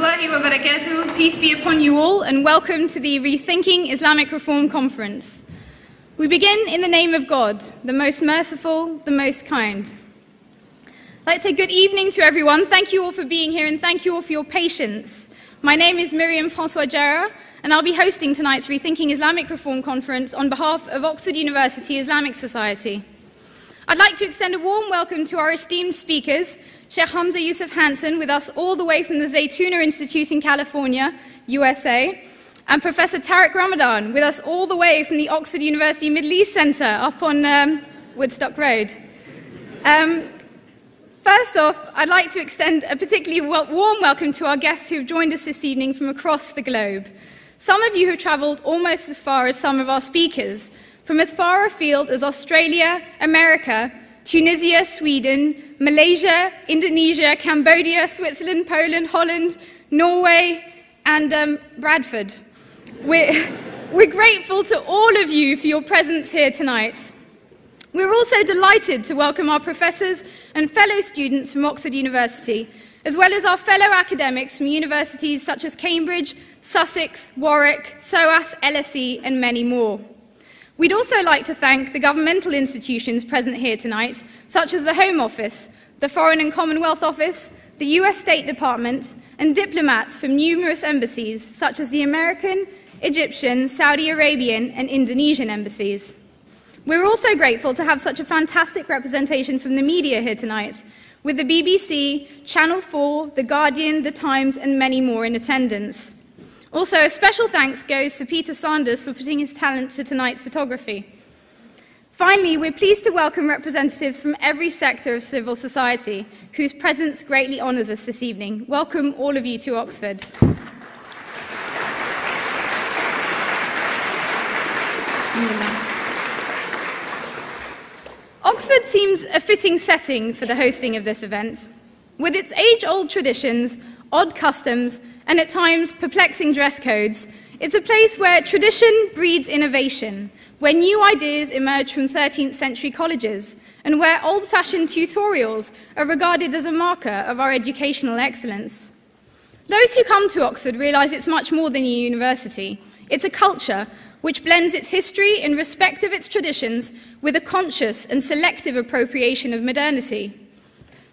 rahmatullahi wa barakatuh. Peace be upon you all, and welcome to the Rethinking Islamic Reform Conference. We begin in the name of God, the most merciful, the most kind. I'd like to say good evening to everyone. Thank you all for being here, and thank you all for your patience. My name is Miriam Francois Jarrah, and I'll be hosting tonight's Rethinking Islamic Reform Conference on behalf of Oxford University Islamic Society. I'd like to extend a warm welcome to our esteemed speakers, Sheikh Hamza Yusuf with us all the way from the Zaytuna Institute in California, USA, and Professor Tariq Ramadan with us all the way from the Oxford University Middle East Centre up on Woodstock Road. First off, I'd like to extend a particularly warm welcome to our guests who have joined us this evening from across the globe. Some of you have travelled almost as far as some of our speakers, from as far afield as Australia, America, Tunisia, Sweden, Malaysia, Indonesia, Cambodia, Switzerland, Poland, Holland, Norway, and Bradford. We're grateful to all of you for your presence here tonight. We're also delighted to welcome our professors and fellow students from Oxford University, as well as our fellow academics from universities such as Cambridge, Sussex, Warwick, SOAS, LSE, and many more. We'd also like to thank the governmental institutions present here tonight, such as the Home Office, the Foreign and Commonwealth Office, the US State Department, and diplomats from numerous embassies, such as the American, Egyptian, Saudi Arabian, and Indonesian embassies. We're also grateful to have such a fantastic representation from the media here tonight, with the BBC, Channel 4, The Guardian, The Times, and many more in attendance. Also, a special thanks goes to Peter Sanders for putting his talent to tonight's photography. Finally, we're pleased to welcome representatives from every sector of civil society, whose presence greatly honours us this evening. Welcome all of you to Oxford. Oxford seems a fitting setting for the hosting of this event. With its age-old traditions, odd customs, and at times perplexing dress codes, it's a place where tradition breeds innovation, where new ideas emerge from 13th century colleges, and where old-fashioned tutorials are regarded as a marker of our educational excellence. Those who come to Oxford realise it's much more than a university. It's a culture which blends its history and respect of its traditions with a conscious and selective appropriation of modernity.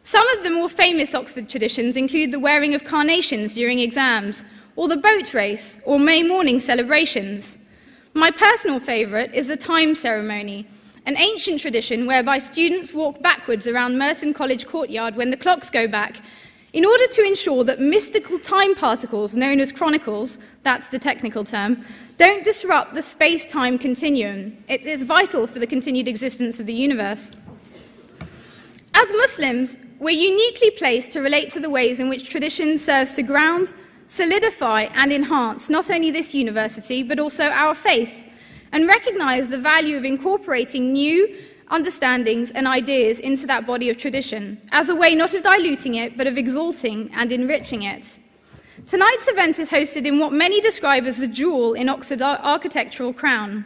Some of the more famous Oxford traditions include the wearing of carnations during exams, or the boat race, or May morning celebrations. My personal favourite is the time ceremony, an ancient tradition whereby students walk backwards around Merton College courtyard when the clocks go back, in order to ensure that mystical time particles, known as chronicles, that's the technical term, don't disrupt the space-time continuum. It is vital for the continued existence of the universe. As Muslims, we're uniquely placed to relate to the ways in which tradition serves to ground, solidify, and enhance not only this university, but also our faith, and recognise the value of incorporating new understandings and ideas into that body of tradition, as a way not of diluting it, but of exalting and enriching it. Tonight's event is hosted in what many describe as the jewel in Oxford's architectural crown.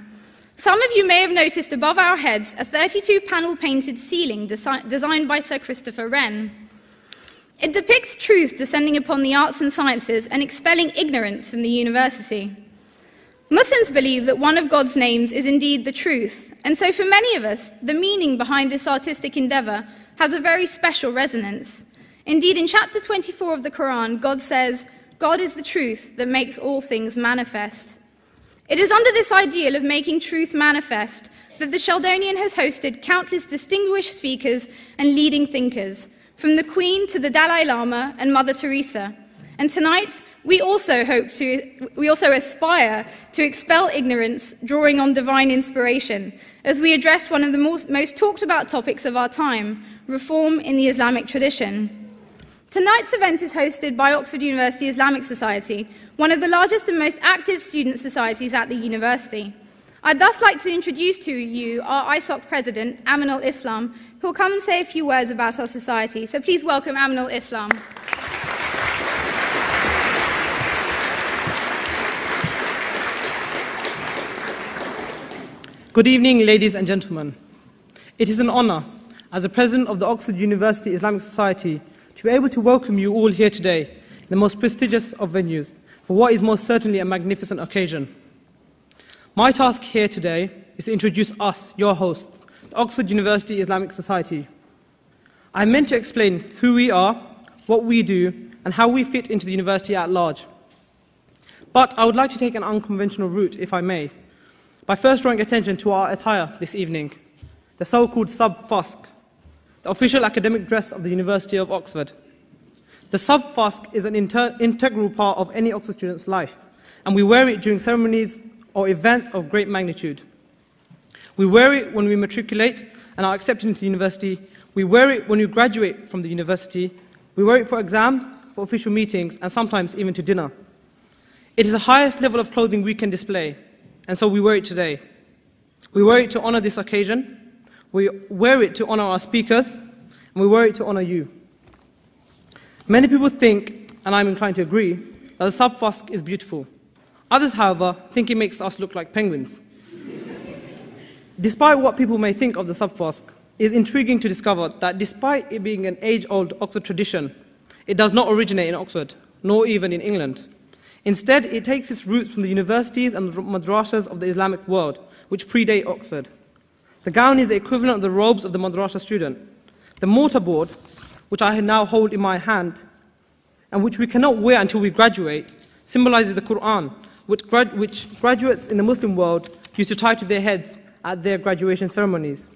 Some of you may have noticed above our heads a 32-panel painted ceiling designed by Sir Christopher Wren. It depicts truth descending upon the arts and sciences and expelling ignorance from the university. Muslims believe that one of God's names is indeed the truth, and so for many of us, the meaning behind this artistic endeavour has a very special resonance. Indeed, in chapter 24 of the Quran, God says, "God is the truth that makes all things manifest." It is under this ideal of making truth manifest that the Sheldonian has hosted countless distinguished speakers and leading thinkers, from the Queen to the Dalai Lama and Mother Teresa. And tonight, we also aspire to expel ignorance, drawing on divine inspiration, as we address one of the most talked about topics of our time, reform in the Islamic tradition. Tonight's event is hosted by Oxford University Islamic Society, one of the largest and most active student societies at the university. I'd thus like to introduce to you our ISOC president, Aminul Islam, who will come and say a few words about our society. So please welcome Aminul Islam. Good evening, ladies and gentlemen. It is an honour, as the president of the Oxford University Islamic Society, to be able to welcome you all here today the most prestigious of venues, for what is most certainly a magnificent occasion. My task here today is to introduce us, your hosts, the Oxford University Islamic Society. I'm meant to explain who we are, what we do, and how we fit into the university at large. But I would like to take an unconventional route, if I may, by first drawing attention to our attire this evening, the so-called sub-fusk, the official academic dress of the University of Oxford. The sub-fusk is an integral part of any Oxford student's life, and we wear it during ceremonies or events of great magnitude. We wear it when we matriculate and are accepted into the university. We wear it when we graduate from the university. We wear it for exams, for official meetings, and sometimes even to dinner. It is the highest level of clothing we can display, and so we wear it today. We wear it to honor this occasion. We wear it to honor our speakers, and we wear it to honor you. Many people think, and I'm inclined to agree, that the sub-fusk is beautiful. Others, however, think it makes us look like penguins. Despite what people may think of the sub-fusk, it is intriguing to discover that despite it being an age-old Oxford tradition, it does not originate in Oxford, nor even in England. Instead, it takes its roots from the universities and madrasas of the Islamic world, which predate Oxford. The gown is the equivalent of the robes of the madrasa student. The mortarboard, which I now hold in my hand, and which we cannot wear until we graduate, symbolizes the Quran, which graduates in the Muslim world used to tie to their heads at their graduation ceremonies.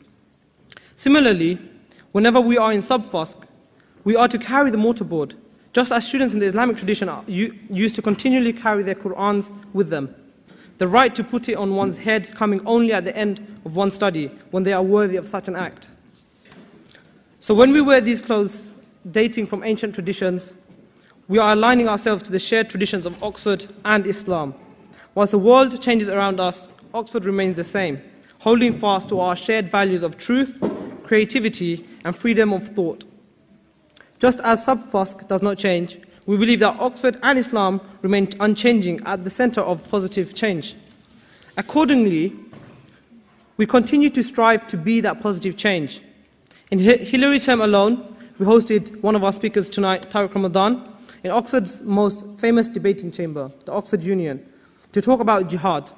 Similarly, whenever we are in sub-fusk, we are to carry the mortarboard, just as students in the Islamic tradition used to continually carry their Qur'ans with them. The right to put it on one's head coming only at the end of one's study, when they are worthy of such an act. So when we wear these clothes dating from ancient traditions, we are aligning ourselves to the shared traditions of Oxford and Islam. Whilst the world changes around us, Oxford remains the same, holding fast to our shared values of truth, creativity, and freedom of thought. Just as sub-fusk does not change, we believe that Oxford and Islam remain unchanging at the center of positive change. Accordingly, we continue to strive to be that positive change. In Hillary term alone, we hosted one of our speakers tonight, Tariq Ramadan, in Oxford's most famous debating chamber, the Oxford Union, to talk about jihad.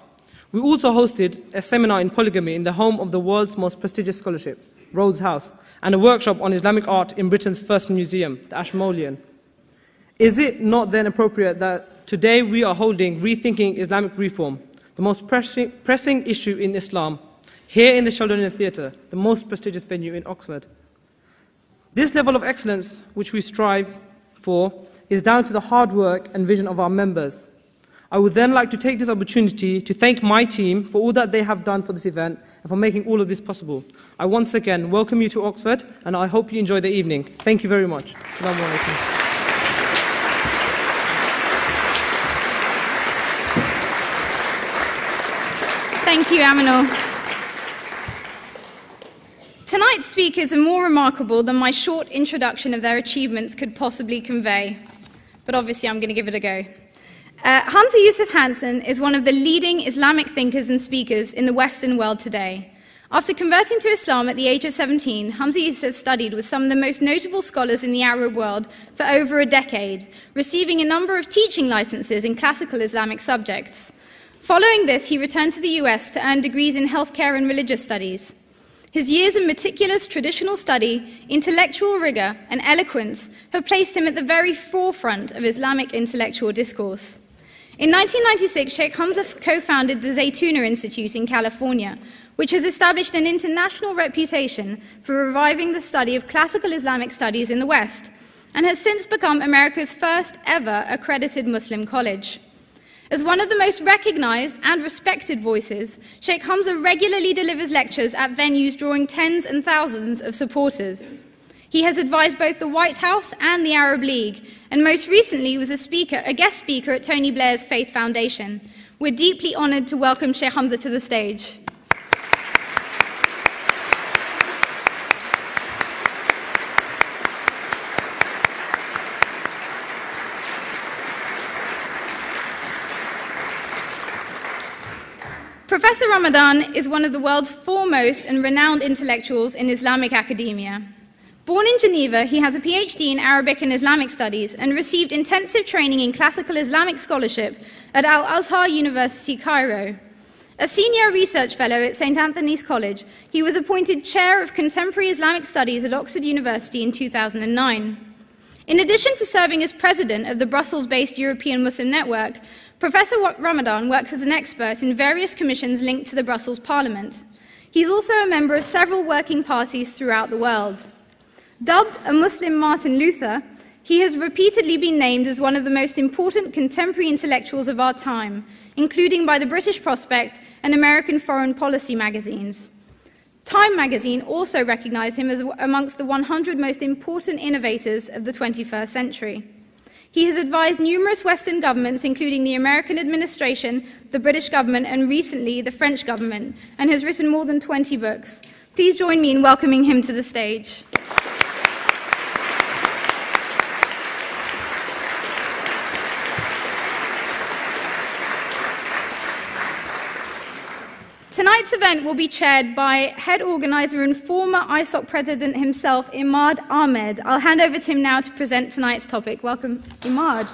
We also hosted a seminar in polygamy in the home of the world's most prestigious scholarship, Rhodes House, and a workshop on Islamic art in Britain's first museum, the Ashmolean. Is it not then appropriate that today we are holding Rethinking Islamic Reform, the most pressing issue in Islam, here in the Sheldonian Theatre, the most prestigious venue in Oxford? This level of excellence which we strive for is down to the hard work and vision of our members. I would then like to take this opportunity to thank my team for all that they have done for this event and for making all of this possible. I once again welcome you to Oxford, and I hope you enjoy the evening. Thank you very much. Assalamu alaikum. Thank you, Aminul. Tonight's speakers are more remarkable than my short introduction of their achievements could possibly convey. But obviously, I'm going to give it a go. Hamza Yusuf is one of the leading Islamic thinkers and speakers in the Western world today. After converting to Islam at the age of 17, Hamza Yusuf studied with some of the most notable scholars in the Arab world for over a decade, receiving a number of teaching licenses in classical Islamic subjects. Following this, he returned to the US to earn degrees in healthcare and religious studies. His years of meticulous traditional study, intellectual rigor, and eloquence have placed him at the very forefront of Islamic intellectual discourse. In 1996, Sheikh Hamza co-founded the Zaytuna Institute in California, which has established an international reputation for reviving the study of classical Islamic studies in the West, and has since become America's first ever accredited Muslim college. As one of the most recognized and respected voices, Sheikh Hamza regularly delivers lectures at venues drawing tens and thousands of supporters. He has advised both the White House and the Arab League, and most recently was a guest speaker at Tony Blair's Faith Foundation. We're deeply honored to welcome Sheikh Hamza to the stage. Professor Ramadan is one of the world's foremost and renowned intellectuals in Islamic academia. Born in Geneva, he has a PhD in Arabic and Islamic studies and received intensive training in classical Islamic scholarship at Al-Azhar University, Cairo. A senior research fellow at St. Anthony's College, he was appointed Chair of Contemporary Islamic Studies at Oxford University in 2009. In addition to serving as president of the Brussels-based European Muslim Network, Professor Ramadan works as an expert in various commissions linked to the Brussels Parliament. He's also a member of several working parties throughout the world. Dubbed a Muslim Martin Luther, he has repeatedly been named as one of the most important contemporary intellectuals of our time, including by the British Prospect and American Foreign Policy magazines. Time magazine also recognized him as amongst the 100 most important innovators of the 21st century. He has advised numerous Western governments, including the American administration, the British government, and recently the French government, and has written more than 20 books. Please join me in welcoming him to the stage. Tonight's event will be chaired by head organizer and former ISOC president himself, Imad Ahmed. I'll hand over to him now to present tonight's topic. Welcome, Imad.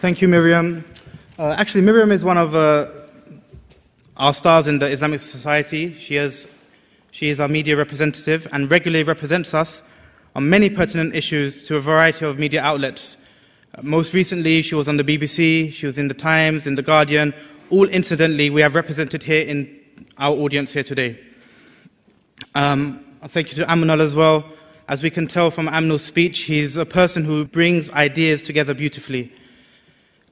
Thank you, Miriam. Actually, Miriam is one of our stars in the Islamic Society. She is our media representative and regularly represents us on many pertinent issues to a variety of media outlets. Most recently, she was on the BBC, she was in The Times, in The Guardian, all incidentally we have represented here in our audience here today. Thank you to Aminul as well. As we can tell from Aminul's speech, he's a person who brings ideas together beautifully.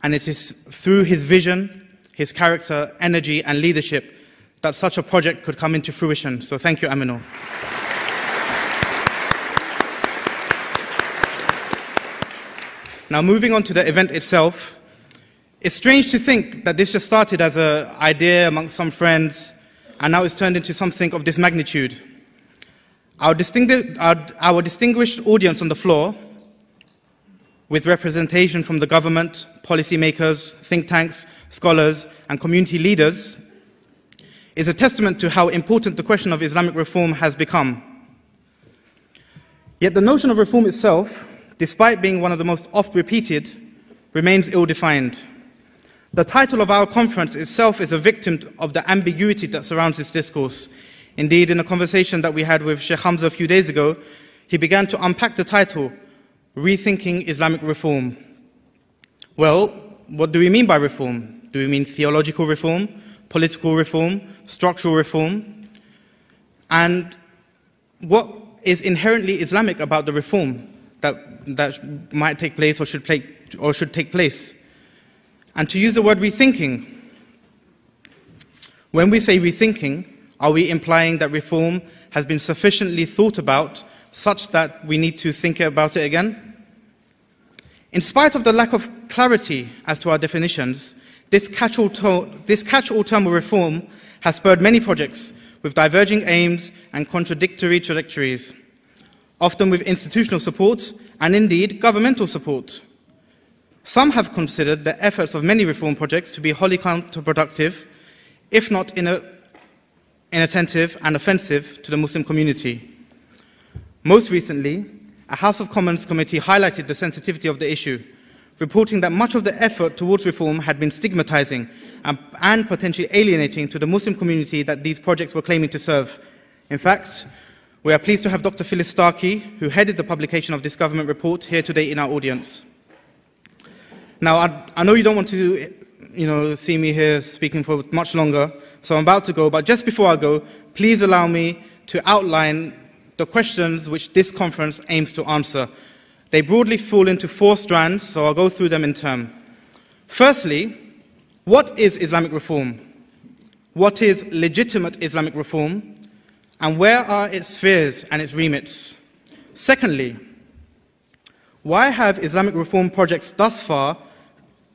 And it is through his vision, his character, energy, and leadership that such a project could come into fruition. So thank you, Aminul. Now, moving on to the event itself, it's strange to think that this just started as an idea amongst some friends, and now it's turned into something of this magnitude. Our distinguished audience on the floor, with representation from the government, policymakers, think tanks, scholars, and community leaders, is a testament to how important the question of Islamic reform has become. Yet the notion of reform itself, despite being one of the most oft-repeated, remains ill-defined. The title of our conference itself is a victim of the ambiguity that surrounds this discourse. Indeed, in a conversation that we had with Sheikh Hamza a few days ago, he began to unpack the title, Rethinking Islamic Reform. Well, what do we mean by reform? Do we mean theological reform, political reform, structural reform? And what is inherently Islamic about the reform that might take place or should take place? And to use the word rethinking, when we say rethinking, are we implying that reform has been sufficiently thought about such that we need to think about it again? In spite of the lack of clarity as to our definitions, this catch-all term of reform has spurred many projects with diverging aims and contradictory trajectories, often with institutional support and indeed governmental support. Some have considered the efforts of many reform projects to be wholly counterproductive, if not inattentive and offensive to the Muslim community. Most recently, a House of Commons committee highlighted the sensitivity of the issue, reporting that much of the effort towards reform had been stigmatizing and potentially alienating to the Muslim community that these projects were claiming to serve. In fact, we are pleased to have Dr. Phyllis Starkey, who headed the publication of this government report, here today in our audience. Now, I know you don't want to see me here speaking for much longer, so I'm about to go, but just before I go, please allow me to outline the questions which this conference aims to answer. They broadly fall into 4 strands, so I'll go through them in turn. Firstly, what is Islamic reform? What is legitimate Islamic reform? And where are its spheres and its remits? Secondly, why have Islamic reform projects thus far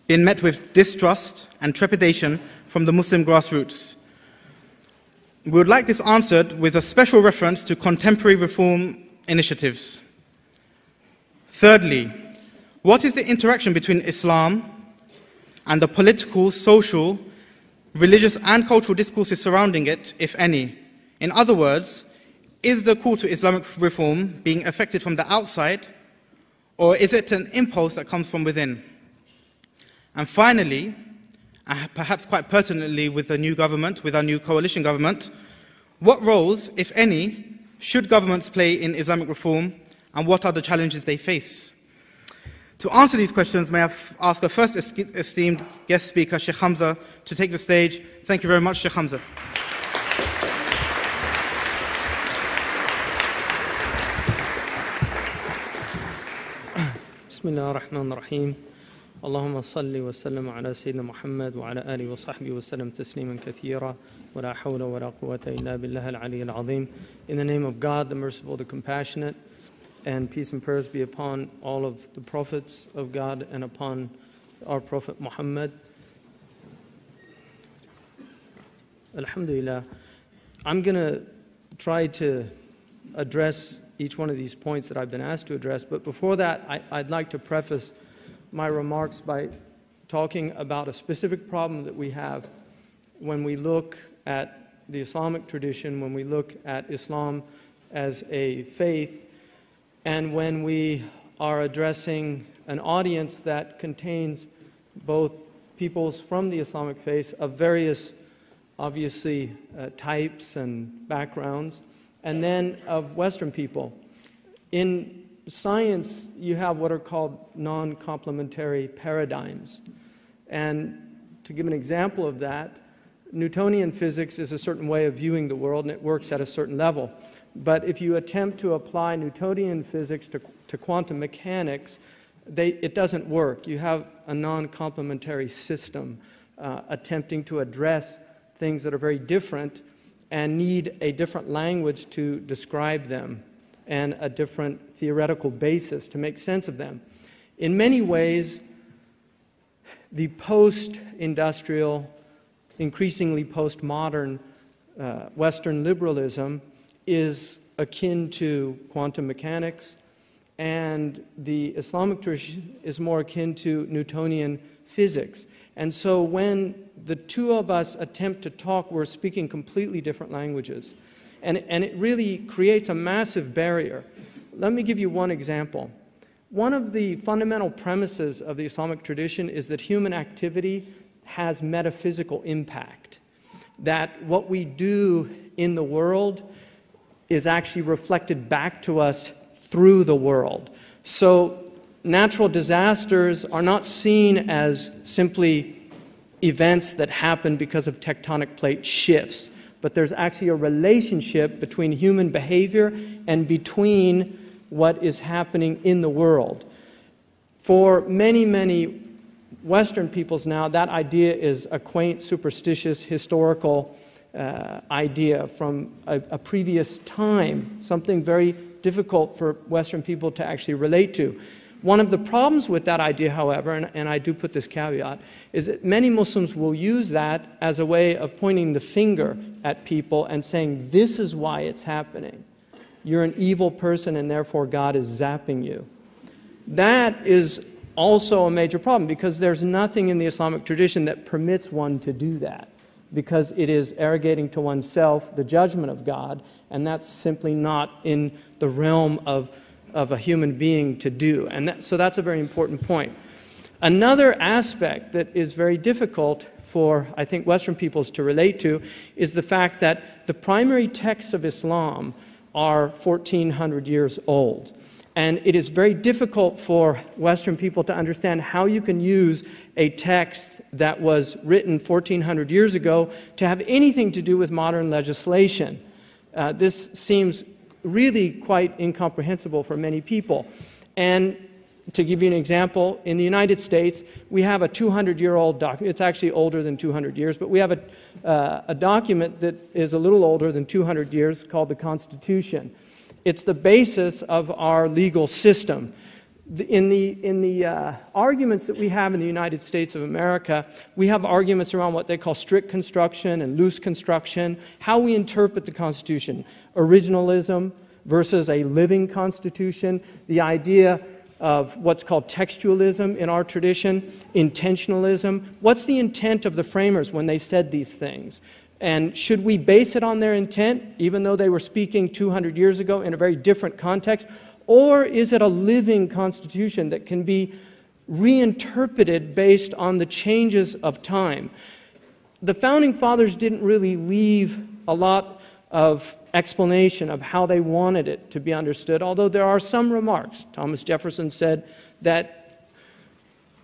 been met with distrust and trepidation from the Muslim grassroots? We would like this answered with a special reference to contemporary reform initiatives. Thirdly, what is the interaction between Islam and the political, social, religious and cultural discourses surrounding it, if any? In other words, is the call to Islamic reform being affected from the outside, or is it an impulse that comes from within? And finally, and perhaps quite pertinently with the new government, with our new coalition government, what roles, if any, should governments play in Islamic reform, and what are the challenges they face? To answer these questions, may I ask our first esteemed guest speaker, Sheikh Hamza, to take the stage. Thank you very much, Sheikh Hamza. Bismillah ar-Rahman ar-Rahim. Allahumma salli wa sallam ala Sayyidina Muhammad wa ala alihi wa sahbihi wa sallam tasliman kathira wa la hawla wa la quwwata illa billah al-ali al-azim. In the name of God, the merciful, the compassionate, and peace and prayers be upon all of the prophets of God and upon our Prophet Muhammad. Alhamdulillah. I'm going to try to address each one of these points that I've been asked to address, but before that, I'd like to preface my remarks by talking about a specific problem that we have when we look at the Islamic tradition, when we look at Islam as a faith, and when we are addressing an audience that contains both peoples from the Islamic faith of various, obviously, types and backgrounds, and then of Western people. In science, you have what are called non-complementary paradigms. And to give an example of that, Newtonian physics is a certain way of viewing the world, and it works at a certain level. But if you attempt to apply Newtonian physics to quantum mechanics, it doesn't work. You have a non-complementary system attempting to address things that are very different and need a different language to describe them and a different theoretical basis to make sense of them. In many ways, the post-industrial, increasingly postmodern Western liberalism is akin to quantum mechanics, and the Islamic tradition is more akin to Newtonian physics. And so when the two of us attempt to talk, we're speaking completely different languages. And it really creates a massive barrier. Let me give you one example. One of the fundamental premises of the Islamic tradition is that human activity has metaphysical impact, that what we do in the world is actually reflected back to us through the world. So natural disasters are not seen as simply events that happen because of tectonic plate shifts, but there's actually a relationship between human behavior and between what is happening in the world. For many, many Western peoples now, that idea is a quaint, superstitious, historical idea from a previous time, something very difficult for Western people to actually relate to. One of the problems with that idea, however, and I do put this caveat, is that many Muslims will use that as a way of pointing the finger at people and saying, this is why it's happening. You're an evil person and therefore God is zapping you. That is also a major problem because there's nothing in the Islamic tradition that permits one to do that, because it is arrogating to oneself the judgment of God, and that's simply not in the realm of a human being to do. And so that's a very important point. Another aspect that is very difficult for, I think, Western peoples to relate to is the fact that the primary texts of Islam are 1,400 years old. And it is very difficult for Western people to understand how you can use a text that was written 1,400 years ago to have anything to do with modern legislation. This seems really quite incomprehensible for many people. And to give you an example, in the United States, we have a 200-year-old document. It's actually older than 200 years, but we have a document that is a little older than 200 years called the Constitution. It's the basis of our legal system. In the arguments that we have in the United States of America, we have arguments around what they call strict construction and loose construction, how we interpret the Constitution, originalism versus a living Constitution, the idea of what's called textualism in our tradition, intentionalism. What's the intent of the framers when they said these things? And should we base it on their intent, even though they were speaking 200 years ago in a very different context? Or is it a living constitution that can be reinterpreted based on the changes of time? The Founding Fathers didn't really leave a lot of explanation of how they wanted it to be understood, although there are some remarks. Thomas Jefferson said that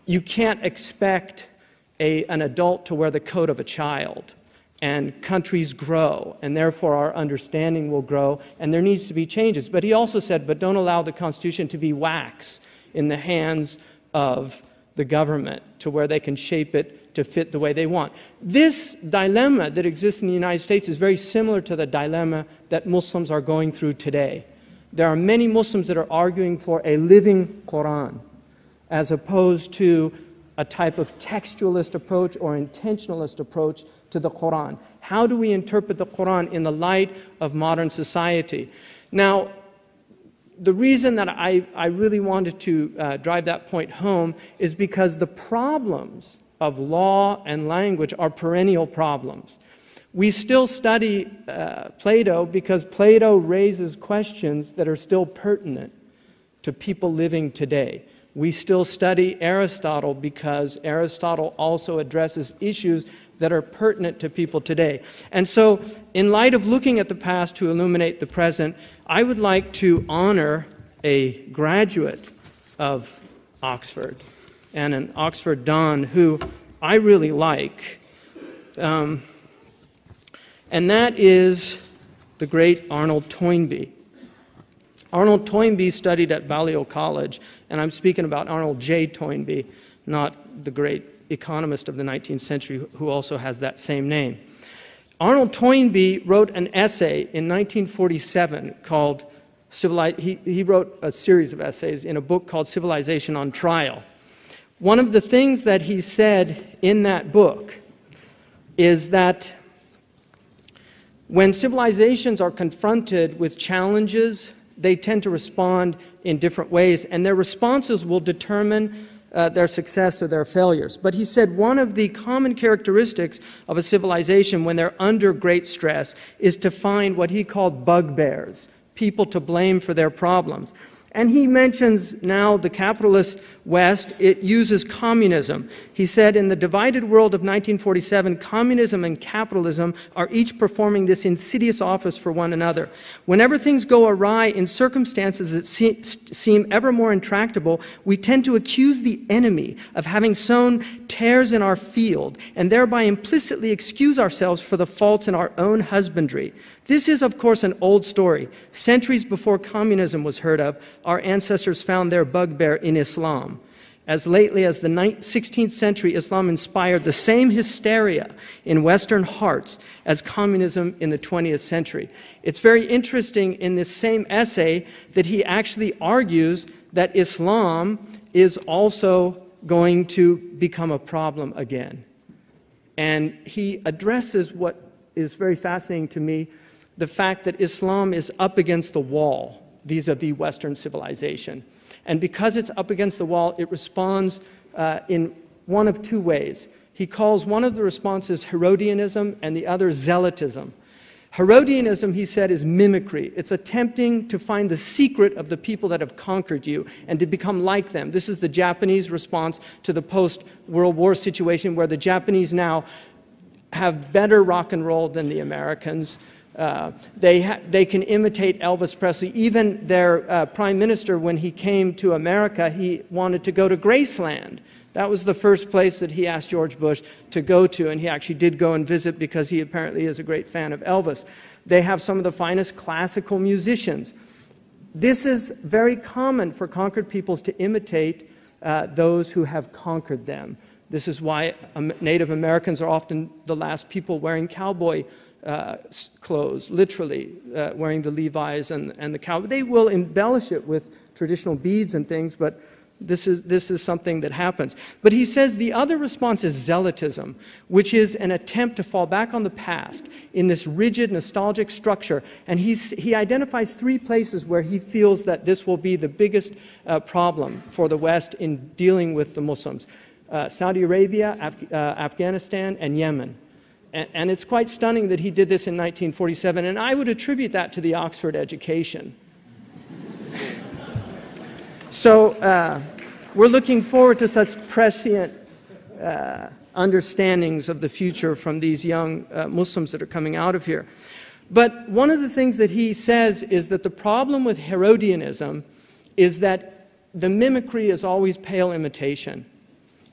you can't expect an adult to wear the coat of a child, and countries grow, and therefore our understanding will grow, and there needs to be changes. But he also said, but don't allow the Constitution to be wax in the hands of the government to where they can shape it to fit the way they want. This dilemma that exists in the United States is very similar to the dilemma that Muslims are going through today. There are many Muslims that are arguing for a living Quran as opposed to a type of textualist approach or intentionalist approach to the Quran. How do we interpret the Quran in the light of modern society? Now, the reason that I really wanted to drive that point home is because the problems of law and language are perennial problems. We still study Plato because Plato raises questions that are still pertinent to people living today. We still study Aristotle because Aristotle also addresses issues that are pertinent to people today. And so, in light of looking at the past to illuminate the present, I would like to honor a graduate of Oxford and an Oxford Don who I really like. And that is the great Arnold Toynbee. Arnold Toynbee studied at Balliol College, and I'm speaking about Arnold J. Toynbee, not the great economist of the 19th century who also has that same name. Arnold Toynbee wrote an essay in 1947 called he wrote a series of essays in a book called Civilization on Trial. One of the things that he said in that book is that when civilizations are confronted with challenges, they tend to respond in different ways, and their responses will determine their success or their failures. But he said one of the common characteristics of a civilization when they're under great stress is to find what he called bugbears, people to blame for their problems. And he mentions now the capitalist West, it uses communism. He said in the divided world of 1947, communism and capitalism are each performing this insidious office for one another. Whenever things go awry in circumstances that seem ever more intractable, we tend to accuse the enemy of having sown tares in our field and thereby implicitly excuse ourselves for the faults in our own husbandry. This is, of course, an old story. Centuries before communism was heard of, our ancestors found their bugbear in Islam. As lately as the 16th century, Islam inspired the same hysteria in Western hearts as communism in the 20th century. It's very interesting in this same essay that he actually argues that Islam is also going to become a problem again. And he addresses what is very fascinating to me, the fact that Islam is up against the wall vis-a-vis Western civilization. And because it's up against the wall, it responds in one of two ways. He calls one of the responses Herodianism and the other Zealotism. Herodianism, he said, is mimicry. It's attempting to find the secret of the people that have conquered you and to become like them. This is the Japanese response to the post-World War situation where the Japanese now have better rock and roll than the Americans. They can imitate Elvis Presley. Even their prime minister, when he came to America, he wanted to go to Graceland. That was the first place that he asked George Bush to go to, and he actually did go and visit because he apparently is a great fan of Elvis. They have some of the finest classical musicians. This is very common for conquered peoples to imitate those who have conquered them. This is why Native Americans are often the last people wearing cowboy clothes, literally wearing the Levi's and the cowboy. They will embellish it with traditional beads and things, but This is something that happens. But he says the other response is zealotism, which is an attempt to fall back on the past in this rigid, nostalgic structure. And he identifies 3 places where he feels that this will be the biggest problem for the West in dealing with the Muslims. Saudi Arabia, Afghanistan, and Yemen. And it's quite stunning that he did this in 1947, and I would attribute that to the Oxford education. So we're looking forward to such prescient understandings of the future from these young Muslims that are coming out of here. But one of the things that he says is that the problem with Herodianism is that the mimicry is always pale imitation.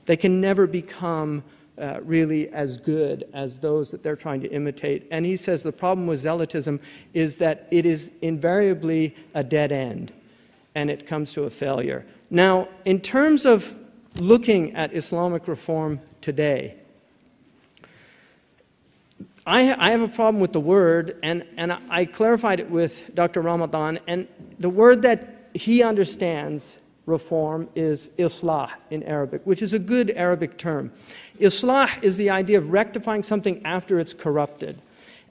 They can never become really as good as those that they're trying to imitate. And he says the problem with zealotism is that it is invariably a dead end, and it comes to a failure. Now, in terms of looking at Islamic reform today, I have a problem with the word, and I clarified it with Dr. Ramadan, and the word that he understands reform is islah in Arabic, which is a good Arabic term. Islah is the idea of rectifying something after it's corrupted.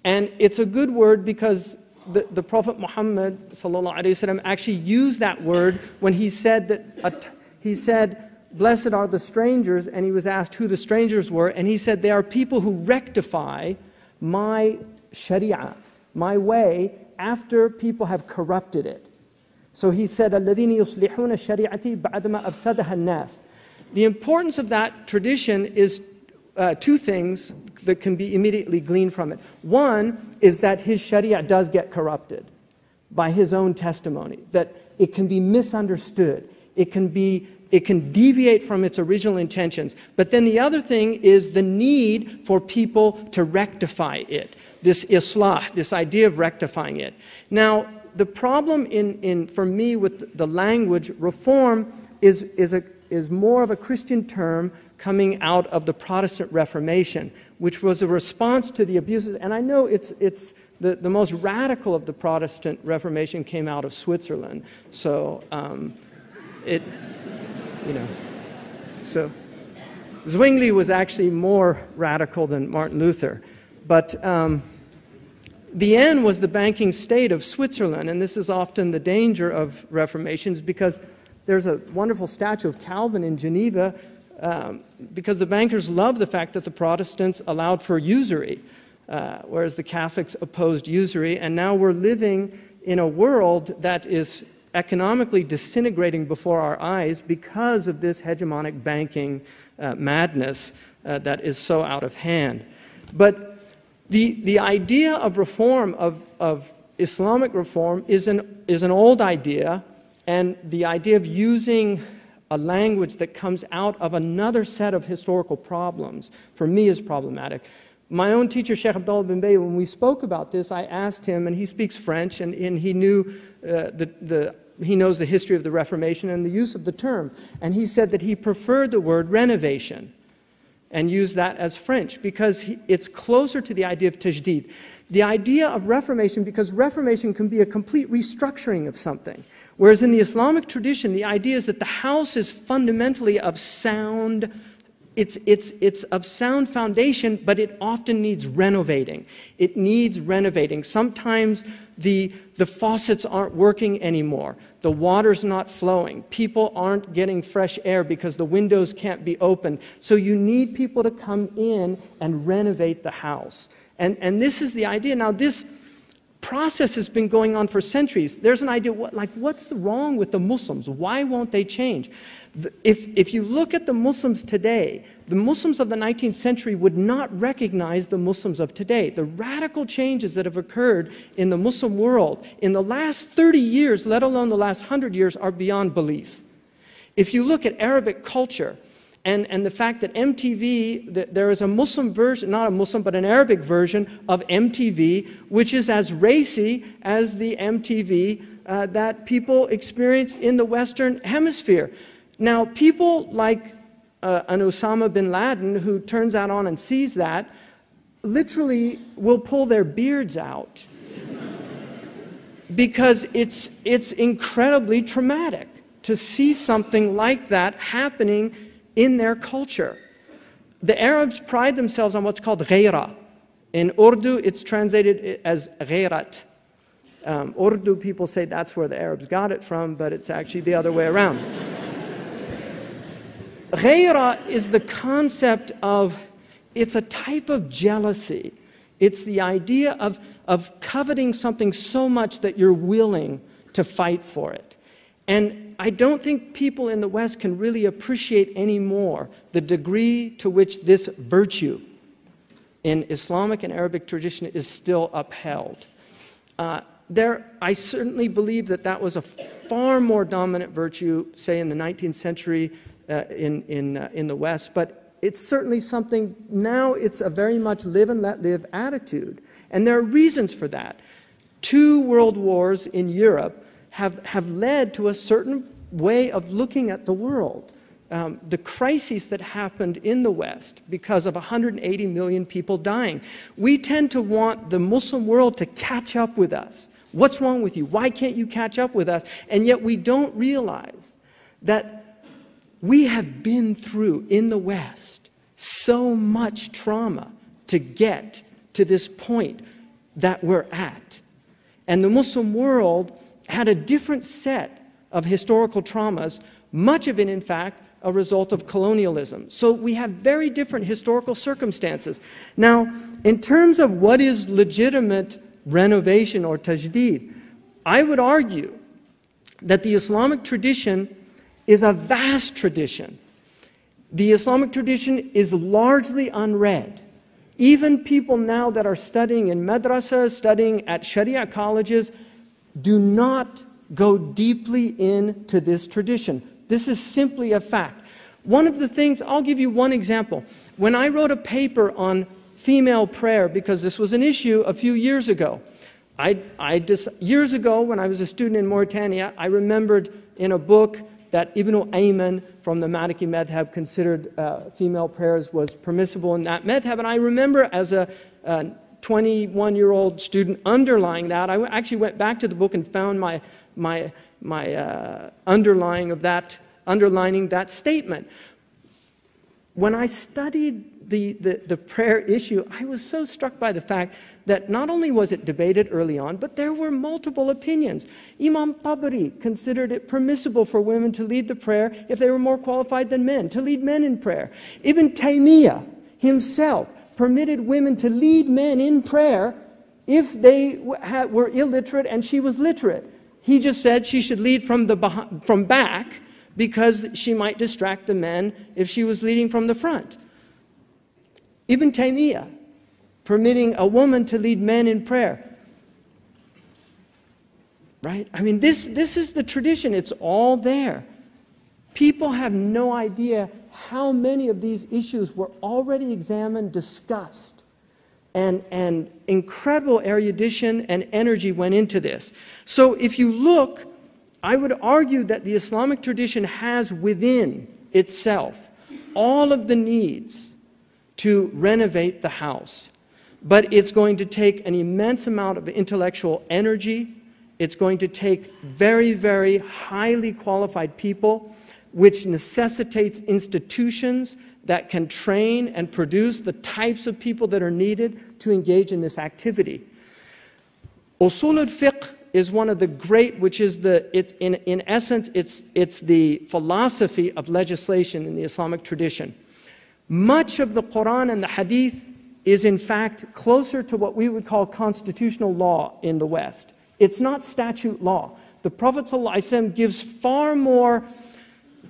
And it's a good word because the Prophet Muhammad ﷺ actually used that word when he said that he said, "Blessed are the strangers," and he was asked who the strangers were, and he said, "They are people who rectify my sharia, my way, after people have corrupted it." So he said, "Alladhina yuslihuna shari'ati ba'dama afsadaha an-nas." The importance of that tradition is 2 things that can be immediately gleaned from it. One is that his sharia does get corrupted by his own testimony, that it can be misunderstood, it can deviate from its original intentions. But then the other thing is the need for people to rectify it, this islah, this idea of rectifying it. Now, the problem for me with the language, reform is more of a Christian term coming out of the Protestant Reformation, which was a response to the abuses. And I know it's the most radical of the Protestant Reformation came out of Switzerland. So so Zwingli was actually more radical than Martin Luther. But the end was the banking state of Switzerland, and this is often the danger of reformations, because there's a wonderful statue of Calvin in Geneva, because the bankers loved the fact that the Protestants allowed for usury, whereas the Catholics opposed usury, and now we're living in a world that is economically disintegrating before our eyes because of this hegemonic banking madness that is so out of hand. But the idea of reform, of Islamic reform, is an old idea, and the idea of using a language that comes out of another set of historical problems, for me, is problematic. My own teacher, Sheikh Abdullah bin Bay, when we spoke about this, I asked him, and he speaks French, and he knew he knows the history of the Reformation and the use of the term, and he said that he preferred the word renovation and use that as French, because it's closer to the idea of tajdeed. The idea of reformation, because reformation can be a complete restructuring of something. Whereas in the Islamic tradition, the idea is that the house is fundamentally of sound, it's of sound foundation, but it often needs renovating. It needs renovating. Sometimes the faucets aren't working anymore. The water's not flowing. People aren't getting fresh air because the windows can't be opened. So you need people to come in and renovate the house. And this is the idea. Now, this process has been going on for centuries. There's an idea, what's wrong with the Muslims? Why won't they change? If you look at the Muslims today, the Muslims of the 19th century would not recognize the Muslims of today. The radical changes that have occurred in the Muslim world in the last 30 years, let alone the last 100 years, are beyond belief. If you look at Arabic culture, and the fact that MTV, that there is a Muslim version, not a Muslim, but an Arabic version of MTV, which is as racy as the MTV that people experience in the Western Hemisphere. Now, people like an Osama bin Laden, who turns that on and sees that, literally will pull their beards out because it's incredibly traumatic to see something like that happening in their culture. The Arabs pride themselves on what's called ghayra. In Urdu, it's translated as ghayrat. Urdu people say that's where the Arabs got it from, but it's actually the other way around. Ghayra is the concept of, it's a type of jealousy. It's the idea of coveting something so much that you're willing to fight for it. And I don't think people in the West can really appreciate anymore the degree to which this virtue in Islamic and Arabic tradition is still upheld. I certainly believe that that was a far more dominant virtue, say in the 19th century in the West, but it's certainly something, now it's a very much live and let live attitude. And there are reasons for that. 2 world wars in Europe have led to a certain way of looking at the world. The crises that happened in the West because of 180 million people dying. We tend to want the Muslim world to catch up with us. What's wrong with you? Why can't you catch up with us? And yet we don't realize that we have been through, in the West, so much trauma to get to this point that we're at. And the Muslim world had a different set of historical traumas, much of it, in fact, a result of colonialism. So we have very different historical circumstances. Now, in terms of what is legitimate renovation or tajdeed, I would argue that the Islamic tradition is a vast tradition. The Islamic tradition is largely unread. Even people now that are studying in madrasas, studying at Sharia colleges, do not go deeply into this tradition. This is simply a fact. One of the things, I'll give you one example. When I wrote a paper on female prayer, because this was an issue a few years ago, years ago when I was a student in Mauritania, I remembered in a book that Ibn Ayman from the Maliki madhab considered female prayers was permissible in that madhab. And I remember as a 21-year-old student underlying that. I actually went back to the book and found my underlining that statement. When I studied the prayer issue, I was so struck by the fact that not only was it debated early on, but there were multiple opinions. Imam Tabari considered it permissible for women to lead the prayer if they were more qualified than men, to lead men in prayer. Ibn Taymiyyah himself permitted women to lead men in prayer if they were illiterate and she was literate. He just said she should lead from back because she might distract the men if she was leading from the front. Ibn Taymiyyah permitting a woman to lead men in prayer. Right? I mean, this is the tradition. It's all there. People have no idea how many of these issues were already examined, discussed, and incredible erudition and energy went into this. So if you look, I would argue that the Islamic tradition has within itself all of the needs to renovate the house. But it's going to take an immense amount of intellectual energy. It's going to take very, very highly qualified people, which necessitates institutions that can train and produce the types of people that are needed to engage in this activity. Usul al-fiqh is one of the great, which is in essence, it's the philosophy of legislation in the Islamic tradition. Much of the Quran and the Hadith is in fact closer to what we would call constitutional law in the West. It's not statute law. The Prophet ﷺ gives far more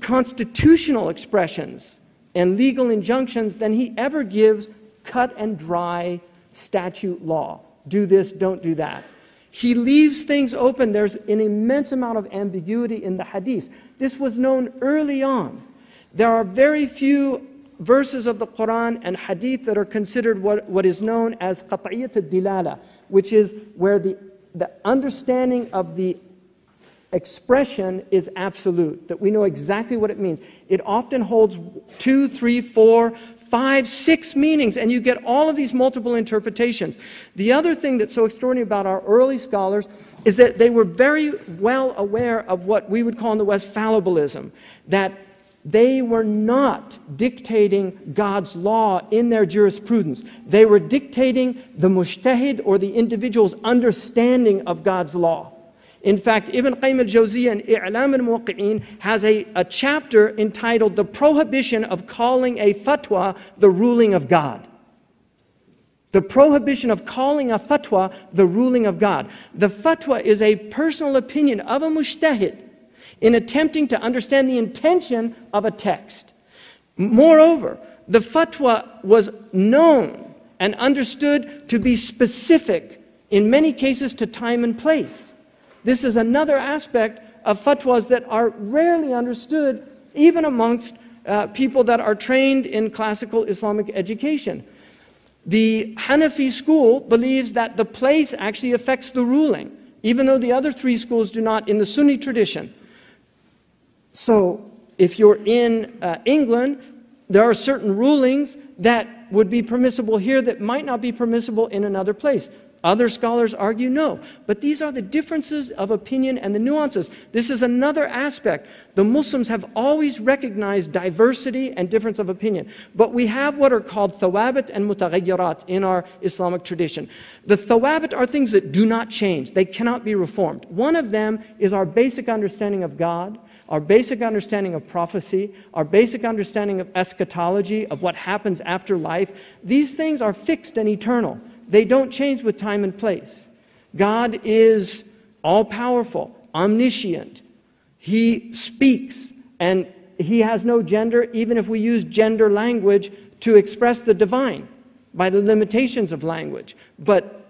constitutional expressions and legal injunctions than he ever gives cut and dry statute law. Do this, don't do that. He leaves things open. There's an immense amount of ambiguity in the Hadith. This was known early on. There are very few verses of the Quran and Hadith that are considered what is known as qat'iyyat al-dilala, which is where the understanding of the expression is absolute, that we know exactly what it means. It often holds 2, 3, 4, 5, 6 meanings, and you get all of these multiple interpretations. The other thing that's so extraordinary about our early scholars is that they were very well aware of what we would call in the West fallibilism, that they were not dictating God's law in their jurisprudence. They were dictating the mujtahid, or the individual's understanding of God's law. In fact, Ibn Qayyim al-Jawziyya in I'lam al-Muwaqqi'in has a chapter entitled The Prohibition of Calling a Fatwa the Ruling of God. The prohibition of calling a fatwa the ruling of God. The fatwa is a personal opinion of a mujtahid in attempting to understand the intention of a text. Moreover, the fatwa was known and understood to be specific, in many cases, to time and place. This is another aspect of fatwas that are rarely understood, even amongst people that are trained in classical Islamic education. The Hanafi school believes that the place actually affects the ruling, even though the other three schools do not in the Sunni tradition. So if you're in England, there are certain rulings that would be permissible here that might not be permissible in another place. Other scholars argue no. But these are the differences of opinion and the nuances. This is another aspect. The Muslims have always recognized diversity and difference of opinion. But we have what are called thawabit and mutaghayyirat in our Islamic tradition. The thawabit are things that do not change. They cannot be reformed. One of them is our basic understanding of God, our basic understanding of prophecy, our basic understanding of eschatology, of what happens after life. These things are fixed and eternal. They don't change with time and place. God is all-powerful, omniscient. He speaks, and He has no gender, even if we use gender language to express the divine by the limitations of language. But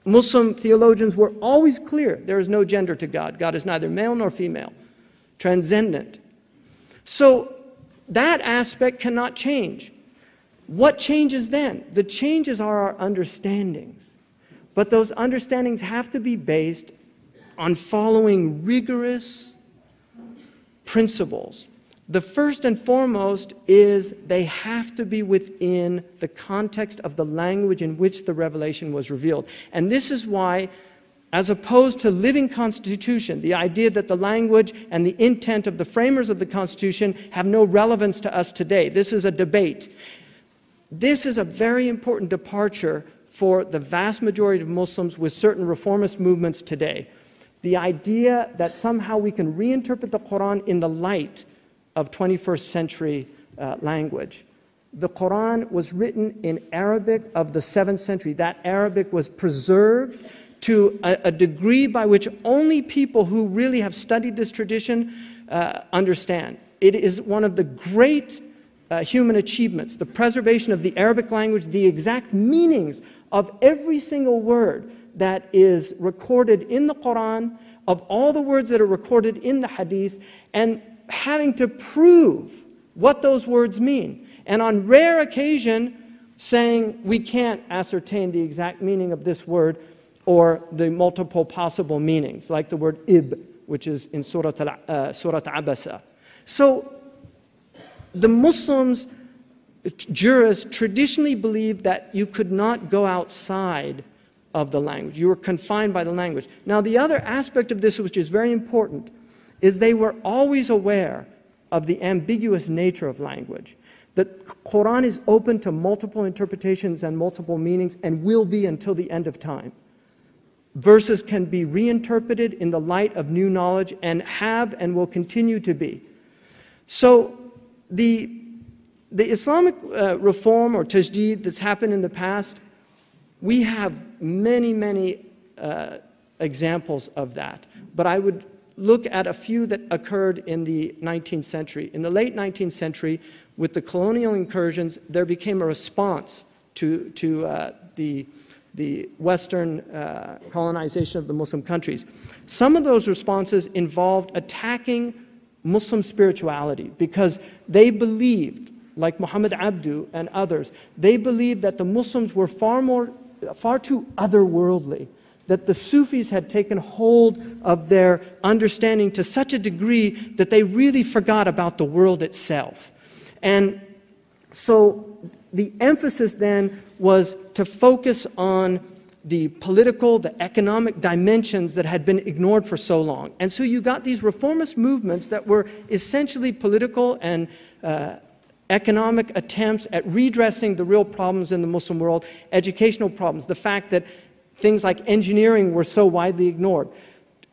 Muslim theologians were always clear there is no gender to God. God is neither male nor female, transcendent. So that aspect cannot change. What changes then? The changes are our understandings. But those understandings have to be based on following rigorous principles. The first and foremost is they have to be within the context of the language in which the revelation was revealed. And this is why, as opposed to living Constitution, the idea that the language and the intent of the framers of the Constitution have no relevance to us today. This is a debate. This is a very important departure for the vast majority of Muslims with certain reformist movements today. The idea that somehow we can reinterpret the Quran in the light of 21st century language. The Quran was written in Arabic of the 7th century. That Arabic was preserved to a degree by which only people who really have studied this tradition understand. It is one of the great human achievements, the preservation of the Arabic language, the exact meanings of every single word that is recorded in the Quran, of all the words that are recorded in the Hadith, and having to prove what those words mean. And on rare occasion, saying we can't ascertain the exact meaning of this word or the multiple possible meanings, like the word ib, which is in Surah Abasa. So the Muslims, jurists, traditionally believed that you could not go outside of the language. You were confined by the language. Now, the other aspect of this, which is very important, is they were always aware of the ambiguous nature of language. The Quran is open to multiple interpretations and multiple meanings and will be until the end of time. Verses can be reinterpreted in the light of new knowledge and have and will continue to be. So the Islamic reform or tajdeed that's happened in the past, we have many examples of that. But I would look at a few that occurred in the 19th century. In the late 19th century, with the colonial incursions, there became a response to the Western colonization of the Muslim countries. Some of those responses involved attacking Muslim spirituality because they believed, like Muhammad Abdu and others, they believed that the Muslims were far too otherworldly, that the Sufis had taken hold of their understanding to such a degree that they really forgot about the world itself. And so the emphasis then was to focus on the political, the economic dimensions that had been ignored for so long. And so you got these reformist movements that were essentially political and economic attempts at redressing the real problems in the Muslim world, educational problems, the fact that things like engineering were so widely ignored,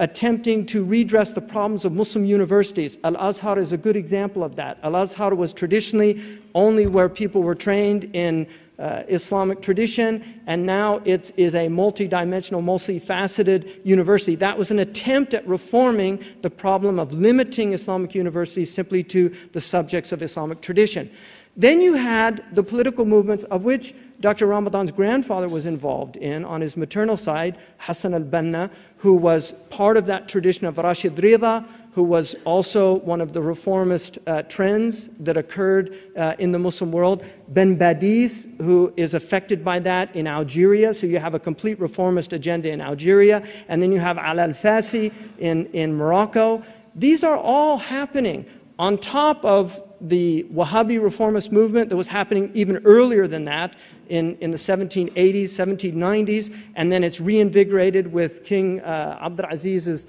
attempting to redress the problems of Muslim universities. Al-Azhar is a good example of that. Al-Azhar was traditionally only where people were trained in Islamic tradition, and now it is a multidimensional, multifaceted university. That was an attempt at reforming the problem of limiting Islamic universities simply to the subjects of Islamic tradition. Then you had the political movements of which Dr. Ramadan's grandfather was involved in on his maternal side, Hassan al-Banna, who was part of that tradition of Rashid Rida, who was also one of the reformist trends that occurred in the Muslim world. Ben Badis, who is affected by that in Algeria, so you have a complete reformist agenda in Algeria, and then you have al-Fasi in Morocco. These are all happening on top of the Wahhabi reformist movement that was happening even earlier than that in the 1780s, 1790s, and then it's reinvigorated with King Abdulaziz's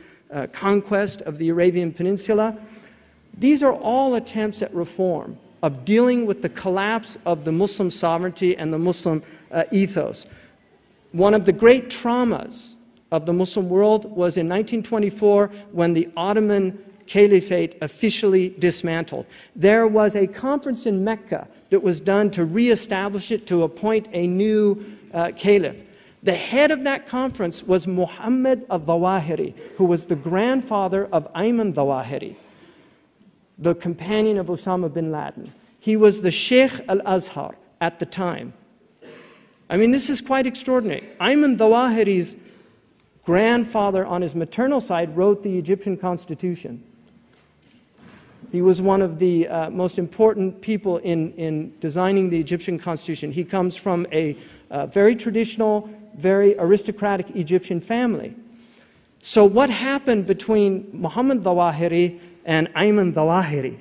conquest of the Arabian Peninsula. These are all attempts at reform, of dealing with the collapse of the Muslim sovereignty and the Muslim ethos. One of the great traumas of the Muslim world was in 1924 when the Ottoman Caliphate officially dismantled. There was a conference in Mecca that was done to reestablish it, to appoint a new caliph. The head of that conference was Muhammad al-Zawahiri, who was the grandfather of Ayman Zawahiri, the companion of Osama bin Laden. He was the Sheikh al-Azhar at the time. I mean, this is quite extraordinary. Ayman Zawahiri's grandfather on his maternal side wrote the Egyptian constitution. He was one of the most important people in designing the Egyptian constitution. He comes from a very traditional, very aristocratic Egyptian family. So what happened between Muhammad Zawahiri and Ayman Zawahiri?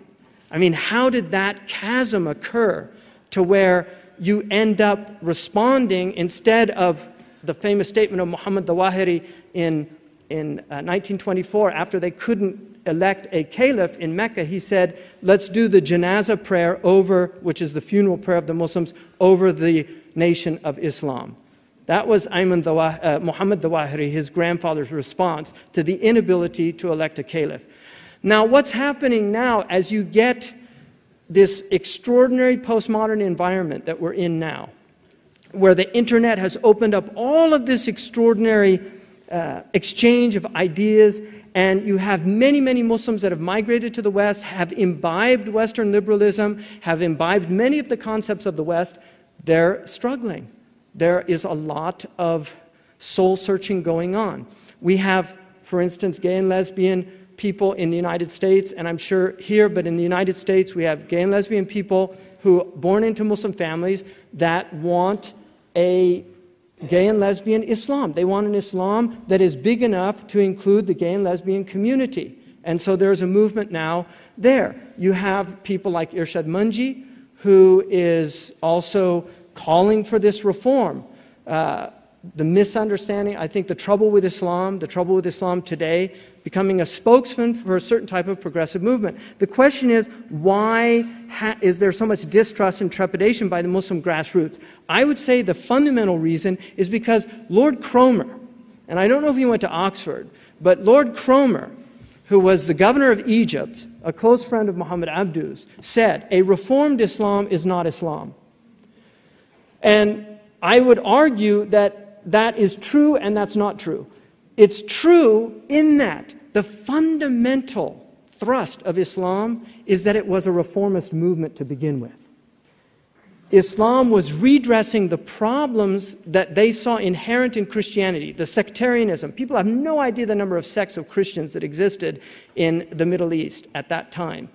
I mean, how did that chasm occur to where you end up responding instead of the famous statement of Muhammad Zawahiri in 1924, after they couldn't elect a caliph in Mecca, he said, let's do the janazah prayer over, which is the funeral prayer of the Muslims, over the nation of Islam. That was Muhammad Zawahiri, his grandfather's response to the inability to elect a caliph. Now, what's happening now as you get this extraordinary postmodern environment that we're in now, where the internet has opened up all of this extraordinary exchange of ideas, and you have many, many Muslims that have migrated to the West, have imbibed Western liberalism, have imbibed many of the concepts of the West. They're struggling. There is a lot of soul-searching going on. We have, for instance, gay and lesbian people in the United States, and I'm sure here, but in the United States, we have gay and lesbian people who are born into Muslim families that want a gay and lesbian Islam. They want an Islam that is big enough to include the gay and lesbian community. And so there's a movement now there. You have people like Irshad Manji, who is also calling for this reform. The misunderstanding, I think the trouble with Islam today, becoming a spokesman for a certain type of progressive movement. The question is, why is there so much distrust and trepidation by the Muslim grassroots? I would say the fundamental reason is because Lord Cromer, and I don't know if he went to Oxford, but Lord Cromer, who was the governor of Egypt, a close friend of Muhammad Abdu's, said, a reformed Islam is not Islam. And I would argue that that is true and that's not true. It's true in that the fundamental thrust of Islam is that it was a reformist movement to begin with. Islam was redressing the problems that they saw inherent in Christianity, the sectarianism. People have no idea the number of sects of Christians that existed in the Middle East at that time.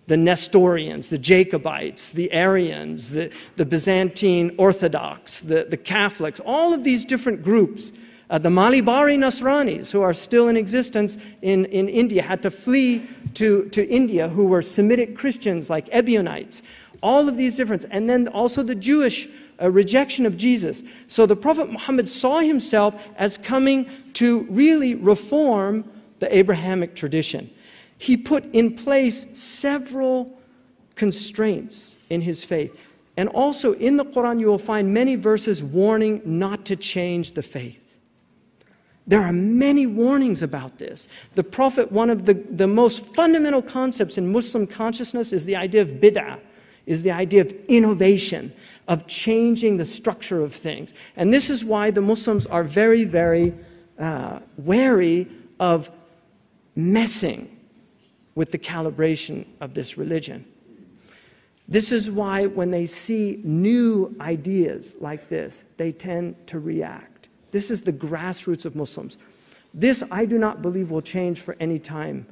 The Nestorians, the Jacobites, the Arians, the Byzantine Orthodox, the Catholics, all of these different groups The Malibari Nasranis, who are still in existence in India, had to flee to India, who were Semitic Christians like Ebionites. All of these differences. And then also the Jewish rejection of Jesus. So the Prophet Muhammad saw himself as coming to really reform the Abrahamic tradition. He put in place several constraints in his faith. And also in the Quran you will find many verses warning not to change the faith. There are many warnings about this. The Prophet, one of the most fundamental concepts in Muslim consciousness is the idea of bid'ah, is the idea of innovation, of changing the structure of things. And this is why the Muslims are very, very wary of messing with the calibration of this religion. This is why when they see new ideas like this, they tend to react. This is the grassroots of Muslims. This, I do not believe, will change for any time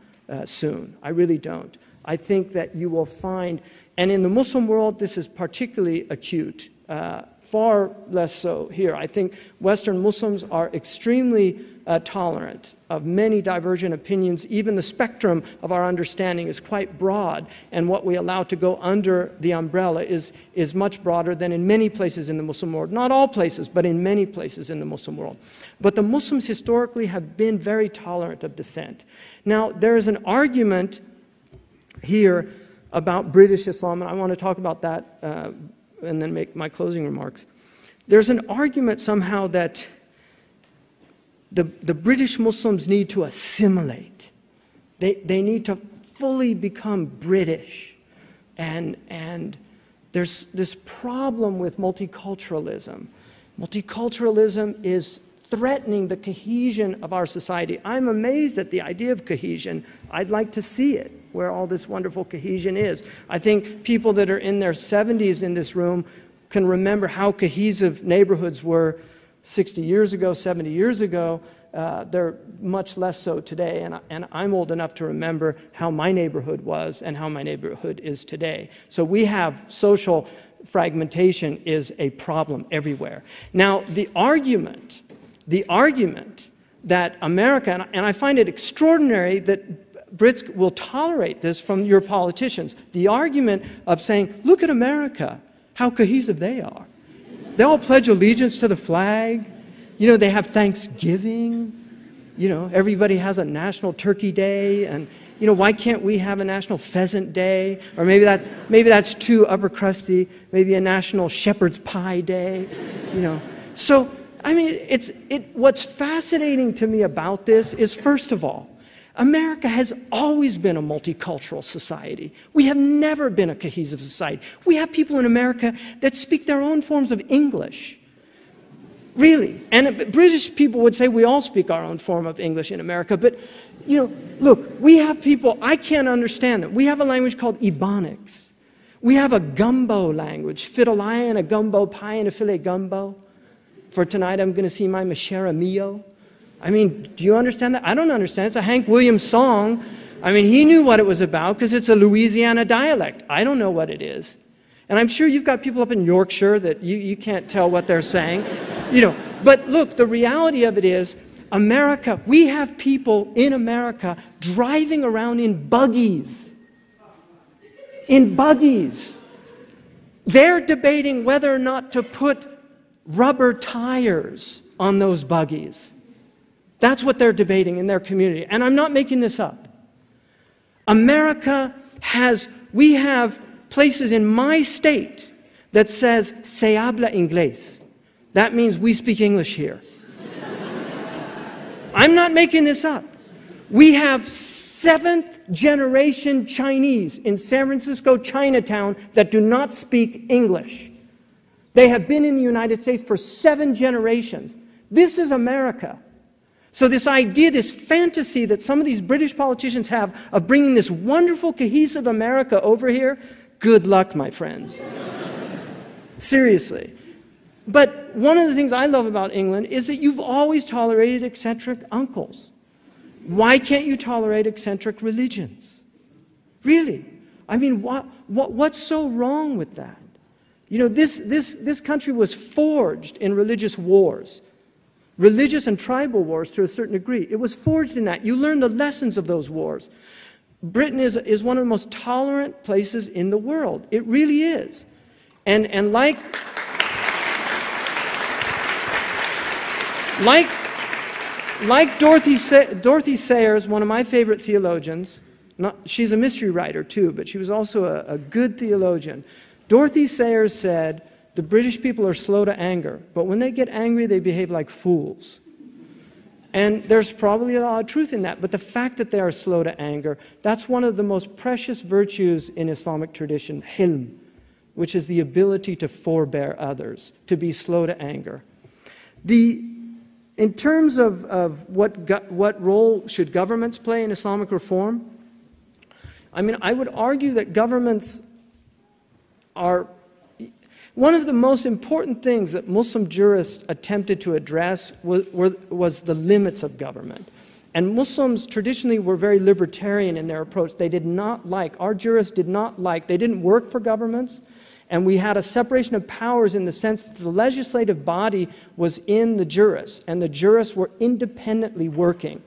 soon. I really don't. I think that you will find, and in the Muslim world, this is particularly acute, far less so here. I think Western Muslims are extremely tolerant of many divergent opinions. Even the spectrum of our understanding is quite broad, and what we allow to go under the umbrella is much broader than in many places in the Muslim world. Not all places, but in many places in the Muslim world. But the Muslims historically have been very tolerant of dissent. Now, there is an argument here about British Islam, and I want to talk about that and then make my closing remarks. There's an argument somehow that the British Muslims need to assimilate. They need to fully become British. And there's this problem with multiculturalism. Multiculturalism is threatening the cohesion of our society. I'm amazed at the idea of cohesion. I'd like to see it, where all this wonderful cohesion is. I think people that are in their 70s in this room can remember how cohesive neighborhoods were 60 years ago, 70 years ago. They're much less so today, and I'm old enough to remember how my neighborhood was and how my neighborhood is today. So we have social fragmentation is a problem everywhere. Now, the argument that America, and I find it extraordinary that Brits will tolerate this from your politicians, the argument of saying, look at America, how cohesive they are. They all pledge allegiance to the flag. You know, they have Thanksgiving. You know, everybody has a National Turkey Day. And, you know, why can't we have a National Pheasant Day? Or maybe that's too upper crusty. Maybe a National Shepherd's Pie Day. You know. So, I mean, what's fascinating to me about this is, first of all, America has always been a multicultural society. We have never been a cohesive society. We have people in America that speak their own forms of English. Really. And British people would say we all speak our own form of English in America. But, you know, look, we have people, I can't understand them. We have a language called Ebonics. We have a gumbo language, fiddle-eye and a gumbo pie and a filet gumbo. For tonight, I'm going to see my Mashera Mio. I mean, do you understand that? I don't understand. It's a Hank Williams song. I mean, he knew what it was about because it's a Louisiana dialect. I don't know what it is. And I'm sure you've got people up in Yorkshire that you can't tell what they're saying. You know, but look, the reality of it is, America, we have people in America driving around in buggies. In buggies. They're debating whether or not to put rubber tires on those buggies. That's what they're debating in their community. And I'm not making this up. America we have places in my state that says, se habla inglés. That means we speak English here. I'm not making this up. We have 7th generation Chinese in San Francisco, Chinatown, that do not speak English. They have been in the United States for 7 generations. This is America. So this idea, this fantasy that some of these British politicians have of bringing this wonderful, cohesive America over here, good luck, my friends. Seriously. But one of the things I love about England is that you've always tolerated eccentric uncles. Why can't you tolerate eccentric religions? Really? I mean, what's so wrong with that? You know, this country was forged in religious wars. religious and tribal wars to a certain degree. It was forged in that. You learn the lessons of those wars. Britain is one of the most tolerant places in the world. It really is. And like Dorothy Sayers, one of my favorite theologians, she's a mystery writer too, but she was also a good theologian. Dorothy Sayers said, the British people are slow to anger, but when they get angry, they behave like fools. And there's probably a lot of truth in that, but the fact that they are slow to anger, that's one of the most precious virtues in Islamic tradition, hilm, which is the ability to forbear others, to be slow to anger. In terms of what role should governments play in Islamic reform, I mean, I would argue that governments are one of the most important things that Muslim jurists attempted to address was the limits of government. And Muslims traditionally were very libertarian in their approach. They did not like, our jurists did not like, they didn't work for governments. And we had a separation of powers in the sense that the legislative body was in the jurists, and the jurists were independently working.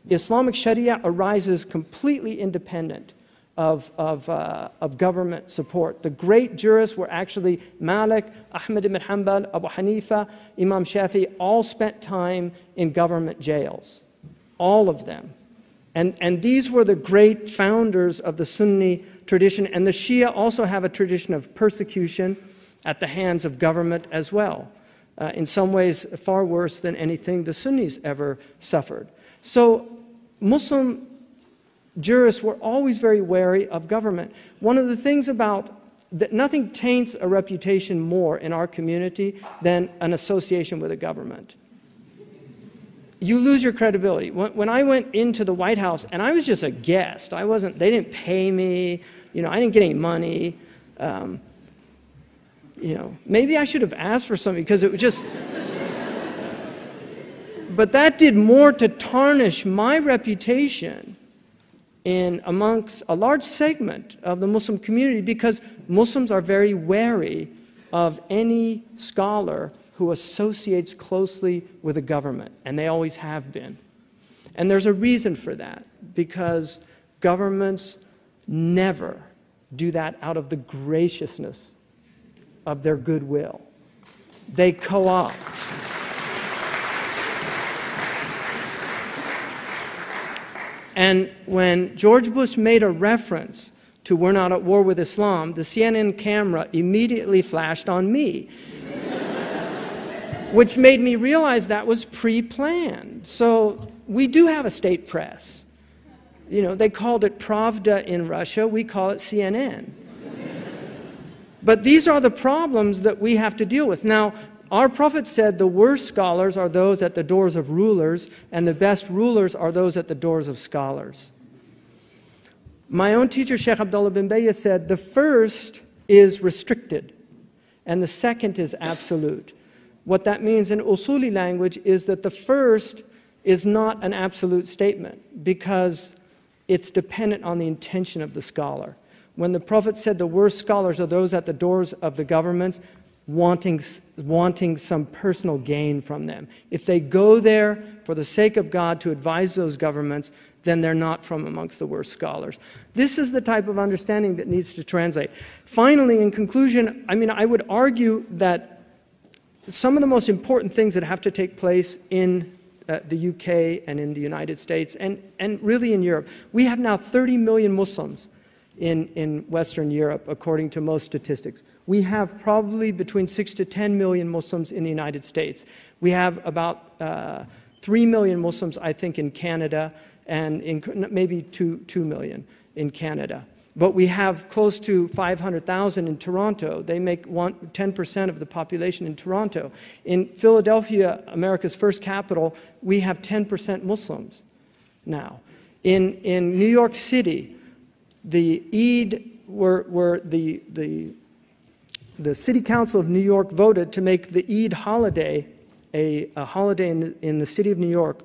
Islamic Sharia arises completely independent of government support. The great jurists were actually Malik, Ahmad ibn Hanbal, Abu Hanifa, Imam Shafi, all spent time in government jails. All of them. And these were the great founders of the Sunni tradition, and the Shia also have a tradition of persecution at the hands of government as well. In some ways far worse than anything the Sunnis ever suffered. So Muslim jurists were always very wary of government. One of the things about that, nothing taints a reputation more in our community than an association with a government. You lose your credibility. When I went into the White House, and I was just a guest, they didn't pay me, I didn't get any money. Maybe I should have asked for something because it was just, but that did more to tarnish my reputation amongst a large segment of the Muslim community, because Muslims are very wary of any scholar who associates closely with a government, and they always have been. And there's a reason for that, because governments never do that out of the graciousness of their goodwill. They co-opt. And when George Bush made a reference to "we're not at war with Islam," the CNN camera immediately flashed on me, which made me realize that was pre-planned. So we do have a state press. They called it Pravda in Russia, we call it CNN. But these are the problems that we have to deal with. Now, our Prophet said the worst scholars are those at the doors of rulers, and the best rulers are those at the doors of scholars. My own teacher, Sheikh Abdullah bin Bayya, said the first is restricted, and the second is absolute. What that means in Usuli language is that the first is not an absolute statement, because it's dependent on the intention of the scholar. When the Prophet said the worst scholars are those at the doors of the governments, wanting some personal gain from them. If they go there for the sake of God to advise those governments, then they're not from amongst the worst scholars. This is the type of understanding that needs to translate. Finally, in conclusion, I would argue that some of the most important things that have to take place in the UK and in the United States and really in Europe. We have now 30 million Muslims in Western Europe, according to most statistics. We have probably between 6 to 10 million Muslims in the United States. We have about 3 million Muslims, I think, in Canada, and maybe 2 million in Canada. But we have close to 500,000 in Toronto. They make 10% of the population in Toronto. In Philadelphia, America's first capital, we have 10% Muslims now. In New York City, the Eid the City Council of New York voted to make the Eid holiday a holiday in the city of New York,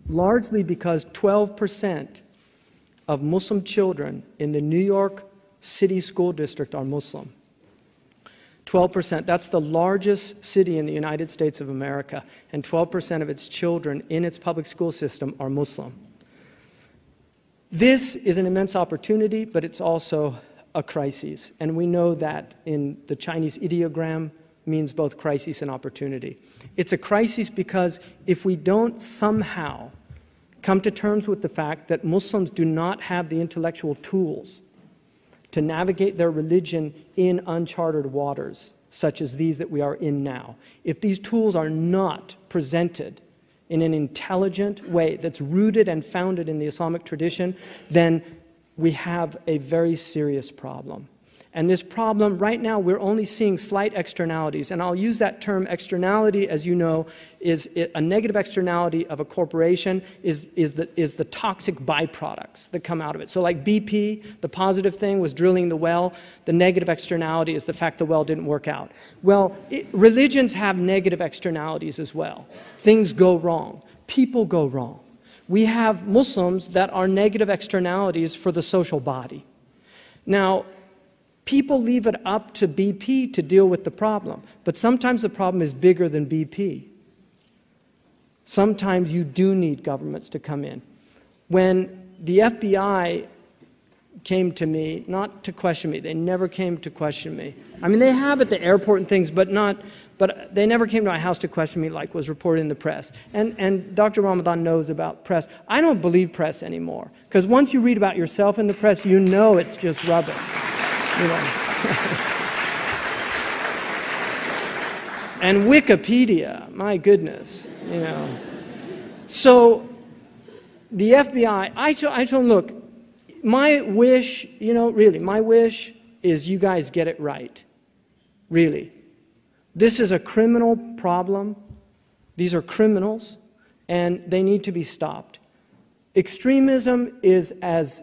largely because 12% of Muslim children in the New York City School District are Muslim. 12%. That's the largest city in the United States of America, and 12% of its children in its public school system are Muslim. This is an immense opportunity, but it's also a crisis. And we know that in the Chinese ideogram means both crisis and opportunity. It's a crisis because if we don't somehow come to terms with the fact that Muslims do not have the intellectual tools to navigate their religion in uncharted waters, such as these that we are in now, if these tools are not presented in an intelligent way that's rooted and founded in the Islamic tradition, then we have a very serious problem. And this problem, right now, we're only seeing slight externalities. And I'll use that term externality, as you know, is a negative externality of a corporation is the toxic byproducts that come out of it. So like BP, the positive thing was drilling the well. The negative externality is the fact the well didn't work out. Well, religions have negative externalities as well. Things go wrong. People go wrong. We have Muslims that are negative externalities for the social body. Now, people leave it up to BP to deal with the problem, but sometimes the problem is bigger than BP. Sometimes you do need governments to come in. When the FBI came to me, not to question me, they never came to question me. I mean, they have at the airport and things, but they never came to my house to question me like was reported in the press. And Dr. Ramadan knows about press. I don't believe press anymore, because once you read about yourself in the press, you know it's just rubbish. You know. And Wikipedia, my goodness, you know. So the FBI, I told them, look, my wish, you know, really, my wish is you guys get it right. Really. This is a criminal problem. These are criminals, and they need to be stopped. Extremism is as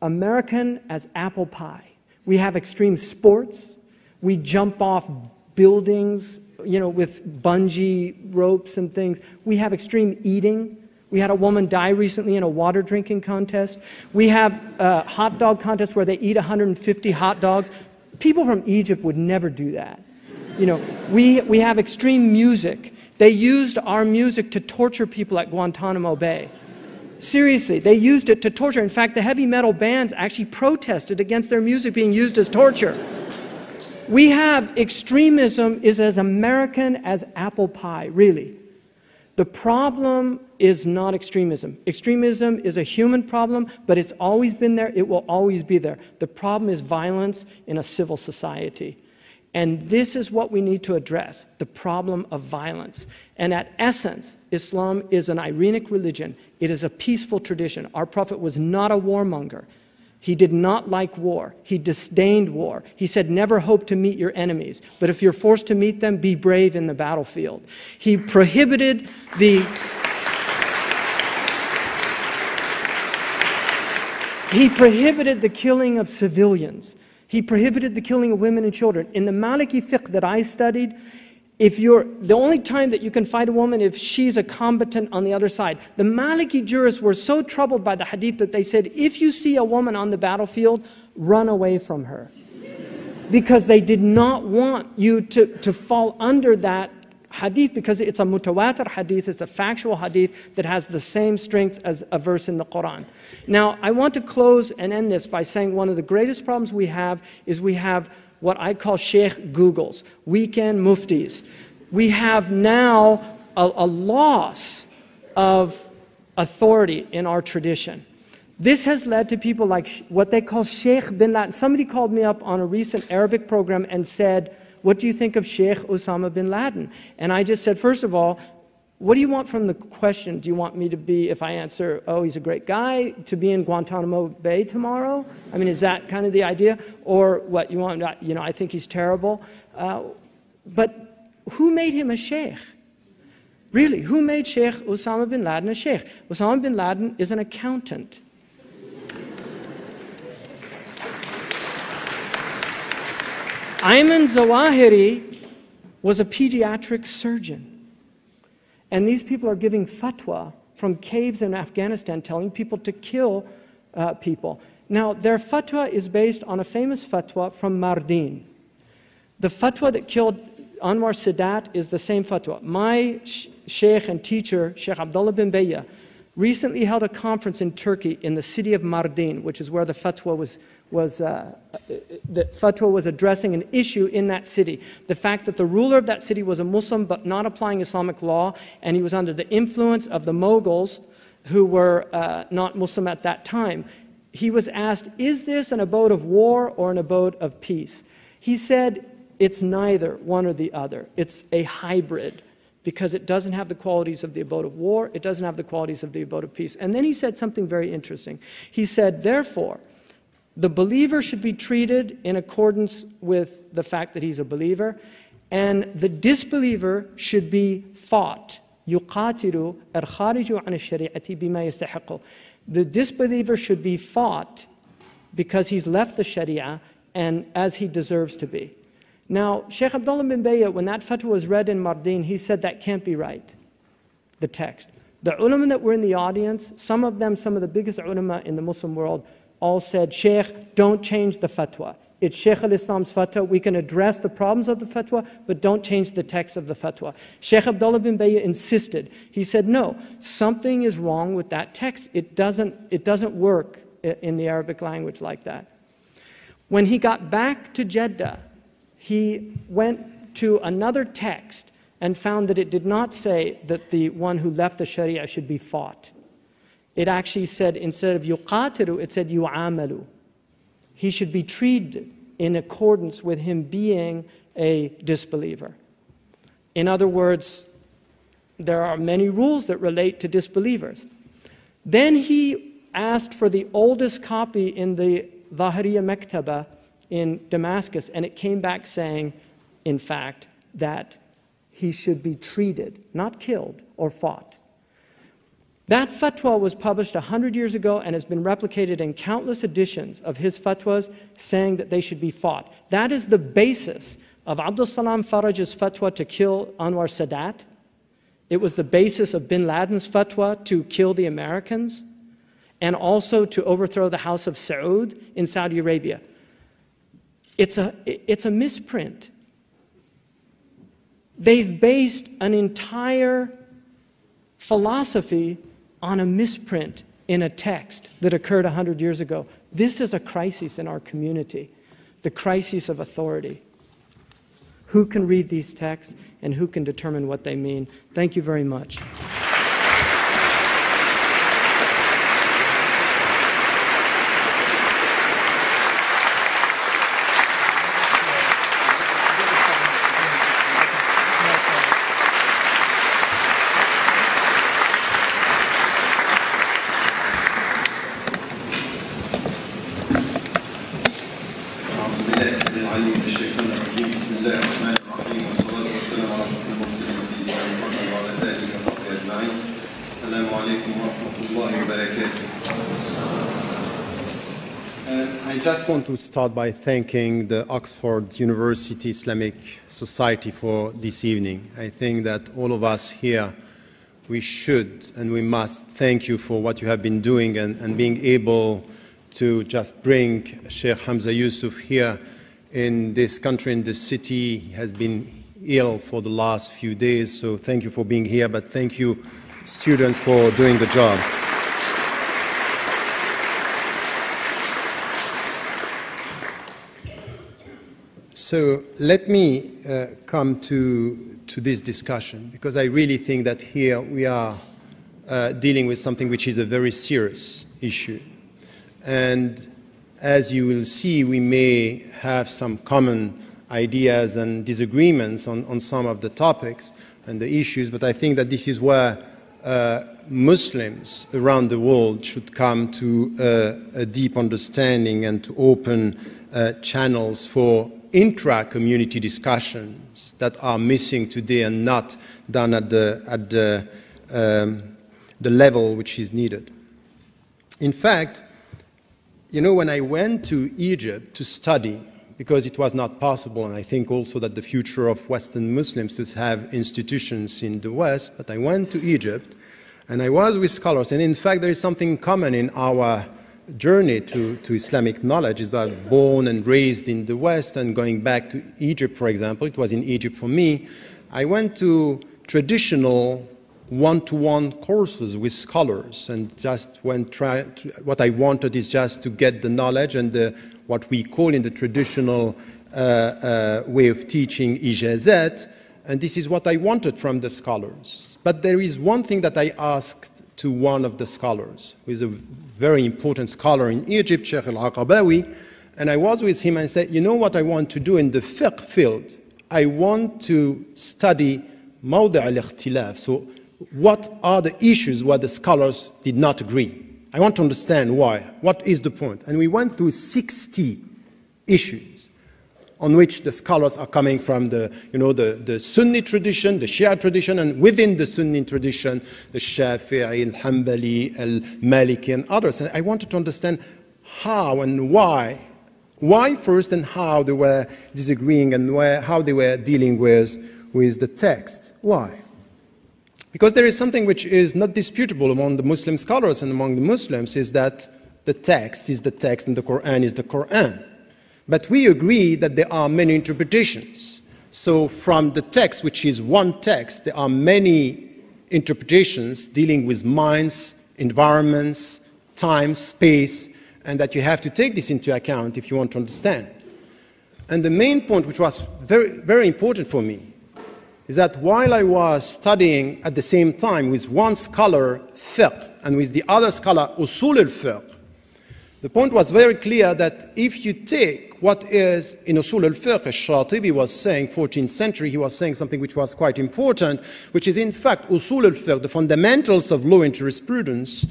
American as apple pie. We have extreme sports. We jump off buildings, you know, with bungee ropes and things. We have extreme eating. We had a woman die recently in a water drinking contest. We have hot dog contests where they eat 150 hot dogs. People from Egypt would never do that. You know, we have extreme music. They used our music to torture people at Guantanamo Bay. Seriously, they used it to torture. In fact, the heavy metal bands actually protested against their music being used as torture. We have extremism is as American as apple pie, really. The problem is not extremism. Extremism is a human problem, but it's always been there. It will always be there. The problem is violence in a civil society. And this is what we need to address, the problem of violence. And at essence, Islam is an Iranic religion. It is a peaceful tradition. Our Prophet was not a warmonger. He did not like war. He disdained war. He said, never hope to meet your enemies. But if you're forced to meet them, be brave in the battlefield. He prohibited the killing of civilians. He prohibited the killing of women and children. In the Maliki fiqh that I studied, the only time that you can fight a woman if she's a combatant on the other side. The Maliki jurists were so troubled by the hadith that they said, if you see a woman on the battlefield, run away from her. Because they did not want you to fall under that hadith, because it's a mutawatir hadith, it's a factual hadith that has the same strength as a verse in the Quran. Now, I want to close and end this by saying one of the greatest problems we have is we have what I call Sheikh Googles, weekend muftis. We have now a loss of authority in our tradition. This has led to people like what they call Sheikh bin Laden. Somebody called me up on a recent Arabic program and said, what do you think of Sheikh Osama bin Laden? And I just said, first of all, what do you want from the question? Do you want me to be, if I answer, oh, he's a great guy, to be in Guantanamo Bay tomorrow? I mean, is that kind of the idea? Or what, you want, you know, I think he's terrible. But who made him a sheikh? Really, who made Sheikh Osama bin Laden a sheikh? Osama bin Laden is an accountant. Ayman Zawahiri was a pediatric surgeon. And these people are giving fatwa from caves in Afghanistan telling people to kill people. Now, their fatwa is based on a famous fatwa from Mardin. The fatwa that killed Anwar Sadat is the same fatwa. My sheikh and teacher, Sheikh Abdullah bin Bayya, recently held a conference in Turkey in the city of Mardin, which is where the fatwa was addressing an issue in that city. The fact that the ruler of that city was a Muslim but not applying Islamic law, and he was under the influence of the Mughals who were not Muslim at that time. He was asked, is this an abode of war or an abode of peace? He said, it's neither one or the other. It's a hybrid, because it doesn't have the qualities of the abode of war, it doesn't have the qualities of the abode of peace. And then he said something very interesting. He said, therefore, the believer should be treated in accordance with the fact that he's a believer, and the disbeliever should be fought. يُقَاتِلُ الْخَارِجُ عَنِ الشَّرِيعَةِ بِمَا يَسْتَحِقُ. The disbeliever should be fought because he's left the Sharia and as he deserves to be. Now, Sheikh Abdullah bin Bayya, when that fatwa was read in Mardin, he said that can't be right, the text. The ulama that were in the audience, some of them, some of the biggest ulama in the Muslim world, all said, Sheikh, don't change the fatwa. It's Sheikh al-Islam's fatwa. We can address the problems of the fatwa, but don't change the text of the fatwa. Sheikh Abdullah bin Bayya insisted. He said, no, something is wrong with that text. It doesn't work in the Arabic language like that. When he got back to Jeddah, he went to another text and found that it did not say that the one who left the Sharia should be fought. It actually said, instead of yuqatilu, it said yu'amalu. He should be treated in accordance with him being a disbeliever. In other words, there are many rules that relate to disbelievers. Then he asked for the oldest copy in the Zahiriya Mektaba in Damascus, and it came back saying, in fact, that he should be treated, not killed or fought. That fatwa was published 100 years ago and has been replicated in countless editions of his fatwas saying that they should be fought. That is the basis of Abdul Salam Faraj's fatwa to kill Anwar Sadat. It was the basis of bin Laden's fatwa to kill the Americans and also to overthrow the House of Saud in Saudi Arabia. It's a misprint. They've based an entire philosophy on a misprint in a text that occurred 100 years ago. This is a crisis in our community, the crisis of authority. Who can read these texts and who can determine what they mean? Thank you very much. I just want to start by thanking the Oxford University Islamic Society for this evening. I think that all of us here, we should and we must thank you for what you have been doing and being able to just bring Sheikh Hamza Yusuf here in this country, in this city. He has been ill for the last few days, so thank you for being here, but thank you, students, for doing the job. So let me come to this discussion, because I really think that here we are dealing with something which is a very serious issue. And as you will see, we may have some common ideas and disagreements on some of the topics and the issues, but I think that this is where Muslims around the world should come to a deep understanding and to open channels for intra-community discussions that are missing today and not done at the level which is needed. In fact, you know, when I went to Egypt to study, because it was not possible, and I think also that the future of Western Muslims to have institutions in the West, but I went to Egypt and I was with scholars, and in fact there is something common in our journey to Islamic knowledge is that born and raised in the West and going back to Egypt, for example, it was in Egypt for me, I went to traditional one-to-one courses with scholars and just what I wanted is just to get the knowledge and what we call in the traditional way of teaching ijazat, and this is what I wanted from the scholars. But there is one thing that I asked to one of the scholars, who is a very important scholar in Egypt, Sheikh al-Aqabawi, and I was with him and said, you know what I want to do in the fiqh field? I want to study mawdi' al-ikhtilaf. So what are the issues where the scholars did not agree? I want to understand why. What is the point? And we went through 60 issues on which the scholars are coming from the Sunni tradition, the Shia tradition, and within the Sunni tradition, the Shafi'i, al-Hanbali, al-Maliki, and others. And I wanted to understand how and why. Why first and how they were disagreeing and how they were dealing with the text. Why? Because there is something which is not disputable among the Muslim scholars and among the Muslims is that the text is the text and the Quran is the Quran. But we agree that there are many interpretations. So from the text, which is one text, there are many interpretations dealing with minds, environments, time, space, and that you have to take this into account if you want to understand. And the main point, which was very, very important for me, is that while I was studying at the same time with one scholar fiqh and with the other scholar usul al-fiqh, the point was very clear that if you take what is in usul al-fiqh, Shatibi was saying, 14th century, he was saying something which was quite important, which is in fact usul al-fiqh, the fundamentals of law and jurisprudence,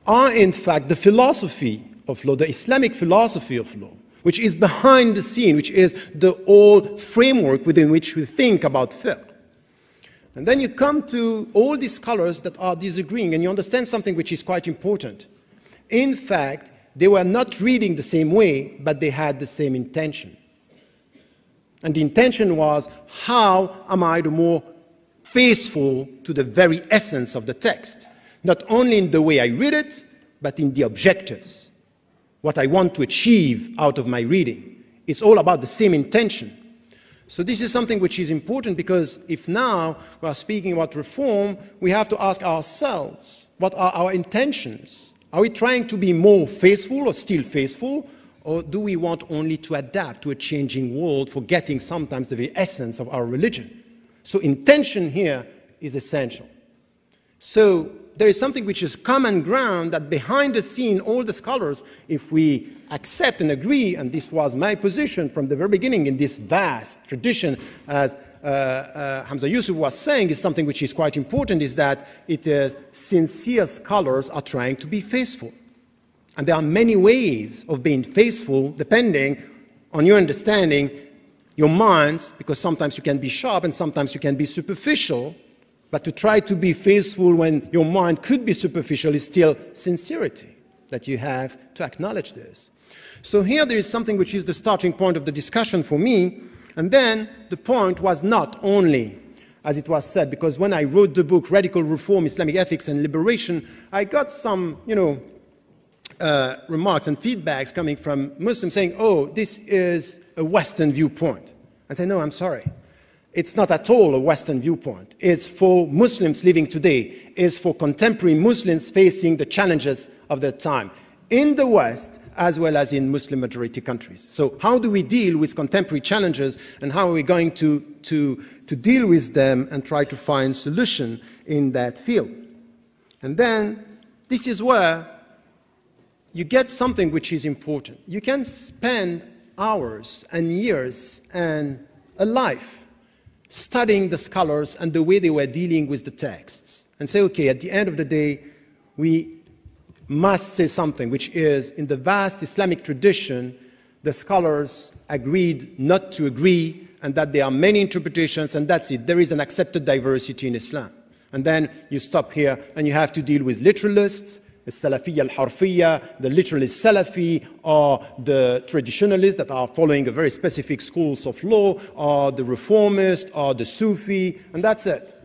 are in fact the philosophy of law, the Islamic philosophy of law, which is behind the scene, which is the old framework within which we think about fiqh. And then you come to all these scholars that are disagreeing, and you understand something which is quite important. In fact, they were not reading the same way, but they had the same intention. And the intention was, how am I the more faithful to the very essence of the text? Not only in the way I read it, but in the objectives. What I want to achieve out of my reading. It's all about the same intention. So this is something which is important because if now we are speaking about reform, we have to ask ourselves, what are our intentions? Are we trying to be more faithful or still faithful? Or do we want only to adapt to a changing world, forgetting sometimes the very essence of our religion? So intention here is essential. So there is something which is common ground that behind the scene, all the scholars, if we accept and agree, and this was my position from the very beginning in this vast tradition, as Hamza Yusuf was saying, is something which is quite important, is that it is sincere scholars are trying to be faithful. And there are many ways of being faithful depending on your understanding, your minds, because sometimes you can be sharp and sometimes you can be superficial. But to try to be faithful when your mind could be superficial is still sincerity, that you have to acknowledge this. So here there is something which is the starting point of the discussion for me. And then the point was not only, as it was said, because when I wrote the book, Radical Reform, Islamic Ethics and Liberation, I got some, remarks and feedbacks coming from Muslims saying, oh, this is a Western viewpoint. I say, no, I'm sorry. It's not at all a Western viewpoint. It's for Muslims living today. It's for contemporary Muslims facing the challenges of their time in the West as well as in Muslim-majority countries. So how do we deal with contemporary challenges and how are we going to deal with them and try to find solution in that field? And then this is where you get something which is important. You can spend hours and years and a life studying the scholars and the way they were dealing with the texts and say, okay, at the end of the day, we must say something, which is in the vast Islamic tradition, the scholars agreed not to agree and that there are many interpretations and that's it. There is an accepted diversity in Islam. And then you stop here and you have to deal with literalists, the Salafiyya al-Harfiyya, the literalist Salafi, or the traditionalists that are following a very specific schools of law, or the reformist, or the Sufi, and that's it.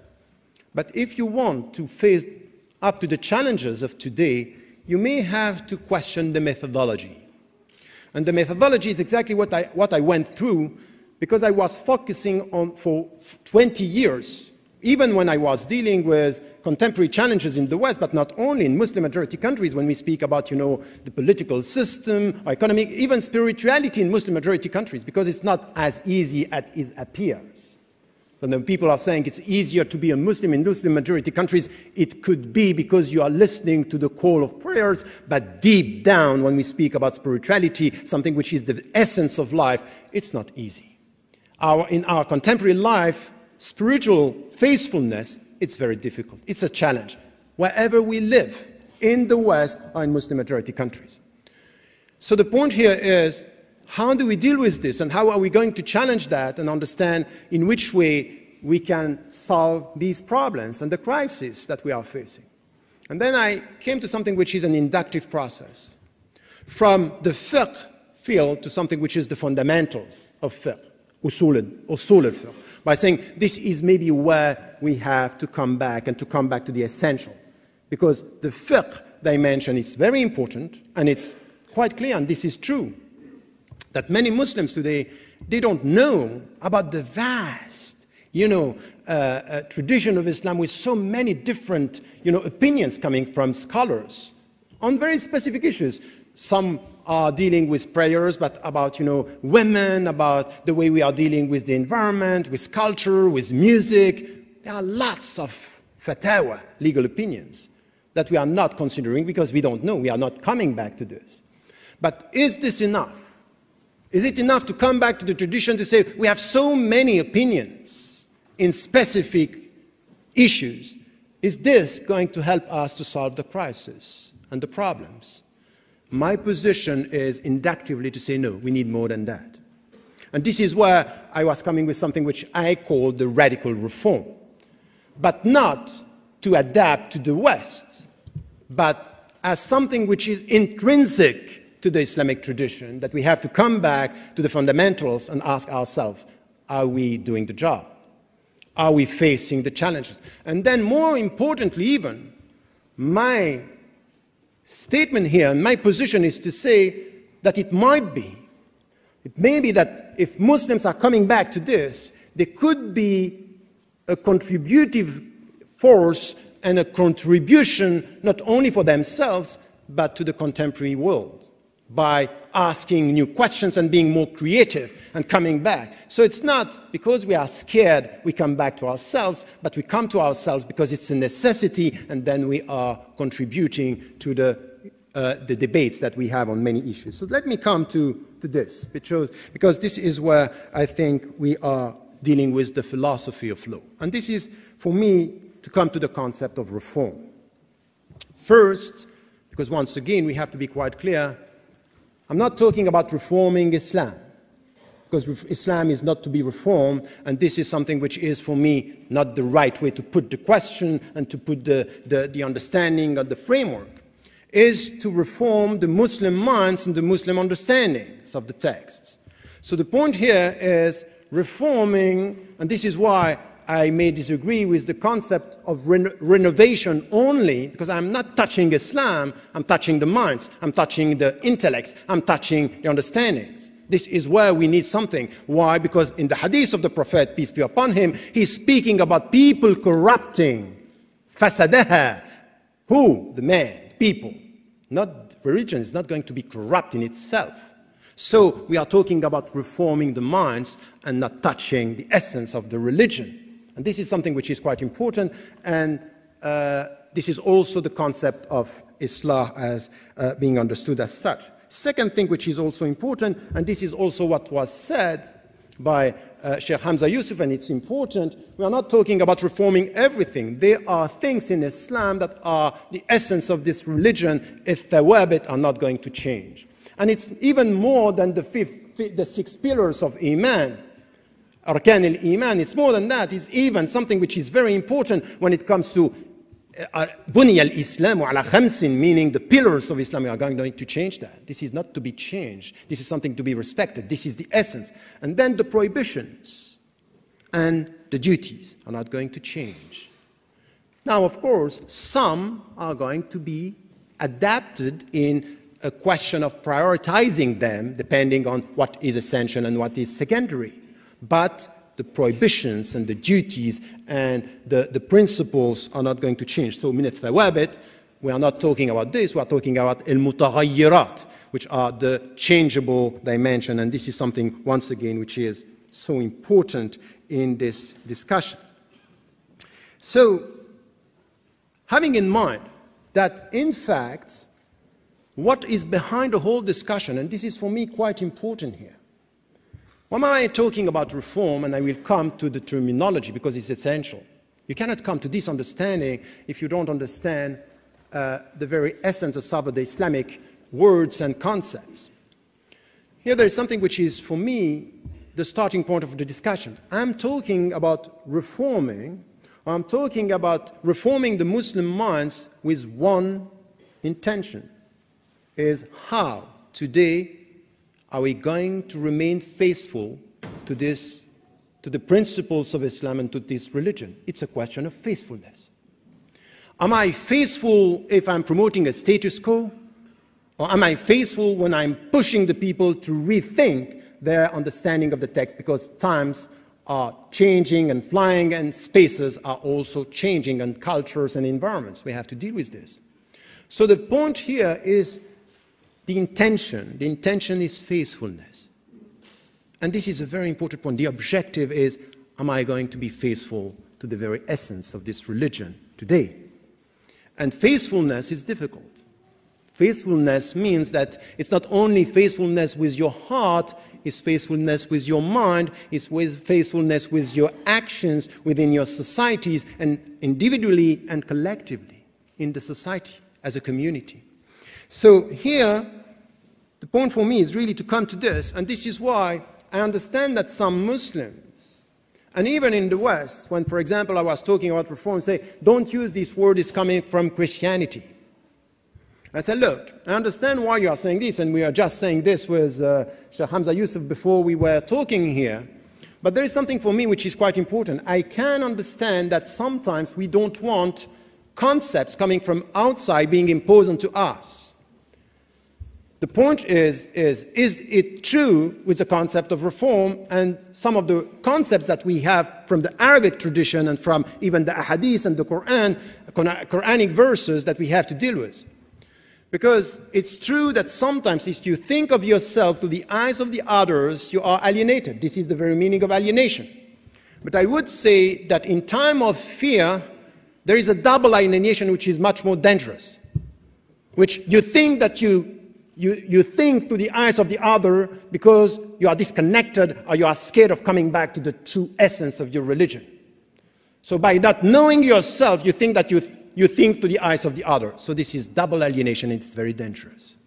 But if you want to face up to the challenges of today, you may have to question the methodology. And the methodology is exactly what I went through, because I was focusing on for 20 years, even when I was dealing with contemporary challenges in the West, but not only in Muslim-majority countries, when we speak about, the political system, economic, even spirituality in Muslim-majority countries, because it's not as easy as it appears. And then people are saying it's easier to be a Muslim in Muslim-majority countries. It could be because you are listening to the call of prayers, but deep down, when we speak about spirituality, something which is the essence of life, it's not easy. In our contemporary life, spiritual faithfulness, it's very difficult. It's a challenge, wherever we live, in the West or in Muslim-majority countries. So the point here is, how do we deal with this, and how are we going to challenge that and understand in which way we can solve these problems and the crisis that we are facing? And then I came to something which is an inductive process, from the fiqh field to something which is the fundamentals of fiqh, usul al-fiqh, by saying this is maybe where we have to come back, and to come back to the essential. Because the fiqh dimension is very important, and it's quite clear, and this is true, that many Muslims today, they don't know about the vast, tradition of Islam, with so many different, opinions coming from scholars on very specific issues. Some are dealing with prayers, but about, women, about the way we are dealing with the environment, with culture, with music. There are lots of fatwa, legal opinions, that we are not considering because we don't know. We are not coming back to this. But is this enough? Is it enough to come back to the tradition to say we have so many opinions in specific issues? Is this going to help us to solve the crisis and the problems? My position is inductively to say no, we need more than that. And this is where I was coming with something which I call the radical reform, but not to adapt to the West, but as something which is intrinsic to the Islamic tradition, that we have to come back to the fundamentals and ask ourselves, are we doing the job? Are we facing the challenges? And then more importantly even, my statement here, and my position is to say that it may be that if Muslims are coming back to this, there could be a contributive force and a contribution not only for themselves, but to the contemporary world, by asking new questions and being more creative and coming back. So it's not because we are scared we come back to ourselves, but we come to ourselves because it's a necessity, and then we are contributing to the debates that we have on many issues. So let me come to this, because this is where I think we are dealing with the philosophy of law. And this is, for me, to come to the concept of reform. First, because once again, we have to be quite clear, I'm not talking about reforming Islam, because Islam is not to be reformed, and this is something which is, for me, not the right way to put the question and to put the understanding of the framework, is to reform the Muslim minds and the Muslim understandings of the texts. So the point here is reforming, and this is why I may disagree with the concept of renovation only, because I'm not touching Islam, I'm touching the minds, I'm touching the intellects, I'm touching the understandings. This is where we need something. Why? Because in the hadith of the Prophet, peace be upon him, he's speaking about people corrupting. Fasadaha. Who? The man, people. Not religion is not going to be corrupt in itself. So we are talking about reforming the minds and not touching the essence of the religion. And this is something which is quite important, and this is also the concept of Islah as being understood as such. Second thing which is also important, and this is also what was said by Sheikh Hamza Yusuf, and it's important, we are not talking about reforming everything. There are things in Islam that are the essence of this religion if thawabit are not going to change. And it's even more than the 6 pillars of Iman. Arkan al-Iman, it's more than that. It's even something which is very important when it comes to Bunya al-Islam ala khamsin, meaning the pillars of Islam. We are going to change that. This is not to be changed. This is something to be respected. This is the essence. And then the prohibitions and the duties are not going to change. Now, of course, some are going to be adapted in a question of prioritizing them depending on what is essential and what is secondary. But the prohibitions and the duties and the principles are not going to change. So, min al-thawabit, we are not talking about this, we are talking about al-mutaghayyirat, which are the changeable dimension, and this is something, once again, which is so important in this discussion. So, having in mind that, in fact, what is behind the whole discussion, and this is for me quite important here. When am I talking about reform, and I will come to the terminology because it's essential. You cannot come to this understanding if you don't understand the very essence of some of the Islamic words and concepts. Here there is something which is, for me, the starting point of the discussion. I'm talking about reforming, I'm talking about reforming the Muslim minds with one intention, is how today are we going to remain faithful to the principles of Islam and to this religion? It's a question of faithfulness. Am I faithful if I'm promoting a status quo? Or am I faithful when I'm pushing the people to rethink their understanding of the text, because times are changing and flying and spaces are also changing and cultures and environments. We have to deal with this. So the point here is the intention. The intention is faithfulness. And this is a very important point. The objective is, am I going to be faithful to the very essence of this religion today? And faithfulness is difficult. Faithfulness means that it's not only faithfulness with your heart, it's faithfulness with your mind, it's faithfulness with your actions within your societies, and individually and collectively in the society as a community. So here, the point for me is really to come to this, and this is why I understand that some Muslims, and even in the West, when, for example, I was talking about reform, say, don't use this word, it's coming from Christianity. I said, look, I understand why you are saying this, and we are just saying this with Sheikh Hamza Yusuf before we were talking here, but there is something for me which is quite important. I can understand that sometimes we don't want concepts coming from outside being imposed onto us. The point is it true with the concept of reform and some of the concepts that we have from the Arabic tradition and from even the ahadith and the Quran, Quranic verses that we have to deal with? Because it's true that sometimes if you think of yourself through the eyes of the others, you are alienated. This is the very meaning of alienation. But I would say that in time of fear, there is a double alienation which is much more dangerous, which you think that you think through the eyes of the other because you are disconnected or you are scared of coming back to the true essence of your religion. So by not knowing yourself, you think that you think through the eyes of the other. So this is double alienation, and it's very dangerous.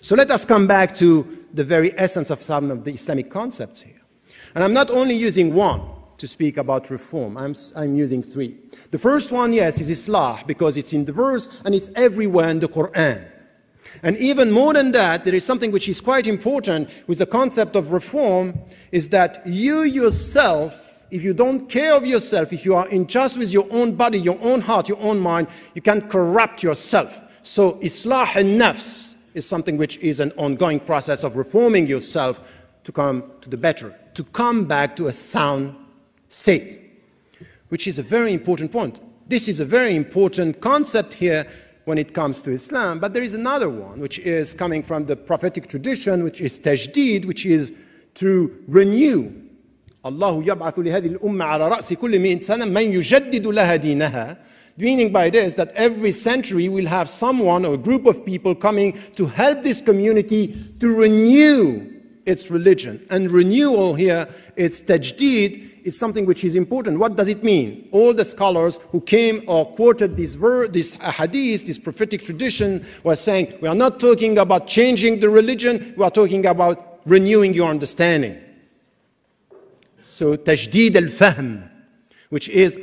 So let us come back to the very essence of some of the Islamic concepts here. And I'm not only using one to speak about reform, I'm using three. The first one, yes, is Islah, because it's in the verse and it's everywhere in the Quran. And even more than that, there is something which is quite important with the concept of reform, is that you yourself, if you don't care of yourself, if you are in just with your own body, your own heart, your own mind, you can corrupt yourself. So Islah al-Nafs is something which is an ongoing process of reforming yourself to come to the better, to come back to a sound state, which is a very important point. This is a very important concept here when it comes to Islam, but there is another one, which is coming from the prophetic tradition, which is tajdeed, which is to renew. الله يبعث لهذه الأمة على رأس كل 100 سنة من يجدد لها دينها. Meaning by this that every century we'll have someone or a group of people coming to help this community to renew its religion. And renewal here, it's tajdeed, is something which is important. What does it mean? All the scholars who came or quoted this hadith, this prophetic tradition, were saying, we are not talking about changing the religion, we are talking about renewing your understanding. So, tajdeed al-fahm, which is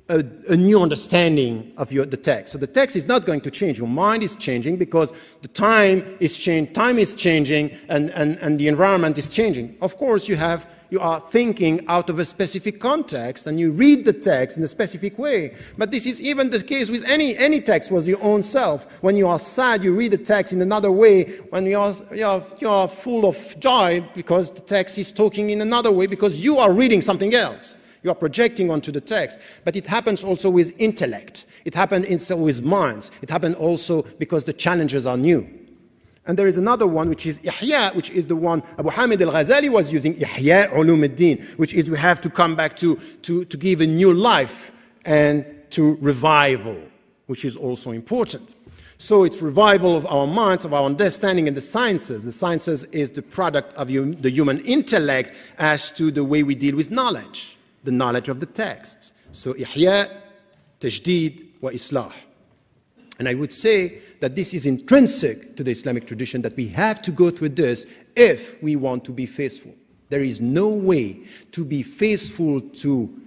a new understanding of the text. So the text is not going to change. Your mind is changing because the time is changing, and the environment is changing. Of course, you have you are thinking out of a specific context and you read the text in a specific way. But this is even the case with any text, with your own self. When you are sad, you read the text in another way. When you are full of joy because the text is talking in another way, because you are reading something else. You are projecting onto the text. But it happens also with intellect. It happens with minds. It happens also because the challenges are new. And there is another one, which is Ihya, which is the one Abu Hamid al-Ghazali was using, Ihya ulum al-Din, which is we have to come back to give a new life and to revival, which is also important. So it's revival of our minds, of our understanding, and the sciences. The sciences is the product of the human intellect as to the way we deal with knowledge, the knowledge of the texts. So Ihya, Tajdid, wa Islah. And I would say that this is intrinsic to the Islamic tradition, that we have to go through this if we want to be faithful. There is no way to be faithful to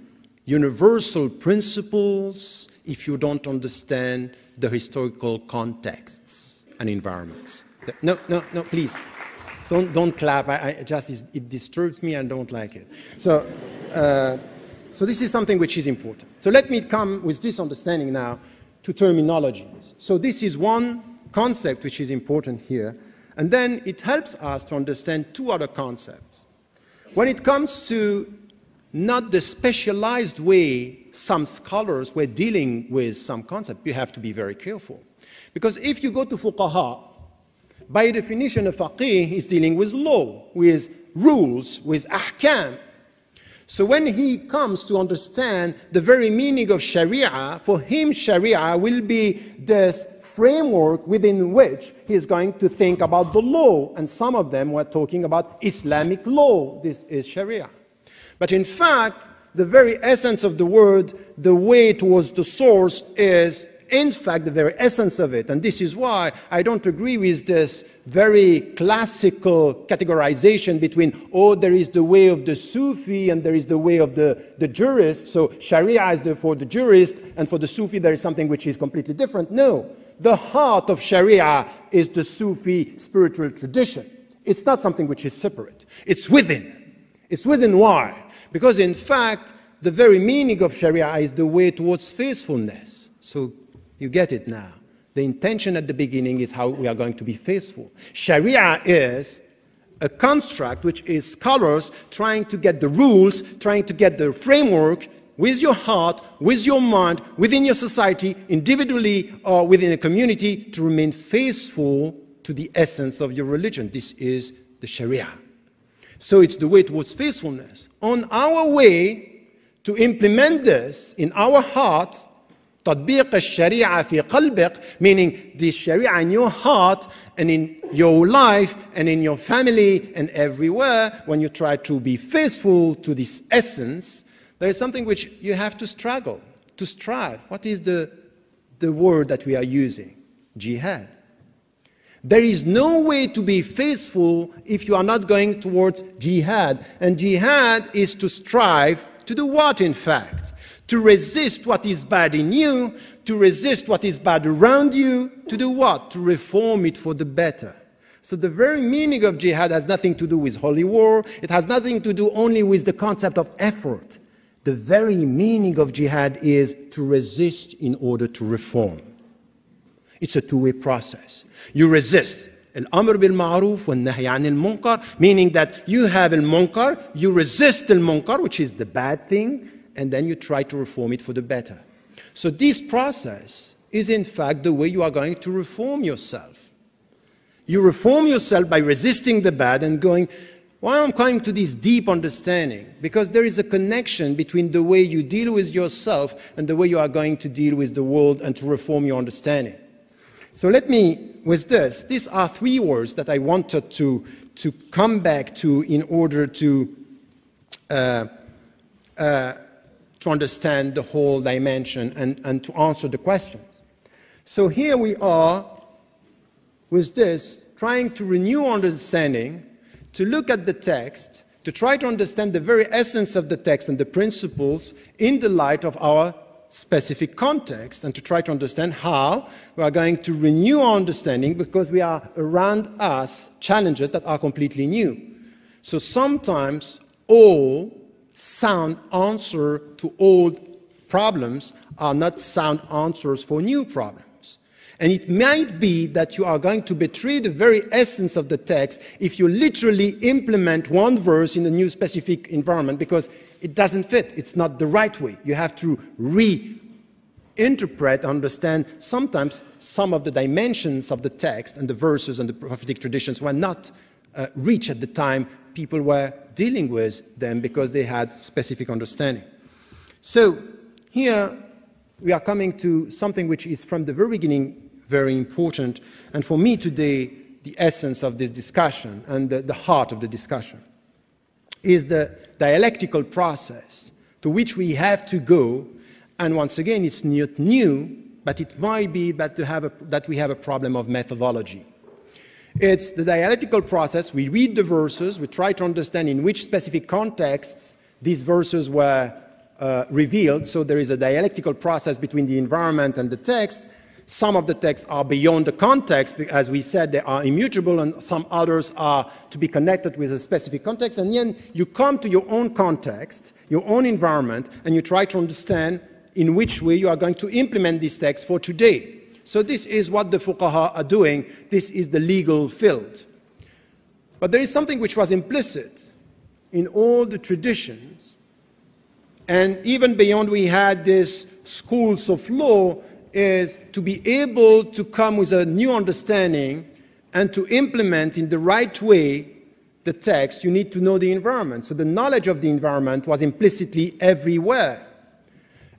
universal principles if you don't understand the historical contexts and environments. No, please. Don't clap. It disturbs me. I don't like it. So this is something which is important. So let me come with this understanding now to terminologies. So this is one concept which is important here, and then it helps us to understand two other concepts. When it comes to not the specialized way some scholars were dealing with some concept, you have to be very careful. Because if you go to fuqaha, by definition a faqih is dealing with law, with rules, with ahkam. So when he comes to understand the very meaning of Sharia, for him Sharia will be this framework within which he is going to think about the law. And some of them were talking about Islamic law. This is Sharia. But in fact, the very essence of the word, the way towards the source, is in fact the very essence of it. And this is why I don't agree with this very classical categorization between, oh, there is the way of the Sufi and there is the way of the jurist. So Sharia is for the jurist, and for the Sufi there is something which is completely different. No, the heart of Sharia is the Sufi spiritual tradition. It's not something which is separate. It's within. It's within. Why? Because in fact, the very meaning of Sharia is the way towards faithfulness. So you get it now. The intention at the beginning is how we are going to be faithful. Sharia is a construct which is scholars trying to get the rules, trying to get the framework with your heart, with your mind, within your society, individually or within a community, to remain faithful to the essence of your religion. This is the Sharia. So it's the way towards faithfulness. On our way to implement this in our heart, تطبيق الشريعة في قلبك, meaning the Sharia in your heart and in your life and in your family and everywhere, when you try to be faithful to this essence, there is something which you have to struggle, to strive. What is the word that we are using? Jihad. There is no way to be faithful if you are not going towards jihad. And jihad is to strive to do what, in fact? To resist what is bad in you, to resist what is bad around you, to do what? To reform it for the better. So the very meaning of jihad has nothing to do with holy war. It has nothing to do only with the concept of effort. The very meaning of jihad is to resist in order to reform. It's a two-way process. You resist. Al-amr bil-ma'ruf wal-nahy anil munkar, meaning that you have al-munkar, you resist al-munkar, which is the bad thing, and then you try to reform it for the better. So this process is in fact the way you are going to reform yourself. You reform yourself by resisting the bad and going, why I'm coming to this deep understanding? Because there is a connection between the way you deal with yourself and the way you are going to deal with the world and to reform your understanding. So let me, with this, these are three words that I wanted to come back to in order to understand the whole dimension and to answer the questions. So here we are with this, trying to renew understanding, to look at the text, to try to understand the very essence of the text and the principles in the light of our specific context, and to try to understand how we are going to renew our understanding, because we are around us challenges that are completely new. So sometimes all sound answers to old problems are not sound answers for new problems. And it might be that you are going to betray the very essence of the text if you literally implement one verse in a new specific environment, because it doesn't fit. It's not the right way. You have to reinterpret, understand. Sometimes some of the dimensions of the text and the verses and the prophetic traditions were not reached at the time people were dealing with them because they had specific understanding. So here we are coming to something which is from the very beginning very important, and for me today, the essence of this discussion and the heart of the discussion is the dialectical process to which we have to go. And once again, it's not new, but it might be that we have a problem of methodology. It's the dialectical process. We read the verses, we try to understand in which specific contexts these verses were revealed. So there is a dialectical process between the environment and the text. Some of the texts are beyond the context, as we said, they are immutable, and some others are to be connected with a specific context. And then you come to your own context, your own environment, and you try to understand in which way you are going to implement this text for today. So this is what the fuqaha are doing. This is the legal field. But there is something which was implicit in all the traditions, and even beyond we had these schools of law, is to be able to come with a new understanding and to implement in the right way the text. You need to know the environment. So the knowledge of the environment was implicitly everywhere.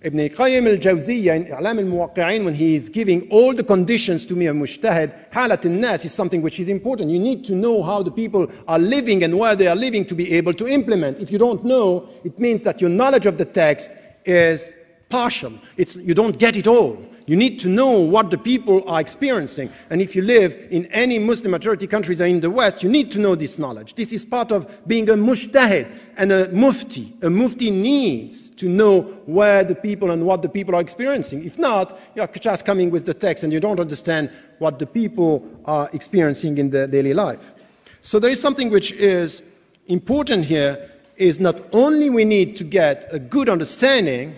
Ibn Qayyim al-Jawziyya in I'lam al-Muwaqqi'in, when he is giving all the conditions to me a mujtahid, halat al-nas is something which is important. You need to know how the people are living and where they are living to be able to implement. If you don't know, it means that your knowledge of the text is partial. You don't get it all. You need to know what the people are experiencing. And if you live in any Muslim majority countries in the West, you need to know this knowledge. This is part of being a mujtahid and a mufti. A mufti needs to know where the people and what the people are experiencing. If not, you are just coming with the text and you don't understand what the people are experiencing in their daily life. So there is something which is important here, is not only we need to get a good understanding,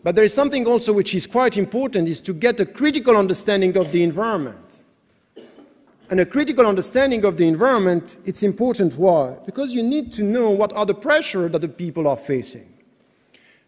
but there is something also which is quite important, is to get a critical understanding of the environment. And a critical understanding of the environment, it's important. Why? Because you need to know what are the pressure that the people are facing.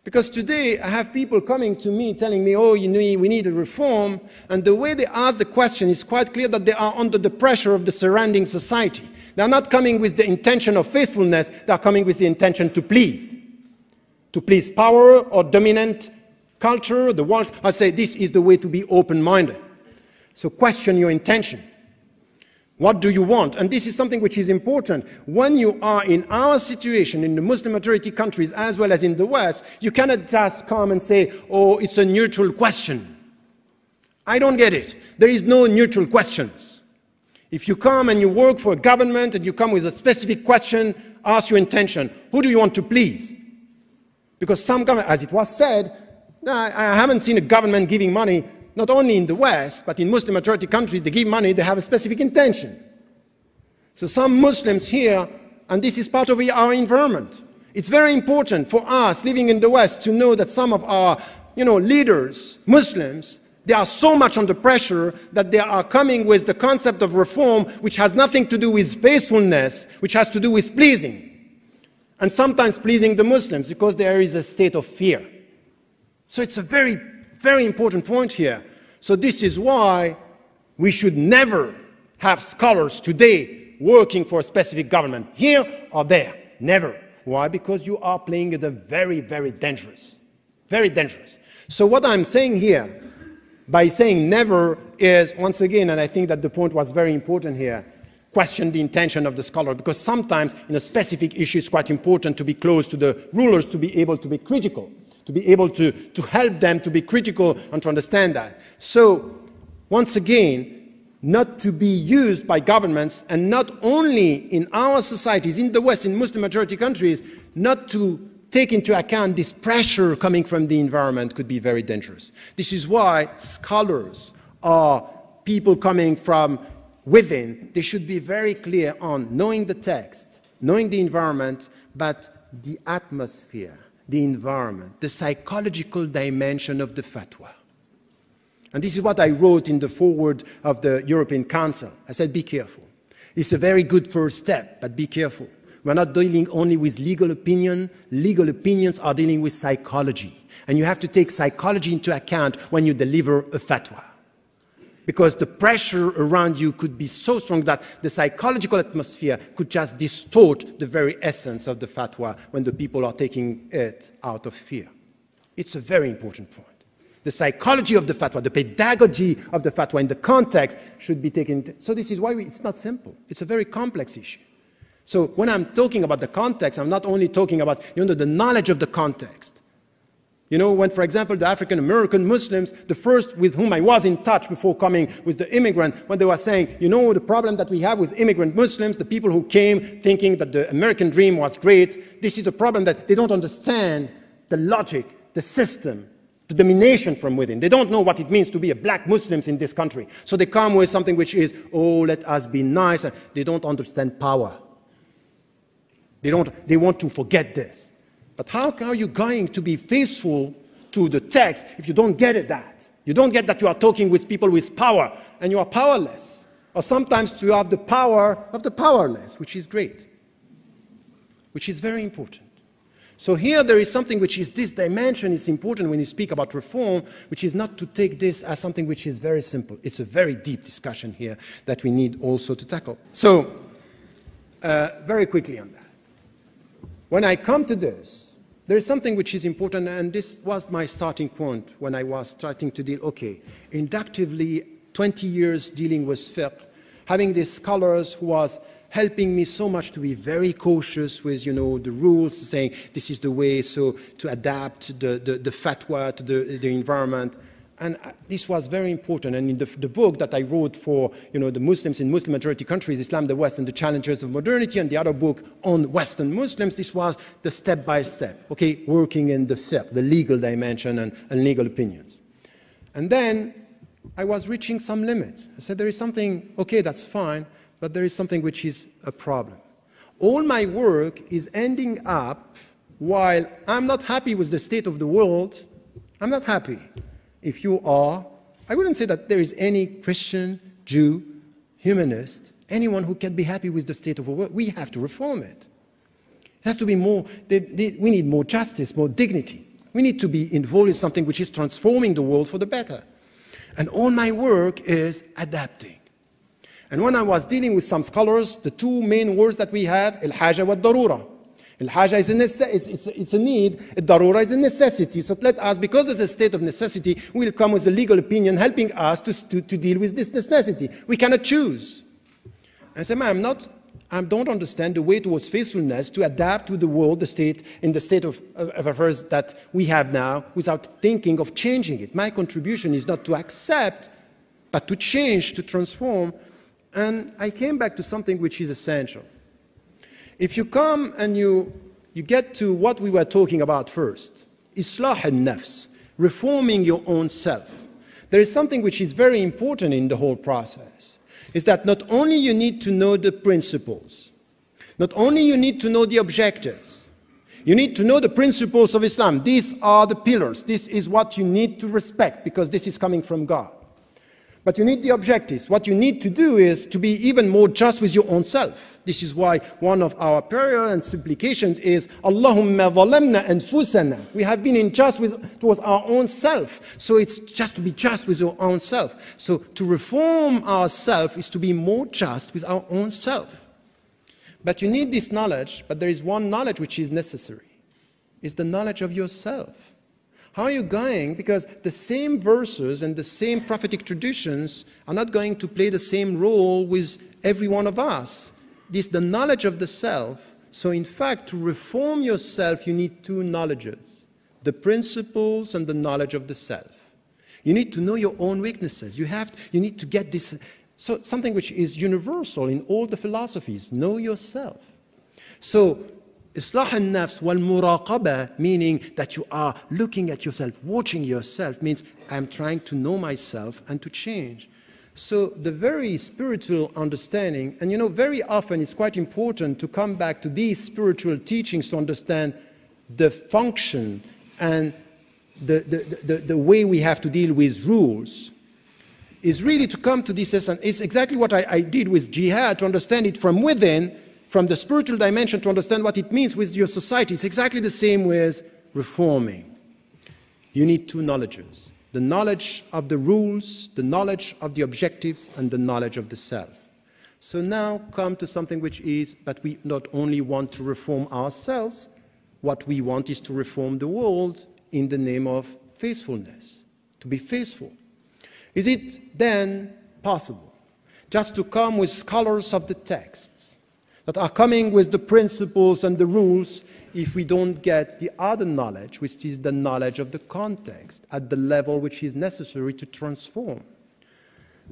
Because today I have people coming to me telling me, oh, we need a reform, and the way they ask the question is quite clear that they are under the pressure of the surrounding society. They are not coming with the intention of faithfulness, they are coming with the intention to please power or dominant culture, the world. I say this is the way to be open-minded. So question your intention. What do you want? And this is something which is important. When you are in our situation, in the Muslim majority countries as well as in the West, you cannot just come and say, oh, it's a neutral question. I don't get it. There is no neutral questions. If you come and you work for a government and you come with a specific question, ask your intention. Who do you want to please? Because some government, as it was said, I haven't seen a government giving money, not only in the West, but in Muslim majority countries, they give money, they have a specific intention. So some Muslims here, and this is part of our environment. It's very important for us living in the West to know that some of our leaders, Muslims, they are so much under pressure that they are coming with the concept of reform which has nothing to do with faithfulness, which has to do with pleasing. And sometimes pleasing the Muslims because there is a state of fear. So it's a very, very important point here. So this is why we should never have scholars today working for a specific government, here or there. Never. Why? Because you are playing at a very, very dangerous. Very dangerous. So what I'm saying here, by saying never, is, once again, and I think that the point was very important here, question the intention of the scholar, because sometimes in a specific issue it's quite important to be close to the rulers, to be able to be critical, to be able to help them to be critical and to understand that. So, once again, not to be used by governments, and not only in our societies, in the West, in Muslim majority countries, not to take into account this pressure coming from the environment could be very dangerous. This is why scholars or people coming from within, they should be very clear on knowing the text, knowing the environment, but the atmosphere, the environment, the psychological dimension of the fatwa. And this is what I wrote in the foreword of the European Council. I said, be careful. It's a very good first step, but be careful. We're not dealing only with legal opinion. Legal opinions are dealing with psychology. And you have to take psychology into account when you deliver a fatwa. Because the pressure around you could be so strong that the psychological atmosphere could just distort the very essence of the fatwa when the people are taking it out of fear. It's a very important point. The psychology of the fatwa, the pedagogy of the fatwa in the context should be taken. So this is why it's not simple. It's a very complex issue. So when I'm talking about the context, I'm not only talking about the knowledge of the context. When, for example, the African-American Muslims, the first with whom I was in touch before coming with the immigrant, when they were saying, the problem that we have with immigrant Muslims, the people who came thinking that the American dream was great, this is a problem that they don't understand the logic, the system, the domination from within. They don't know what it means to be a black Muslims in this country. So they come with something which is, let us be nice. They don't understand power. They want to forget this. But how are you going to be faithful to the text if you don't get it that? You don't get that you are talking with people with power and you are powerless. Or sometimes you have the power of the powerless, which is great, which is very important. So here there is something which is this dimension is important when you speak about reform, which is not to take this as something which is very simple. It's a very deep discussion here that we need also to tackle. So very quickly on that. When I come to this, there is something which is important, and this was my starting point when I was starting to deal, inductively, 20 years dealing with fiqh, having these scholars who was helping me so much to be very cautious with, the rules, saying this is the way, so to adapt the fatwa to the environment. And this was very important. And in the book that I wrote for, the Muslims in Muslim-majority countries, Islam, the West, and the Challenges of Modernity, and the other book on Western Muslims, this was the step-by-step, working in the fiqh, the legal dimension and legal opinions. And then I was reaching some limits. I said, there is something, that's fine, but there is something which is a problem. All my work is ending up, while I'm not happy with the state of the world, I'm not happy. If you are, I wouldn't say that there is any Christian, Jew, humanist, anyone who can be happy with the state of the world. We have to reform it. It has to be more, we need more justice, more dignity. We need to be involved in something which is transforming the world for the better. And all my work is adapting. And when I was dealing with some scholars, the two main words that we have, al-haja wa darura. Al-haja is it's a need, al-darura is a necessity. So let us, because it's a state of necessity, we'll come with a legal opinion helping us to deal with this necessity. We cannot choose. And I say, I don't understand the way towards faithfulness to adapt to the world, the state, in the state of affairs that we have now, without thinking of changing it. My contribution is not to accept, but to change, to transform. And I came back to something which is essential. If you come and you get to what we were talking about first, Islah al-nafs, reforming your own self, there is something which is very important in the whole process, is that not only you need to know the principles, not only you need to know the objectives, you need to know the principles of Islam. These are the pillars. This is what you need to respect because this is coming from God. But you need the objectives. What you need to do is to be even more just with your own self. This is why one of our prayer and supplications is, Allahumma zalamna anfusana. We have been unjust towards our own self. So it's just to be just with your own self. So to reform ourselves is to be more just with our own self. But you need this knowledge, but there is one knowledge which is necessary. It's the knowledge of yourself. How are you going? Because the same verses and the same prophetic traditions are not going to play the same role with every one of us. This is the knowledge of the self. So in fact, to reform yourself, you need two knowledges, the principles and the knowledge of the self. You need to know your own weaknesses. You need to get this, so something which is universal in all the philosophies, know yourself. So Islah al-nafs wal-muraqaba, meaning that you are looking at yourself, watching yourself, means I'm trying to know myself and to change. So the very spiritual understanding, and very often it's quite important to come back to these spiritual teachings to understand the function and the way we have to deal with rules, is really to come to this essence. It's exactly what I did with jihad, to understand it from within, from the spiritual dimension, to understand what it means with your society. It's exactly the same with reforming. You need two knowledges: the knowledge of the rules, the knowledge of the objectives, and the knowledge of the self. So now come to something which is that we not only want to reform ourselves, what we want is to reform the world in the name of faithfulness, to be faithful. Is it then possible just to come with scholars of the texts that are coming with the principles and the rules if we don't get the other knowledge, which is the knowledge of the context at the level which is necessary to transform?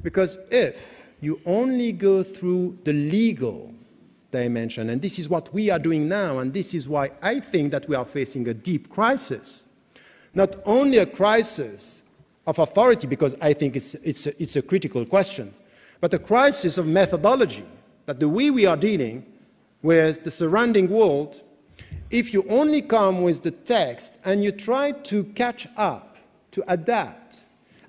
Because if you only go through the legal dimension, and this is what we are doing now, and this is why I think that we are facing a deep crisis, not only a crisis of authority, because I think it's a critical question, but a crisis of methodology, that the way we are dealing with the surrounding world, if you only come with the text and you try to catch up, to adapt,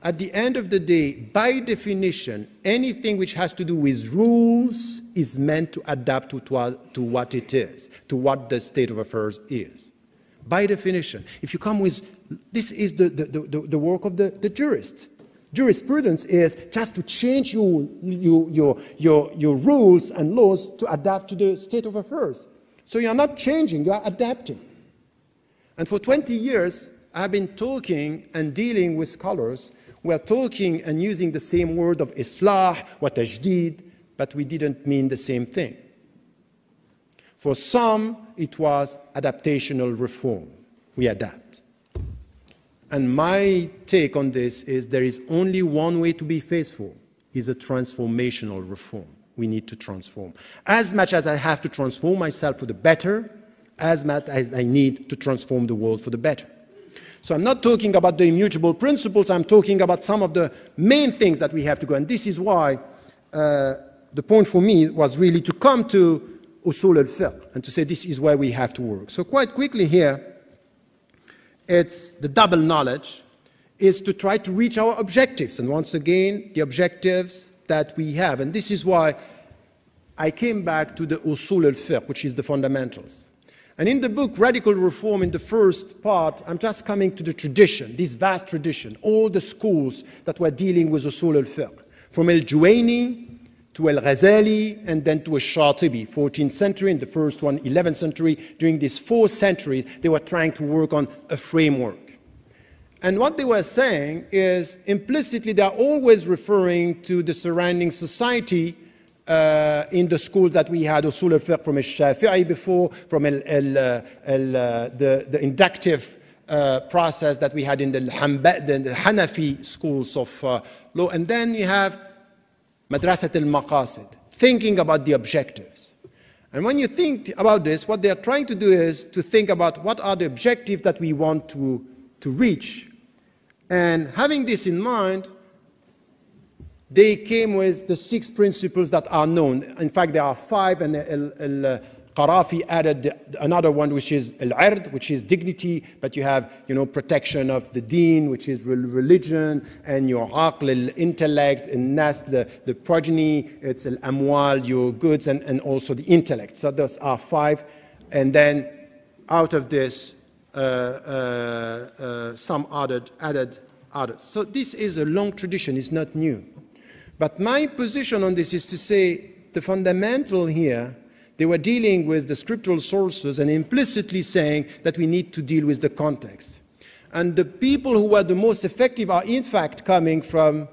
at the end of the day, by definition, anything which has to do with rules is meant to adapt to what it is, to what the state of affairs is. By definition, if you come with, this is the work of the jurist. Jurisprudence is just to change your rules and laws to adapt to the state of affairs. So you are not changing, you are adapting. And for 20 years, I have been talking and dealing with scholars. We are talking and using the same word of islah, wa tajdid, but we didn't mean the same thing. For some, it was adaptational reform. We adapt. And my take on this is there is only one way to be faithful, is a transformational reform. We need to transform. As much as I have to transform myself for the better, as much as I need to transform the world for the better. So I'm not talking about the immutable principles, I'm talking about some of the main things that we have to go. And this is why the point for me was really to come to usul al-fiqh and to say this is where we have to work. So quite quickly here, it's the double knowledge is to try to reach our objectives. And once again, the objectives that we have. And this is why I came back to the usul al-fiqh, which is the fundamentals. And in the book Radical Reform, in the first part, I'm just coming to the tradition, this vast tradition, all the schools that were dealing with usul al-fiqh, from al-Juwayni to al-Ghazali, and then to al-Shatibi, 14th century, and the first one, 11th century. During these 4 centuries, they were trying to work on a framework. And what they were saying is, implicitly, they are always referring to the surrounding society in the schools that we had, usul al-fiqh from al-Shafi'i before, from the inductive process that we had in the Hanafi schools of law. And then you have Madrasat al-Maqasid, thinking about the objectives. And when you think about this, what they are trying to do is to think about what are the objectives that we want to reach. And having this in mind, they came with the 6 principles that are known. In fact, there are 5, and Qarafi added another one, which is al-ird, which is dignity, but you have, protection of the deen, which is religion, and your aql, intellect, and nasl, the progeny, it's al-amwal, your goods, and also the intellect. So those are 5. And then out of this, some added others. So this is a long tradition, it's not new. But my position on this is to say the fundamental here, they were dealing with the scriptural sources and implicitly saying that we need to deal with the context. And the people who were the most effective are in fact coming from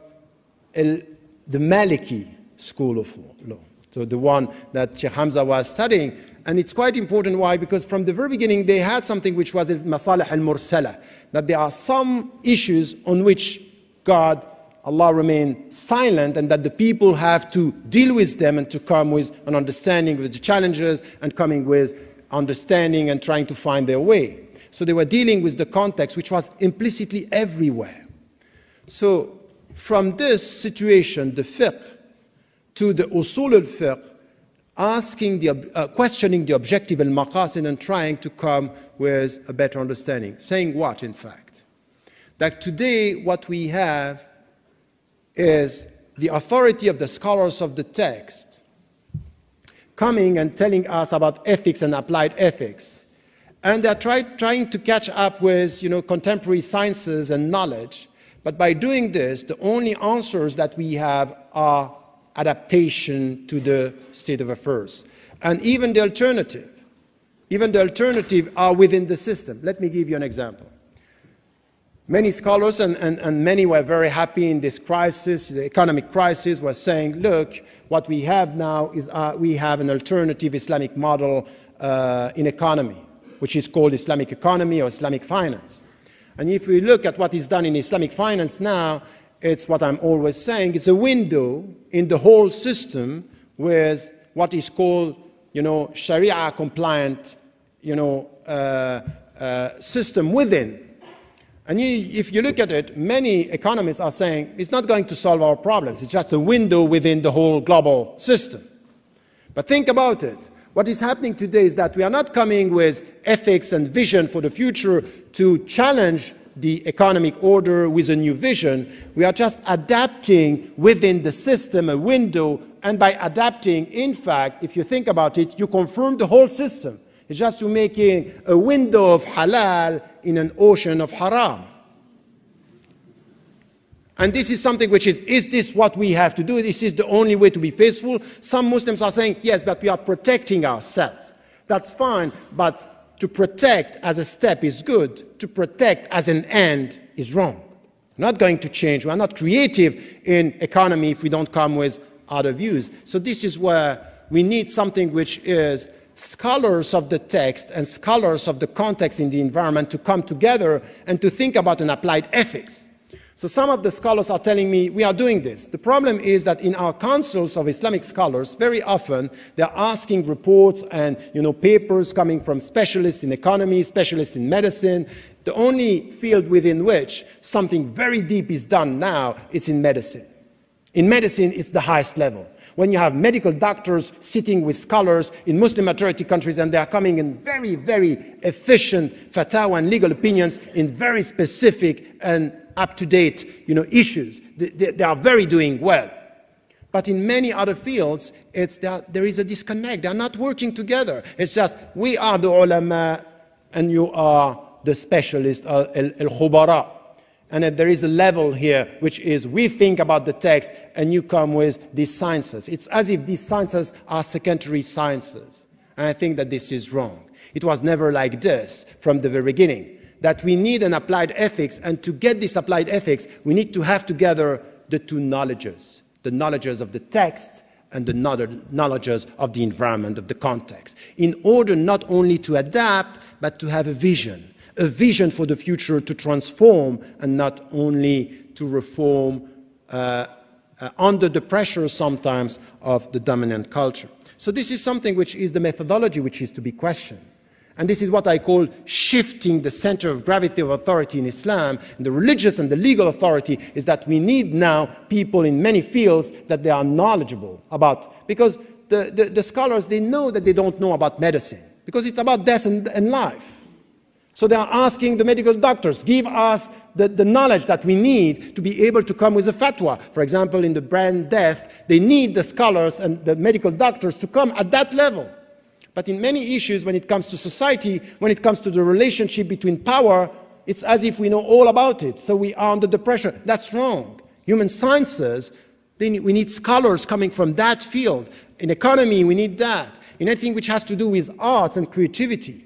the Maliki school of law. So the one that Sheikh Hamza was studying. And it's quite important. Why? Because from the very beginning they had something which was al-masalih al-mursala, that there are some issues on which Allah remain silent, and that the people have to deal with them and to come with an understanding of the challenges and coming with understanding and trying to find their way. So they were dealing with the context which was implicitly everywhere. So from this situation, the fiqh, to the usul al-fiqh, questioning the objective al-maqasid and trying to come with a better understanding. Saying what, in fact? That today what we have is the authority of the scholars of the text coming and telling us about ethics and applied ethics. And they're trying to catch up with contemporary sciences and knowledge. But by doing this, the only answers that we have are adaptation to the state of affairs. And even the alternative are within the system. Let me give you an example. Many scholars and many were very happy in this crisis, the economic crisis, were saying, look, what we have now is we have an alternative Islamic model in economy, which is called Islamic economy or Islamic finance. And if we look at what is done in Islamic finance now, it's what I'm always saying, it's a window in the whole system with what is called, Sharia compliant, system within. And if you look at it, many economists are saying it's not going to solve our problems. It's just a window within the whole global system. But think about it. What is happening today is that we are not coming with ethics and vision for the future to challenge the economic order with a new vision. We are just adapting within the system a window, and by adapting, in fact, if you think about it, you confirm the whole system. It's just you making a window of halal in an ocean of haram. And this is something which is this what we have to do? This is the only way to be faithful? Some Muslims are saying, yes, but we are protecting ourselves. That's fine, but to protect as a step is good. To protect as an end is wrong. We're not going to change. We're not creative in economy if we don't come with other views. So this is where we need something which is scholars of the text and scholars of the context in the environment to come together and to think about an applied ethics. So some of the scholars are telling me, we are doing this. The problem is that in our councils of Islamic scholars, very often they're asking reports and papers coming from specialists in economy, specialists in medicine. The only field within which something very deep is done now is in medicine. In medicine, it's the highest level. When you have medical doctors sitting with scholars in Muslim majority countries and they are coming in very, very efficient fatwa and legal opinions in very specific and up-to-date issues. They are very doing well. But in many other fields, there is a disconnect. They are not working together. It's just, we are the ulama and you are the specialist, al-khubara. And there is a level here, which is we think about the text and you come with these sciences. It's as if these sciences are secondary sciences. And I think that this is wrong. It was never like this from the very beginning, that we need an applied ethics, and to get this applied ethics, we need to have together the two knowledges, the knowledges of the text and the knowledges of the environment, of the context, in order not only to adapt, but to have a vision for the future to transform and not only to reform under the pressure sometimes of the dominant culture. So this is something which is the methodology which is to be questioned. And this is what I call shifting the center of gravity of authority in Islam. And the religious and the legal authority is that we need now people in many fields that they are knowledgeable about. Because the scholars, they know that they don't know about medicine. Because it's about death and life. So they are asking the medical doctors, give us the knowledge that we need to be able to come with a fatwa. For example, in the brain death, they need the scholars and the medical doctors to come at that level. But in many issues, when it comes to society, when it comes to the relationship between power, it's as if we know all about it. So we are under the pressure. That's wrong. Human sciences, we need scholars coming from that field. In economy, we need that. In anything which has to do with arts and creativity.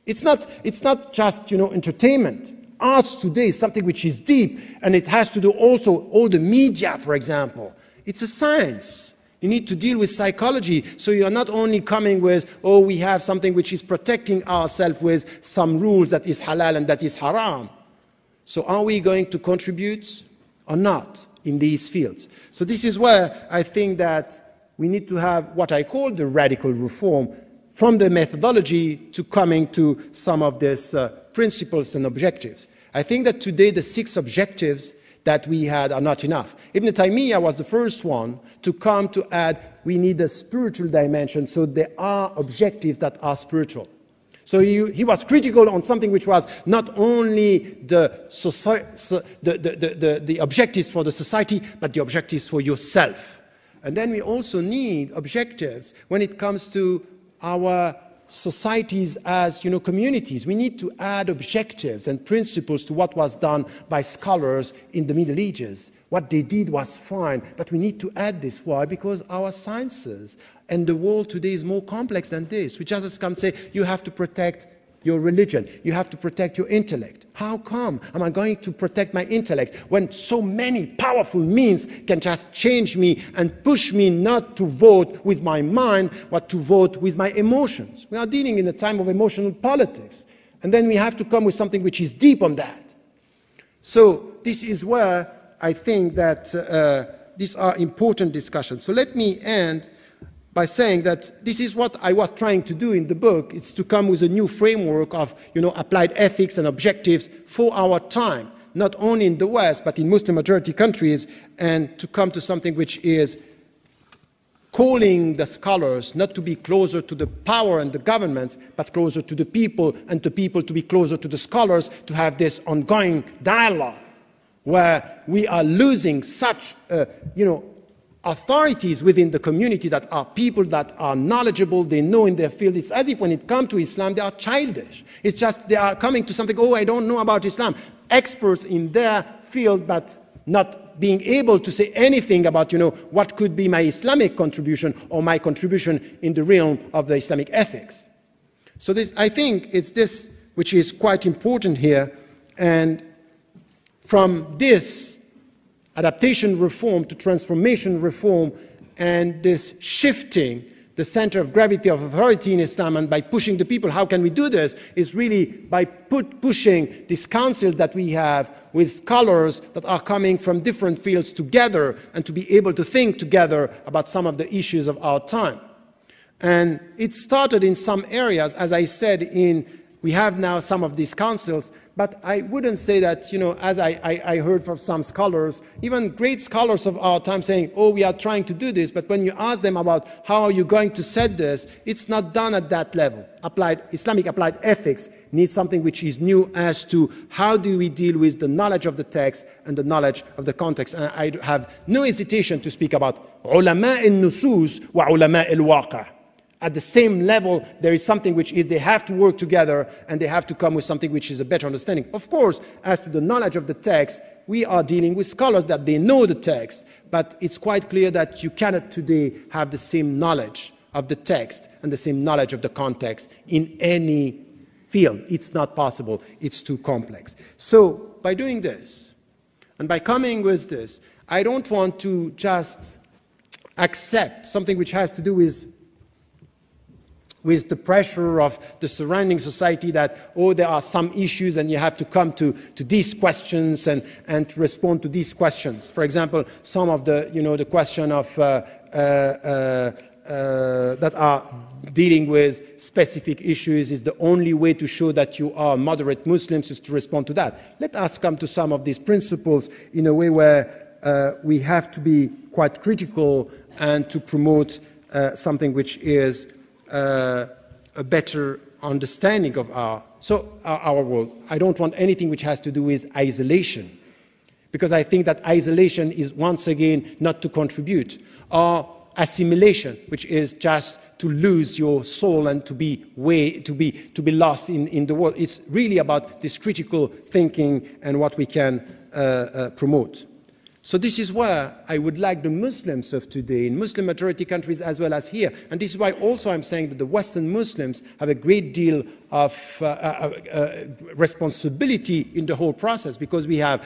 It's not just, entertainment. Arts today is something which is deep, and it has to do also all the media, for example. It's a science. You need to deal with psychology, so you are not only coming with, oh, we have something which is protecting ourselves with some rules that is halal and that is haram. So are we going to contribute or not in these fields? So this is where I think that we need to have what I call the radical reform, from the methodology to coming to some of these principles and objectives. I think that today the 6 objectives, that we had are not enough. Ibn Taymiyyah was the first one to come to add, we need a spiritual dimension, so there are objectives that are spiritual. So he was critical on something which was not only the objectives for the society, but the objectives for yourself. And then we also need objectives when it comes to our societies as communities. We need to add objectives and principles to what was done by scholars in the Middle Ages. What they did was fine, but we need to add this. Why? Because our sciences and the world today is more complex than this. We just can't say you have to protect your religion, you have to protect your intellect. How come am I going to protect my intellect when so many powerful means can just change me and push me not to vote with my mind, but to vote with my emotions? We are dealing in a time of emotional politics, and then we have to come with something which is deep on that. So this is where I think that these are important discussions. So let me end by saying that this is what I was trying to do in the book. It's to come with a new framework of applied ethics and objectives for our time, not only in the West, but in Muslim-majority countries, and to come to something which is calling the scholars not to be closer to the power and the governments, but closer to the people, and the people to be closer to the scholars, to have this ongoing dialogue where we are losing such, authorities within the community that are people that are knowledgeable, they know in their field. It's as if when it comes to Islam, they are childish. It's just they are coming to something, oh, I don't know about Islam. Experts in their field, but not being able to say anything about, what could be my Islamic contribution or my contribution in the realm of the Islamic ethics. So this, I think it's this which is quite important here. And from this adaptation reform to transformation reform, and this shifting the center of gravity of authority in Islam, and by pushing the people, how can we do this? Is really by pushing this council that we have with scholars that are coming from different fields together, and to be able to think together about some of the issues of our time. And it started in some areas, as I said, we have now some of these councils, but I wouldn't say that, as I heard from some scholars, even great scholars of our time saying, oh, we are trying to do this, but when you ask them about how are you going to set this, it's not done at that level. Islamic applied ethics needs something which is new as to how do we deal with the knowledge of the text and the knowledge of the context. And I have no hesitation to speak about ulama al-nusus wa ulama al-waqa'. At the same level, there is something which is they have to work together, and they have to come with something which is a better understanding. Of course, as to the knowledge of the text, we are dealing with scholars that they know the text, but it's quite clear that you cannot today have the same knowledge of the text and the same knowledge of the context in any field. It's not possible. It's too complex. So by doing this, and by coming with this, I don't want to just accept something which has to do with the pressure of the surrounding society that, oh, there are some issues and you have to come to these questions and to respond to these questions. For example, some of the, the question of that are dealing with specific issues is the only way to show that you are moderate Muslims is to respond to that. Let us come to some of these principles in a way where we have to be quite critical and to promote something which is a better understanding of our world. I don't want anything which has to do with isolation, because I think that isolation is once again not to contribute, or assimilation, which is just to lose your soul and to be lost in the world. It's really about this critical thinking and what we can promote. So this is where I would like the Muslims of today, in Muslim majority countries as well as here, and this is why also I'm saying that the Western Muslims have a great deal of responsibility in the whole process, because we have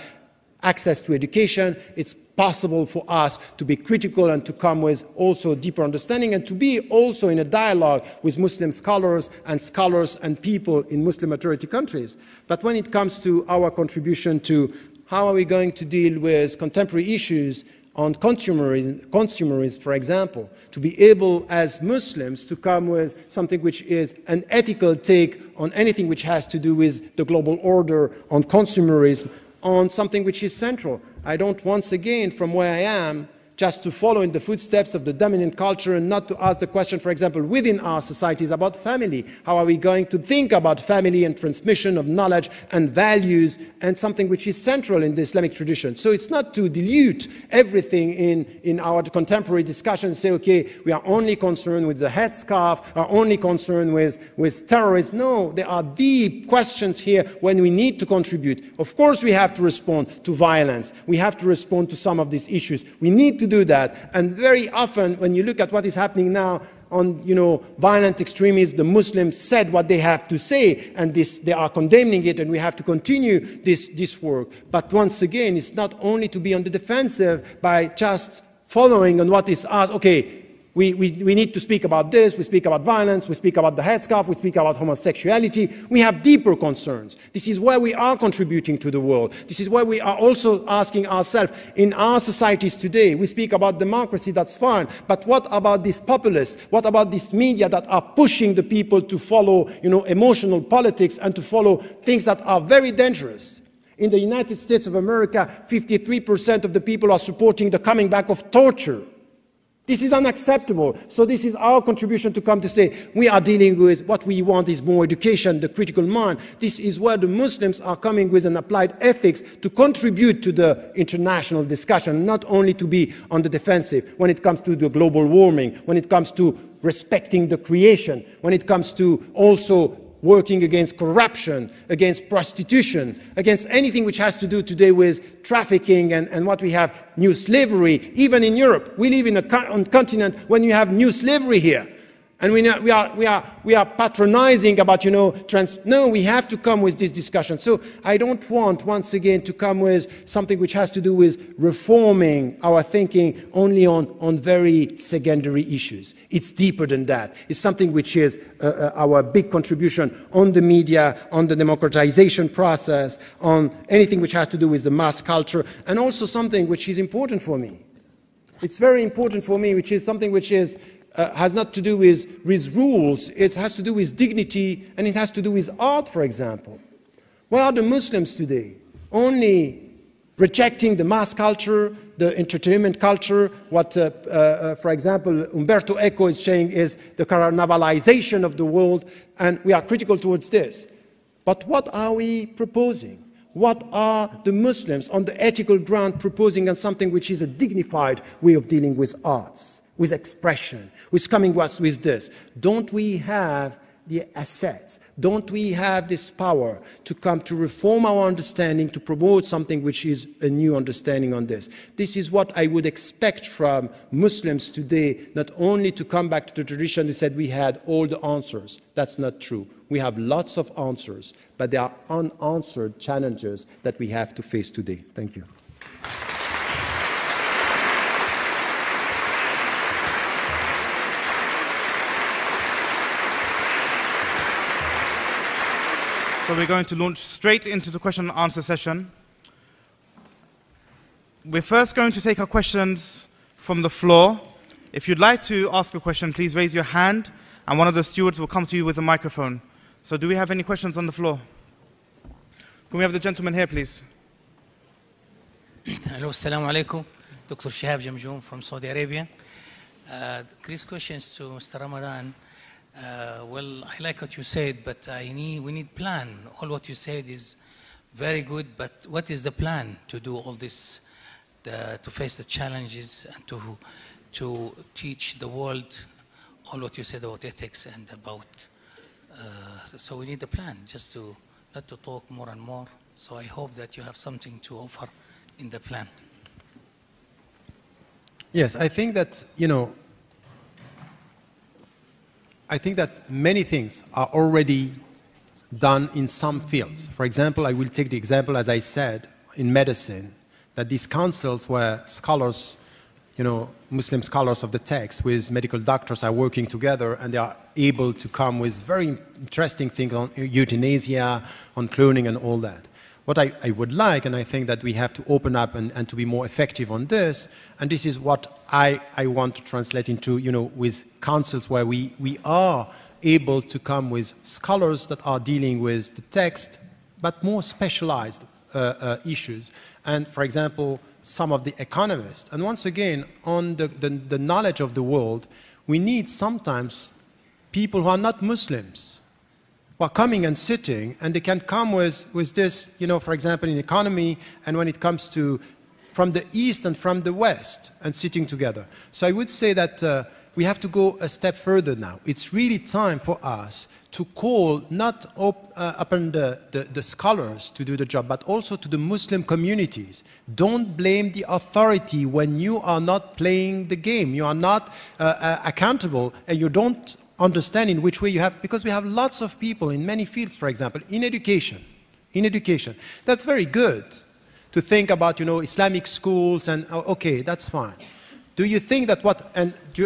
access to education. It's possible for us to be critical and to come with also deeper understanding, and to be also in a dialogue with Muslim scholars and people in Muslim majority countries. But when it comes to our contribution to how are we going to deal with contemporary issues on consumerism, for example, to be able as Muslims to come with something which is an ethical take on anything which has to do with the global order, on consumerism, on something which is central. I don't, once again, from where I am, just to follow in the footsteps of the dominant culture and not to ask the question, for example, within our societies about family. How are we going to think about family and transmission of knowledge and values and something which is central in the Islamic tradition? So it's not to dilute everything in our contemporary discussion and say, okay, we are only concerned with the headscarf, are only concerned with terrorism. No, there are deep questions here when we need to contribute. Of course, we have to respond to violence. We have to respond to some of these issues. We need to do that. And very often, when you look at what is happening now on, violent extremism, the Muslims said what they have to say, and they are condemning it, and we have to continue this work. But once again, it's not only to be on the defensive by just following on what is asked. Okay, we need to speak about this, we speak about violence, we speak about the headscarf, we speak about homosexuality. We have deeper concerns. This is where we are contributing to the world. This is where we are also asking ourselves, in our societies today, we speak about democracy, that's fine, but what about these populists? What about this media that are pushing the people to follow, emotional politics and to follow things that are very dangerous? In the United States of America, 53% of the people are supporting the coming back of torture. This is unacceptable. So this is our contribution to come to say, we are dealing with what we want is more education, the critical mind. This is where the Muslims are coming with an applied ethics to contribute to the international discussion, not only to be on the defensive when it comes to the global warming, when it comes to respecting the creation, when it comes to also working against corruption, against prostitution, against anything which has to do today with trafficking and what we have, new slavery. Even in Europe, we live in a continent when you have new slavery here. And we are patronizing about, no, we have to come with this discussion. So I don't want, once again, to come with something which has to do with reforming our thinking only on very secondary issues. It's deeper than that. It's something which is our big contribution on the media, on the democratization process, on anything which has to do with the mass culture, and also something which is important for me. It's very important for me, which is something which is has not to do with rules, it has to do with dignity, and it has to do with art, for example. Where are the Muslims today? Only rejecting the mass culture, the entertainment culture, what, for example, Umberto Eco is saying is the carnavalization of the world, and we are critical towards this. But what are we proposing? What are the Muslims on the ethical ground proposing on something which is a dignified way of dealing with arts, with expression, with coming to us with this? Don't we have the assets? Don't we have this power to come to reform our understanding, to promote something which is a new understanding on this? This is what I would expect from Muslims today, not only to come back to the tradition who said we had all the answers. That's not true. We have lots of answers, but there are unanswered challenges that we have to face today. Thank you. So we're going to launch straight into the question and answer session. We're first going to take our questions from the floor. If you'd like to ask a question, please raise your hand, and one of the stewards will come to you with a microphone. So do we have any questions on the floor? Can we have the gentleman here, please? Hello, assalamu alaikum. Dr. Shihab Jamjoom from Saudi Arabia. These questions to Mr. Ramadan. Well, I like what you said, but we need plan. All what you said is very good, but what is the plan to do all this, to face the challenges and to teach the world all what you said about ethics and about, so we need a plan, just to not to talk more and more. So I hope that you have something to offer in the plan. Yes, I think that, I think that many things are already done in some fields. For example, I will take the example, as I said, in medicine, that these councils where scholars, Muslim scholars of the text with medical doctors are working together, and they are able to come with very interesting things on euthanasia, on cloning and all that. What I would like, and I think that we have to open up and to be more effective on this, and this is what I want to translate into, with councils where we are able to come with scholars that are dealing with the text, but more specialized, issues. And for example, some of the economists. And once again, on the knowledge of the world, we need sometimes people who are not Muslims, who are coming and sitting, and they can come with this, you know, for example, in economy, and when it comes to from the East and from the West, and sitting together. So I would say that we have to go a step further now. It's really time for us to call not upon the scholars to do the job, but also to the Muslim communities. Don't blame the authority when you are not playing the game. You are not accountable, and you don't understand in which way you have, because we have lots of people in many fields, for example, in education. That's very good to think about, you know, Islamic schools, and okay, that's fine. Do you think that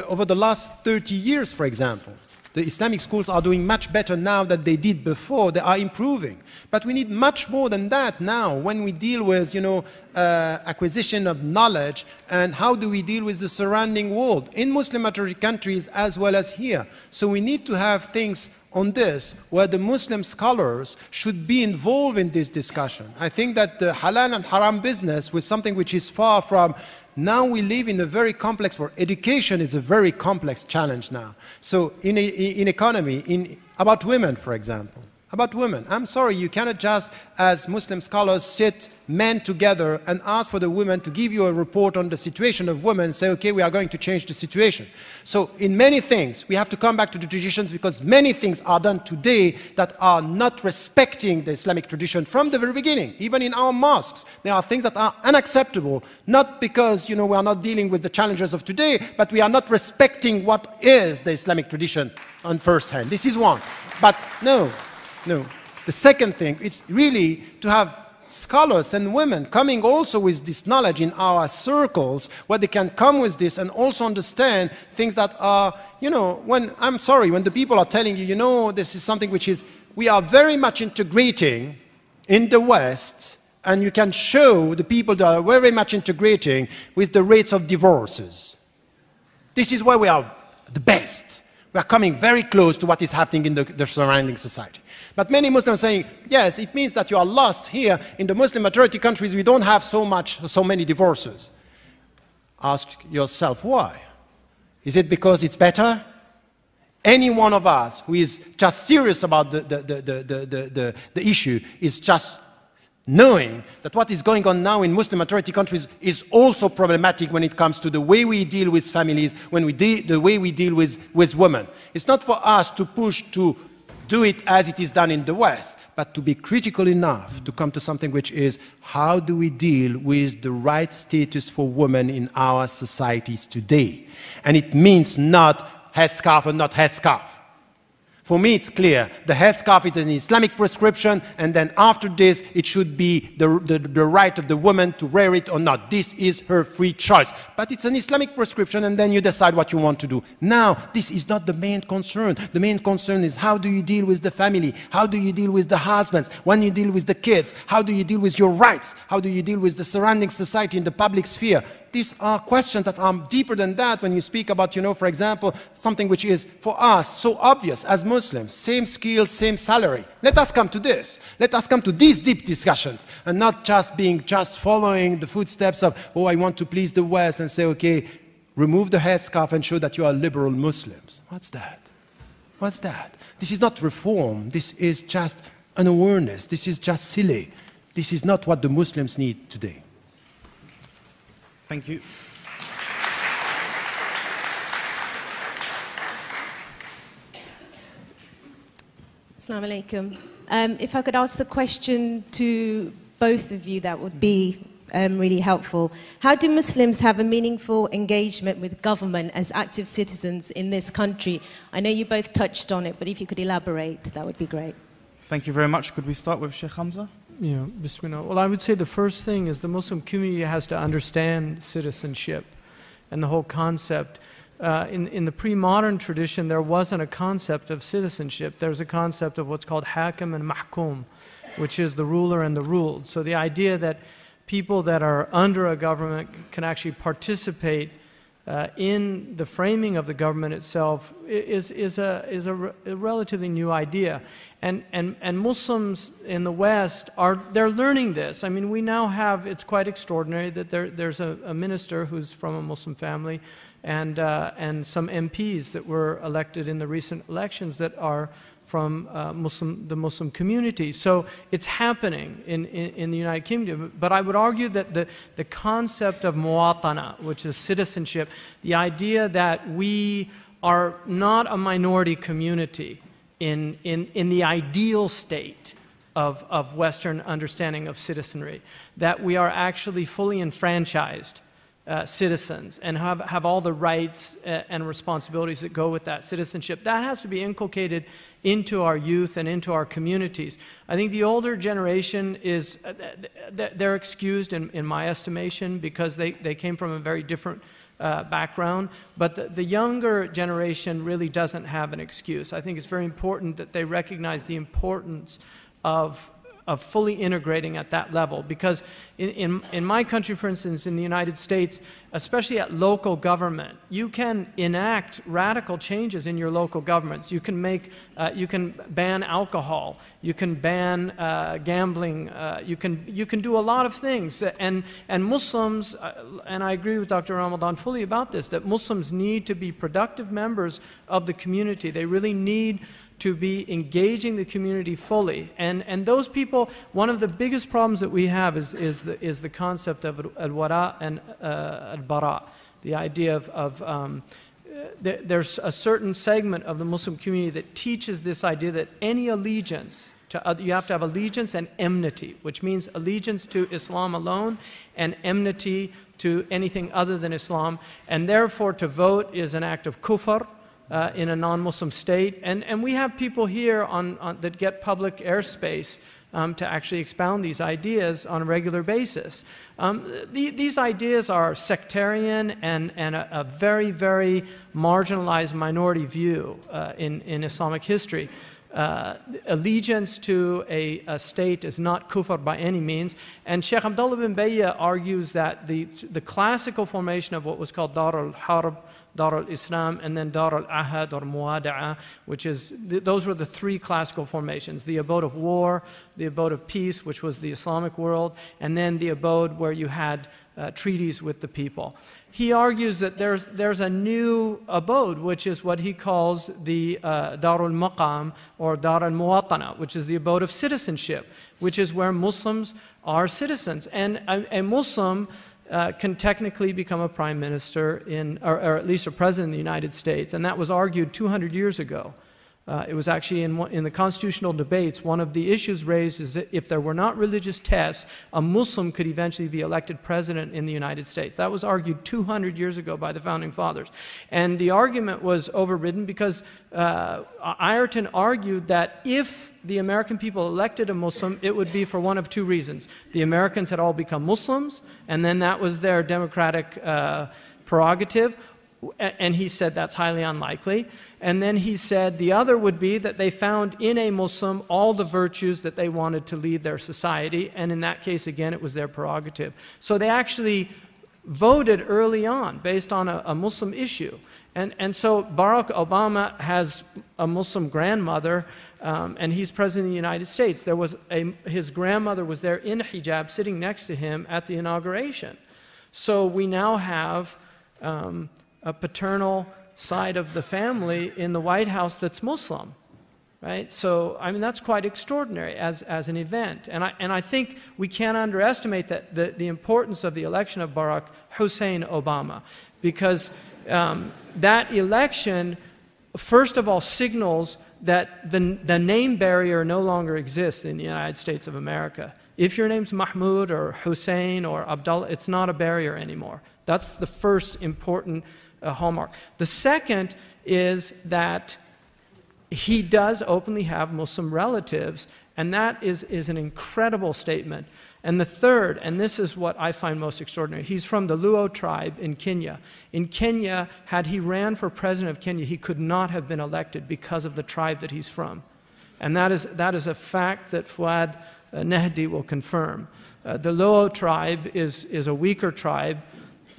over the last 30 years, for example, the Islamic schools are doing much better now than they did before? They are improving. But we need much more than that now when we deal with, you know, acquisition of knowledge, and how do we deal with the surrounding world in Muslim majority countries as well as here. So we need to have things on this where the Muslim scholars should be involved in this discussion. I think that the halal and haram business was something which is far from. Now we live in a very complex world. Education is a very complex challenge now. So in economy, about women, for example, about women, I'm sorry, you cannot just, as Muslim scholars, sit men together and ask for the women to give you a report on the situation of women and say, okay, we are going to change the situation. So in many things, we have to come back to the traditions, because many things are done today that are not respecting the Islamic tradition from the very beginning. Even in our mosques, there are things that are unacceptable, not because, you know, we are not dealing with the challenges of today, but we are not respecting what is the Islamic tradition on first hand. This is one. But no. The second thing, it's really to have scholars and women coming also with this knowledge in our circles, where they can come with this and also understand things that are, you know, when the people are telling you, you know, this is something which is, we are very much integrating in the West, and you can show the people that are very much integrating with the rates of divorces. This is where we are the best. We are coming very close to what is happening in the surrounding society. But many Muslims are saying, yes, it means that you are lost here. In the Muslim majority countries, we don't have so many divorces. Ask yourself why. Is it because it's better? Any one of us who is just serious about the issue is just knowing that what is going on now in Muslim majority countries is also problematic when it comes to the way we deal with families, the way we deal with women. It's not for us to push to do it as it is done in the West, but to be critical enough to come to something which is, how do we deal with the right status for women in our societies today? And it means not headscarf or not headscarf. For me, it's clear. The headscarf is an Islamic prescription, and then after this, it should be the right of the woman to wear it or not. This is her free choice. But it's an Islamic prescription, and then you decide what you want to do. Now, this is not the main concern. The main concern is, how do you deal with the family? How do you deal with the husbands? When you deal with the kids? How do you deal with your rights? How do you deal with the surrounding society in the public sphere? These are questions that are deeper than that when you speak about, you know, for example, something which is, for us, so obvious as Muslims. Same skills, same salary. Let us come to this. Let us come to these deep discussions, and not just following the footsteps of, oh, I want to please the West, and say, okay, remove the headscarf and show that you are liberal Muslims. What's that? What's that? This is not reform. This is just an awareness. This is just silly. This is not what the Muslims need today. Thank you. Assalamu alaikum. If I could ask the question to both of you, that would be really helpful. How do Muslims have a meaningful engagement with government as active citizens in this country? I know you both touched on it, but if you could elaborate, that would be great. Thank you very much. Could we start with Sheikh Hamza? Yeah, Bismillah. Well, I would say the first thing is the Muslim community has to understand citizenship and the whole concept. In the pre-modern tradition, there wasn't a concept of citizenship. There's a concept of what's called hakim and mahkum, which is the ruler and the ruled. So the idea that people that are under a government can actually participate in the framing of the government itself is a relatively new idea. And Muslims in the West they're learning this. I mean, we now have, it's quite extraordinary that there's a minister who's from a Muslim family and some MPs that were elected in the recent elections that are from the Muslim community. So it's happening in the United Kingdom. But I would argue that the concept of muwatana, which is citizenship, the idea that we are not a minority community in the ideal state of Western understanding of citizenry, that we are actually fully enfranchised citizens and have all the rights and responsibilities that go with that citizenship. That has to be inculcated into our youth and into our communities. I think the older generation they're excused in my estimation because they came from a very different background, but the younger generation really doesn't have an excuse. I think it's very important that they recognize the importance of fully integrating at that level, because in my country, for instance, in the United States, especially at local government, you can enact radical changes in your local governments. You can ban alcohol, you can ban gambling, you can do a lot of things. And Muslims, and I agree with Dr. Ramadan fully about this, that Muslims need to be productive members of the community. They really need to be engaging the community fully. And those people, one of the biggest problems that we have is the concept of al-wara and al-bara, the idea of there's a certain segment of the Muslim community that teaches this idea that any allegiance you have to have allegiance and enmity, which means allegiance to Islam alone and enmity to anything other than Islam, and therefore to vote is an act of kufr in a non-Muslim state. And we have people here that get public airspace to actually expound these ideas on a regular basis. These ideas are sectarian and a very, very marginalized minority view in Islamic history. Allegiance to a state is not kufr by any means. And Sheikh Abdullah bin Bayya argues that the classical formation of what was called Dar al-Harb, Dar al-Islam, and then Dar al-Ahad or Muwada'a, which is, those were the three classical formations: the abode of war, the abode of peace, which was the Islamic world, and then the abode where you had treaties with the people. He argues that there's a new abode, which is what he calls the Darul Maqam or Dar al-Muwatana, which is the abode of citizenship, which is where Muslims are citizens. And a Muslim can technically become a prime minister or at least a president in the United States, and that was argued 200 years ago. It was actually in the constitutional debates, one of the issues raised is that if there were not religious tests, a Muslim could eventually be elected president in the United States. That was argued 200 years ago by the Founding Fathers. And the argument was overridden because Ireton argued that if the American people elected a Muslim, it would be for one of two reasons. The Americans had all become Muslims, and then that was their democratic prerogative. And he said that's highly unlikely. And then he said the other would be that they found in a Muslim all the virtues that they wanted to lead their society, and in that case, again, it was their prerogative. So they actually voted early on based on a Muslim issue. And so Barack Obama has a Muslim grandmother, and he's president of the United States. His grandmother was there in hijab sitting next to him at the inauguration. So we now have a paternal side of the family in the White House that's Muslim, right? So, I mean, that's quite extraordinary as an event. And I think we can't underestimate the importance of the election of Barack Hussein Obama, because that election, first of all, signals that the name barrier no longer exists in the United States of America. If your name's Mahmoud or Hussein or Abdullah, it's not a barrier anymore. That's the first important hallmark. The second is that he does openly have Muslim relatives, and that is an incredible statement. And the third, and this is what I find most extraordinary, he's from the Luo tribe in Kenya. In Kenya, had he ran for president of Kenya, he could not have been elected because of the tribe that he's from. And that is a fact that Fuad Nehdi will confirm. The Luo tribe is a weaker tribe.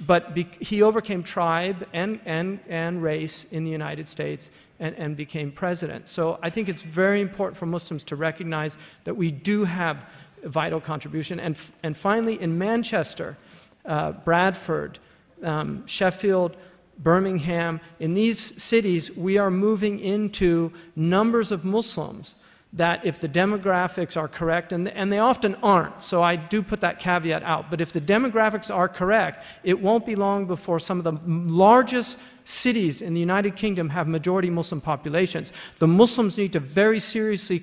But he overcame tribe and race in the United States and became president. So I think it's very important for Muslims to recognize that we do have a vital contribution. And finally, in Manchester, Bradford, Sheffield, Birmingham, in these cities, we are moving into numbers of Muslims that if the demographics are correct, and they often aren't, so I do put that caveat out, but if the demographics are correct, it won't be long before some of the largest cities in the United Kingdom have majority Muslim populations. The Muslims need to very seriously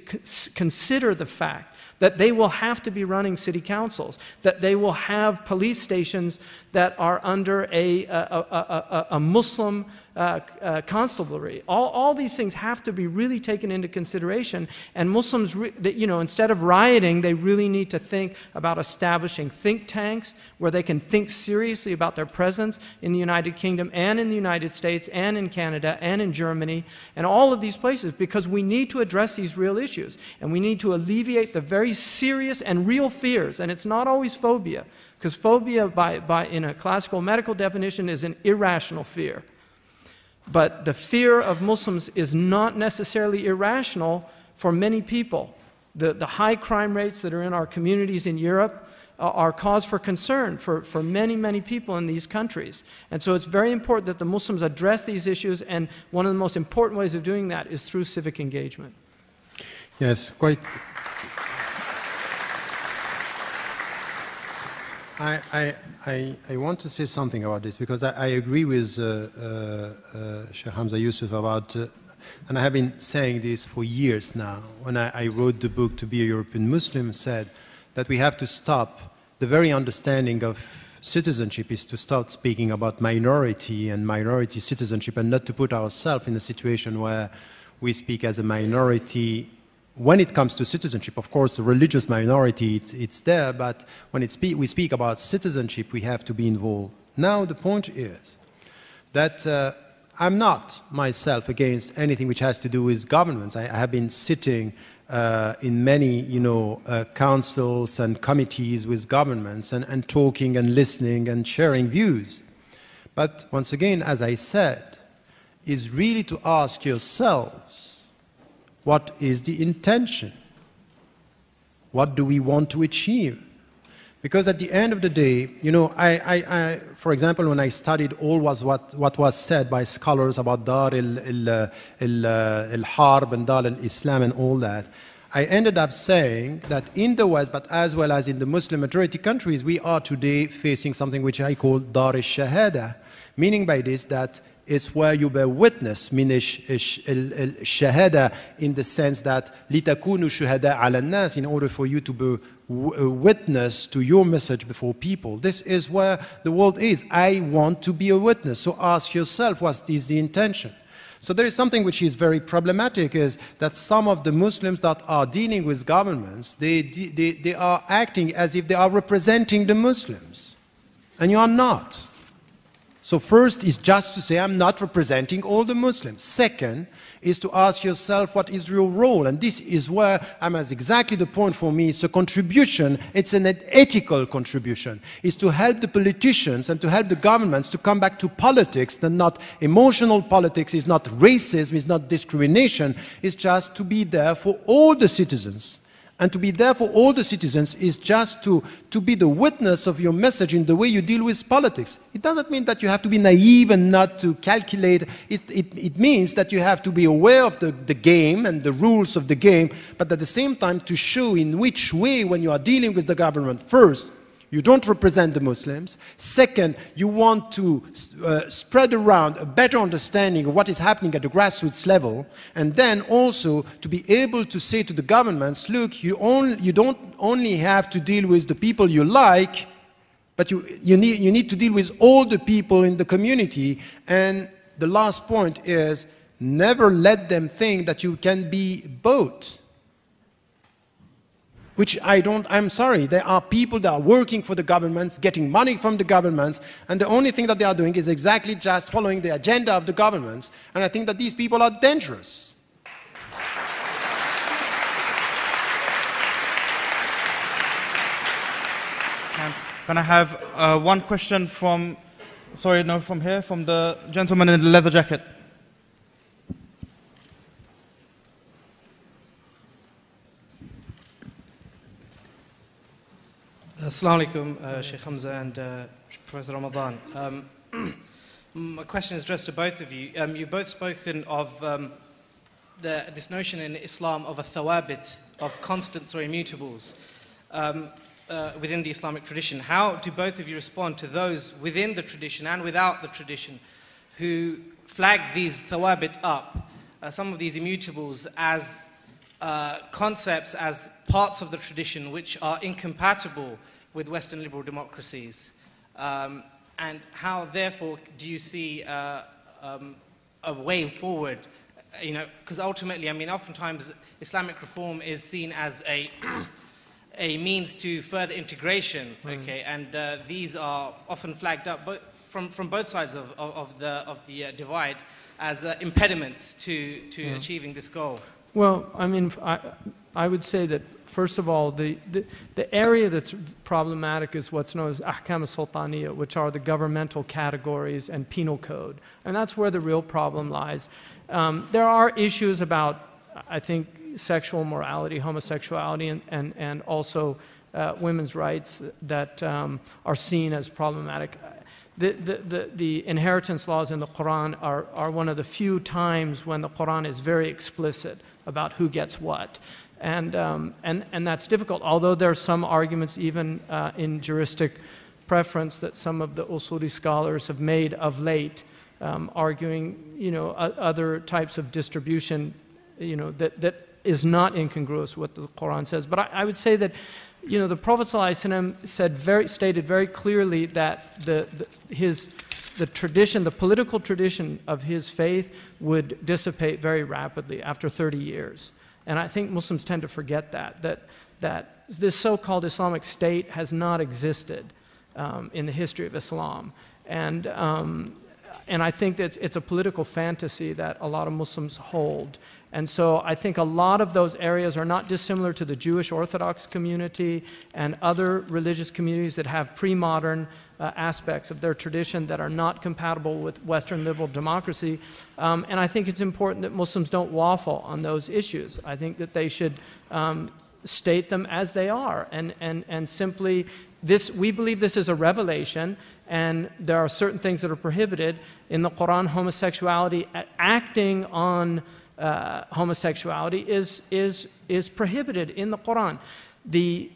consider the fact that they will have to be running city councils, that they will have police stations that are under a Muslim constabulary. All these things have to be really taken into consideration, and Muslims, instead of rioting, they really need to think about establishing think tanks where they can think seriously about their presence in the United Kingdom and in the United States and in Canada and in Germany and all of these places, because we need to address these real issues, and we need to alleviate the very serious and real fears, and it's not always phobia, because phobia in a classical medical definition is an irrational fear. But the fear of Muslims is not necessarily irrational for many people. The high crime rates that are in our communities in Europe are cause for concern for many, many people in these countries. And so it's very important that the Muslims address these issues, and one of the most important ways of doing that is through civic engagement. Yes, quite. I want to say something about this, because I agree with Sheikh Hamza Yusuf about, and I have been saying this for years now, when I wrote the book To Be a European Muslim, said that we have to stop the very understanding of citizenship is to start speaking about minority and minority citizenship, and not to put ourselves in a situation where we speak as a minority. When it comes to citizenship, of course, the religious minority, it's there, but when we speak about citizenship, we have to be involved. Now, the point is that I'm not myself against anything which has to do with governments. I have been sitting in many, councils and committees with governments and talking and listening and sharing views. But once again, as I said, is really to ask yourselves, what is the intention? What do we want to achieve? Because at the end of the day, for example, when I studied all what was said by scholars about Dar al-Harb and Dar al-Islam and all that, I ended up saying that in the West, but as well as in the Muslim majority countries, we are today facing something which I call Dar al-Shahada, meaning by this that it's where you bear witness, meaning shahada, in the sense that litakunu shuhada ala nas, in order for you to be witness to your message before people. This is where the world is. I want to be a witness. So ask yourself, what is the intention? So there is something which is very problematic, is that some of the Muslims that are dealing with governments, they are acting as if they are representing the Muslims, and you are not. So first is just to say, I'm not representing all the Muslims. Second is to ask yourself, what is your role? And this is where I'm at exactly the point for me. It's a contribution. It's an ethical contribution. It's to help the politicians and to help the governments to come back to politics, and not emotional politics. It's not racism. It's not discrimination. It's just to be there for all the citizens. And to be there for all the citizens is just to be the witness of your message in the way you deal with politics. It doesn't mean that you have to be naive and not to calculate. It means that you have to be aware of the game and the rules of the game, but at the same time to show in which way, when you are dealing with the government, first, you don't represent the Muslims. Second, you want to spread around a better understanding of what is happening at the grassroots level. And then also to be able to say to the governments, look, you don't only have to deal with the people you like, but you need to deal with all the people in the community. And the last point is, never let them think that you can be both. Which I'm sorry, there are people that are working for the governments, getting money from the governments, and the only thing that they are doing is exactly just following the agenda of the governments, and I think that these people are dangerous. Can I have one question from Sorry, no, from here, from the gentleman in the leather jacket. Assalamu alaikum, Sheikh Hamza and Professor Ramadan. My question is addressed to both of you. You've both spoken of this notion in Islam of a thawabit, of constants or immutables within the Islamic tradition. How do both of you respond to those within the tradition and without the tradition who flag these thawabit up, some of these immutables, as concepts, as parts of the tradition which are incompatible with Western liberal democracies? And how, therefore, do you see a way forward? You know, because ultimately, I mean, oftentimes Islamic reform is seen as a means to further integration, okay, and these are often flagged up, but from both sides of the divide, as impediments to achieving this goal. Well, I mean, I would say that, first of all, the area that's problematic is what's known as ahkam al-sultaniyya, which are the governmental categories and penal code. And that's where the real problem lies. There are issues about, I think, sexual morality, homosexuality, and also women's rights that are seen as problematic. The inheritance laws in the Quran are one of the few times when the Quran is very explicit about who gets what. And that's difficult, although there are some arguments even in juristic preference that some of the usuli scholars have made of late, arguing, you know, other types of distribution, you know, that is not incongruous with what the Quran says. But I would say that, you know, the Prophet ﷺ stated very clearly that the tradition, the political tradition of his faith would dissipate very rapidly after 30 years. And I think Muslims tend to forget that this so-called Islamic State has not existed in the history of Islam. And I think that it's a political fantasy that a lot of Muslims hold. And so I think a lot of those areas are not dissimilar to the Jewish Orthodox community and other religious communities that have pre-modern aspects of their tradition that are not compatible with Western liberal democracy. And I think it's important that Muslims don't waffle on those issues. I think that they should state them as they are. And simply, we believe this is a revelation, and there are certain things that are prohibited. In the Quran, homosexuality, acting on homosexuality is prohibited in the Quran. The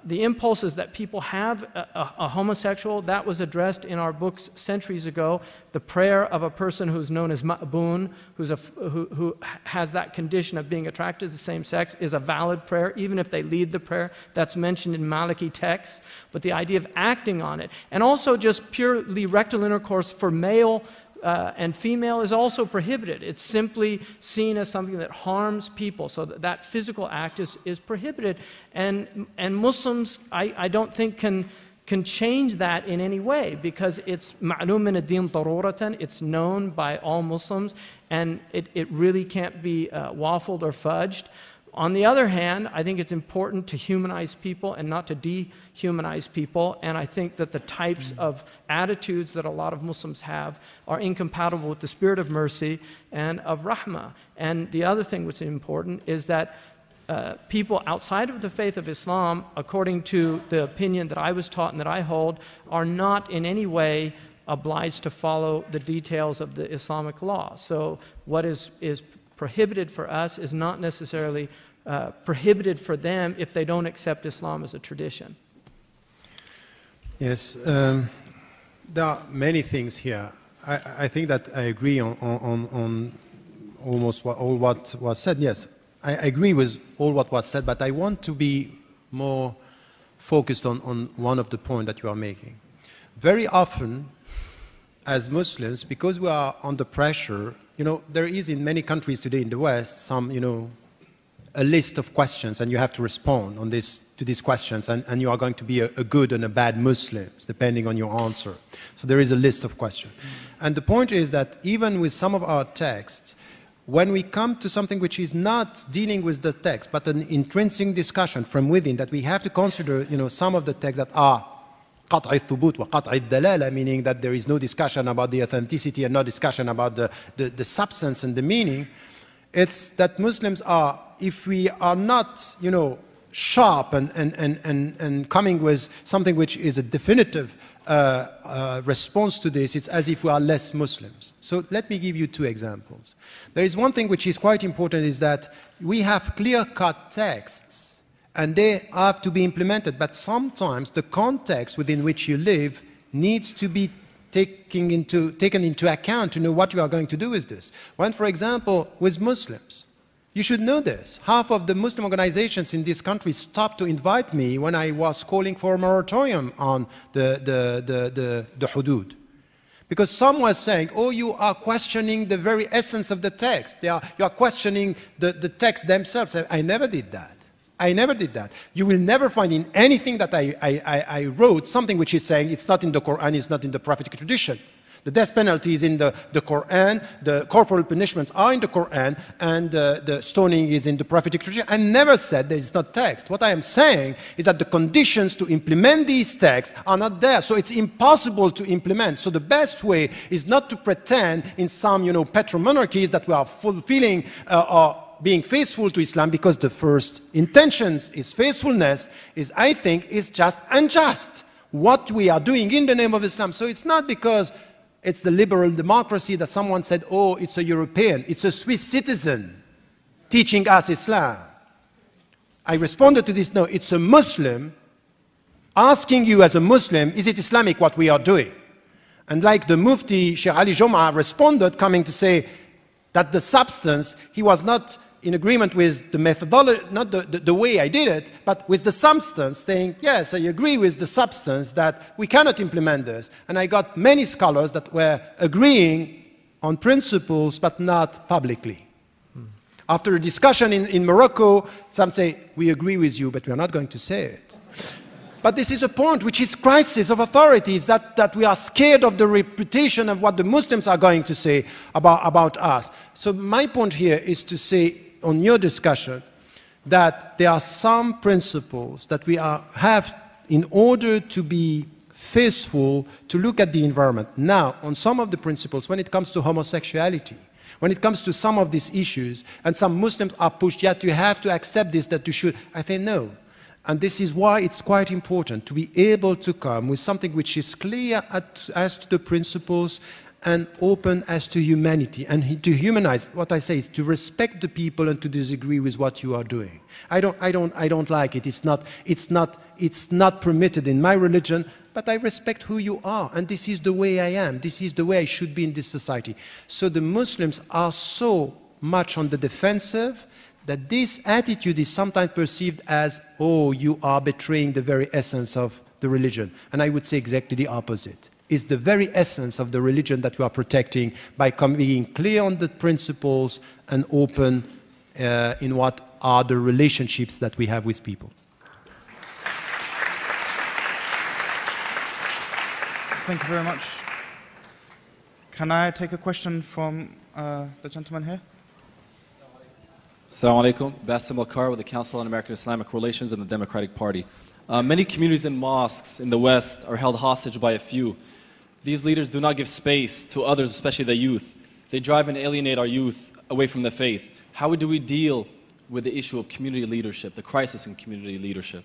impulses that people have, a homosexual, that was addressed in our books centuries ago. The prayer of a person who's known as ma'boon, who has that condition of being attracted to the same sex, is a valid prayer, even if they lead the prayer. That's mentioned in Maliki texts. But the idea of acting on it, and also just purely rectal intercourse for male and female, is also prohibited. It's simply seen as something that harms people, so that physical act is prohibited. And Muslims, I don't think, can change that in any way, because it's ma'lum min ad-din daruratan, it's known by all Muslims, and it really can't be waffled or fudged. On the other hand, I think it's important to humanize people and not to dehumanize people, and I think that the types of attitudes that a lot of Muslims have are incompatible with the spirit of mercy and of rahmah. And the other thing which is important is that people outside of the faith of Islam, according to the opinion that I was taught and that I hold, are not in any way obliged to follow the details of the Islamic law. So what is prohibited for us is not necessarily prohibited for them if they don't accept Islam as a tradition. Yes, there are many things here. I think that I agree on almost all what was said. Yes, I agree with all what was said, but I want to be more focused on one of the points that you are making. Very often, as Muslims, because we are under pressure, you know, there is in many countries today in the West some, you know, a list of questions, and you have to respond to these questions, and you are going to be a good and a bad Muslim, depending on your answer. So there is a list of questions. And the point is that even with some of our texts, when we come to something which is not dealing with the text, but an intrinsic discussion from within, that we have to consider, you know, some of the texts that are قطع الثبوت وقطع الدلالة, meaning that there is no discussion about the authenticity and no discussion about the substance and the meaning. It's that Muslims are, if we are not, sharp and coming with something which is a definitive response to this, it's as if we are less Muslims. So let me give you two examples. There is one thing which is quite important, is that we have clear-cut texts and they have to be implemented, but sometimes the context within which you live needs to be taken into account to know what you are going to do with this. When, for example, with Muslims, you should know this. Half of the Muslim organizations in this country stopped to invite me when I was calling for a moratorium on the hudud. Because some was saying, oh, you are questioning the very essence of the text. You are questioning the text themselves. I never did that. I never did that. You will never find in anything that I wrote something which is saying it's not in the Quran, it's not in the prophetic tradition. The death penalty is in the Quran, the corporal punishments are in the Quran, and the stoning is in the prophetic tradition. I never said that it's not text. What I am saying is that the conditions to implement these texts are not there, so it's impossible to implement. So the best way is not to pretend in some, petromonarchies that we are fulfilling or being faithful to Islam, because the first intentions is faithfulness, I think, is just unjust. What we are doing in the name of Islam. So it's not because it's the liberal democracy that someone said, oh, it's a European, it's a Swiss citizen teaching us Islam. I responded to this, no, it's a Muslim asking you as a Muslim, is it Islamic what we are doing? And like the Mufti, Sheikh Ali Jum'ah, responded, coming to say that the substance, he was not in agreement with the methodology, not the way I did it, but with the substance, saying, yes, I agree with the substance that we cannot implement this. And I got many scholars that were agreeing on principles, but not publicly. After a discussion in Morocco, some say, we agree with you, but we are not going to say it. But this is a point which is crisis of authorities, that we are scared of the reputation of what the Muslims are going to say about us. So my point here is to say, on your discussion, that there are some principles that we have in order to be faithful to look at the environment. Now, on some of the principles, when it comes to homosexuality, when it comes to some of these issues, and some Muslims are pushed, yet you have to accept this, that you should, I think no. And this is why it's quite important to be able to come with something which is clear as to the principles and open as to humanity, and to humanize. What I say is to respect the people and to disagree with what you are doing. I don't like it. It's not permitted in my religion, but I respect who you are, and this is the way I am. This is the way I should be in this society. So the Muslims are so much on the defensive that this attitude is sometimes perceived as, oh, you are betraying the very essence of the religion. And I would say exactly the opposite. It's the very essence of the religion that we are protecting by being clear on the principles and open in what are the relationships that we have with people. Thank you very much. Can I take a question from the gentleman here? Assalamu alaikum. Bassem Al-Kar with the Council on American Islamic Relations and the Democratic Party. Many communities and mosques in the West are held hostage by a few. These leaders do not give space to others, especially the youth. They drive and alienate our youth away from the faith. How do we deal with the issue of community leadership, the crisis in community leadership?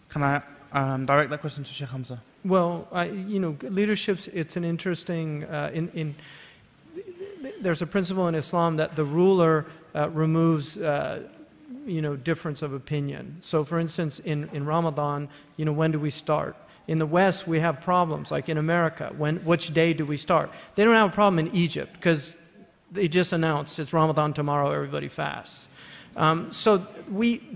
Can I direct that question to Sheikh Hamza? Well, leaderships, it's an interesting, there's a principle in Islam that the ruler removes, difference of opinion. So for instance, in Ramadan, when do we start? In the West, we have problems, like in America, which day do we start? They don't have a problem in Egypt, because they just announced it's Ramadan tomorrow, everybody fasts. So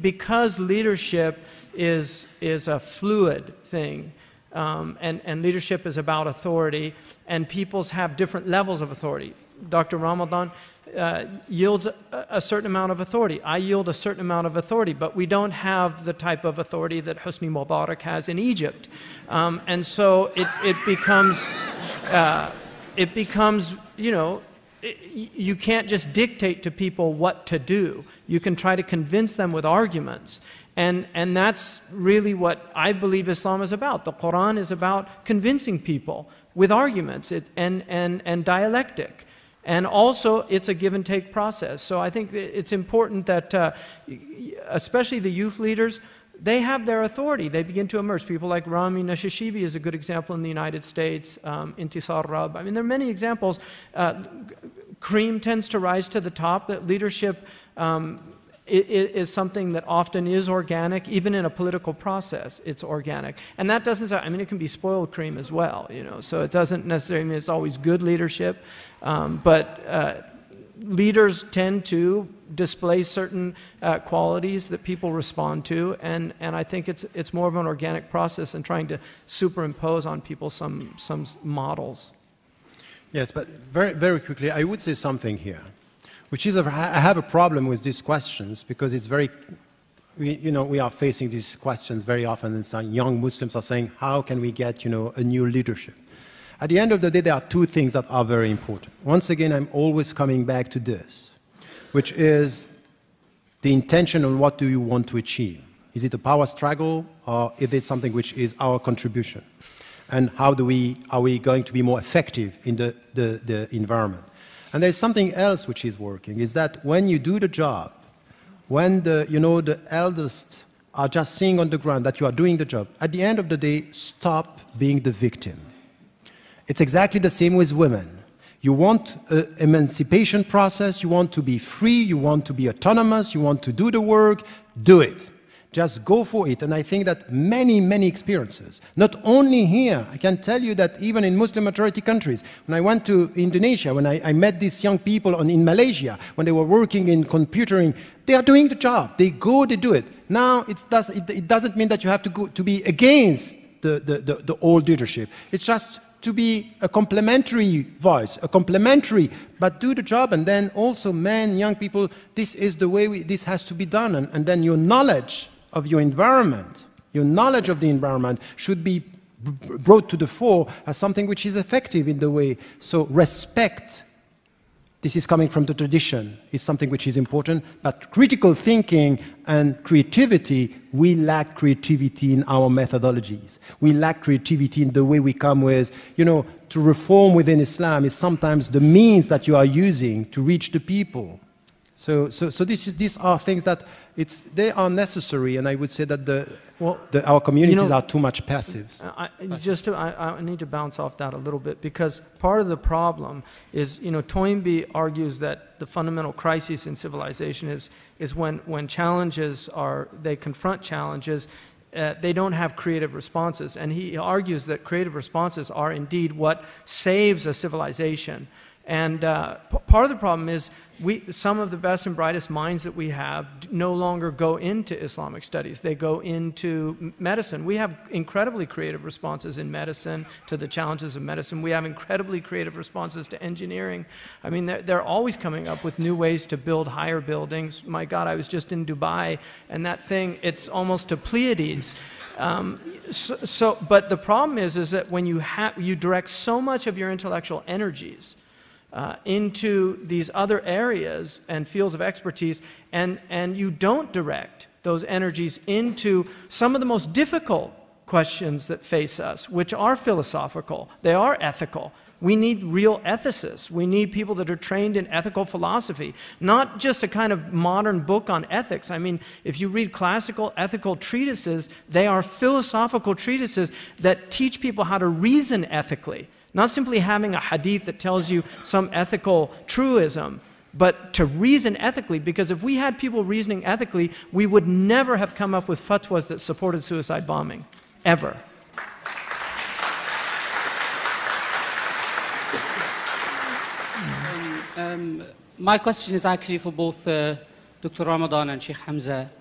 because leadership is a fluid thing, and leadership is about authority, and peoples have different levels of authority. Dr. Ramadan yields a certain amount of authority. I yield a certain amount of authority, but we don't have the type of authority that Hosni Mubarak has in Egypt. And so it becomes, you can't just dictate to people what to do. You can try to convince them with arguments. And that's really what I believe Islam is about. The Quran is about convincing people with arguments and dialectic. And also, it's a give and take process. So I think it's important that, especially the youth leaders, they have their authority. They begin to emerge. People like Rami Nashashibi is a good example in the United States, Intisar Rab. I mean, there are many examples. Cream tends to rise to the top. That leadership is something that often is organic, even in a political process, it's organic. And that doesn't, I mean, it can be spoiled cream as well, you know, so it doesn't necessarily mean it's always good leadership, but leaders tend to display certain qualities that people respond to, and I think it's more of an organic process than trying to superimpose on people some models. Yes, but very, very quickly, I would say something here, which is, I have a problem with these questions because it's very, we are facing these questions very often, and some young Muslims are saying, how can we get, a new leadership? At the end of the day, there are two things that are very important. Once again, I'm always coming back to this, which is the intention on what do you want to achieve. Is it a power struggle, or is it something which is our contribution? And how are we going to be more effective in the environment? And there's something else which is working, is that when you do the job, when the eldest are just seeing on the ground that you are doing the job, at the end of the day, stop being the victim. It's exactly the same with women. You want an emancipation process, you want to be free, you want to be autonomous, you want to do the work, do it. Just go for it. And I think that many, many experiences, not only here, I can tell you that even in Muslim majority countries, when I went to Indonesia, when I met these young people in Malaysia, when they were working in computering, they are doing the job. They go, they do it. Now, it doesn't mean that you have to go to be against the old leadership. It's just to be a complementary voice, but do the job. And then also, men, young people, this is the way this has to be done. And then your knowledge of your environment, your knowledge of the environment should be brought to the fore as something which is effective in the way. So respect, this is coming from the tradition, is something which is important, but critical thinking and creativity, we lack creativity in our methodologies. We lack creativity in the way we come with, to reform within Islam is sometimes the means that you are using to reach the people. So these are things that they are necessary, and I would say that our communities are too much passive. I need to bounce off that a little bit, because part of the problem is, Toynbee argues that the fundamental crisis in civilization is when challenges they confront challenges, they don't have creative responses. And he argues that creative responses are indeed what saves a civilization. And part of the problem is some of the best and brightest minds that we have no longer go into Islamic studies. They go into medicine. We have incredibly creative responses in medicine to the challenges of medicine. We have incredibly creative responses to engineering. I mean, they're always coming up with new ways to build higher buildings. My God, I was just in Dubai, and that thing, it's almost to Pleiades. But the problem is that when you direct so much of your intellectual energies into these other areas and fields of expertise, and you don't direct those energies into some of the most difficult questions that face us, which are philosophical, they are ethical. We need real ethicists. We need people that are trained in ethical philosophy, not just a kind of modern book on ethics. I mean, if you read classical ethical treatises, they are philosophical treatises that teach people how to reason ethically. Not simply having a hadith that tells you some ethical truism, but to reason ethically, because if we had people reasoning ethically, we would never have come up with fatwas that supported suicide bombing, ever. My question is actually for both Dr. Ramadan and Sheikh Hamza.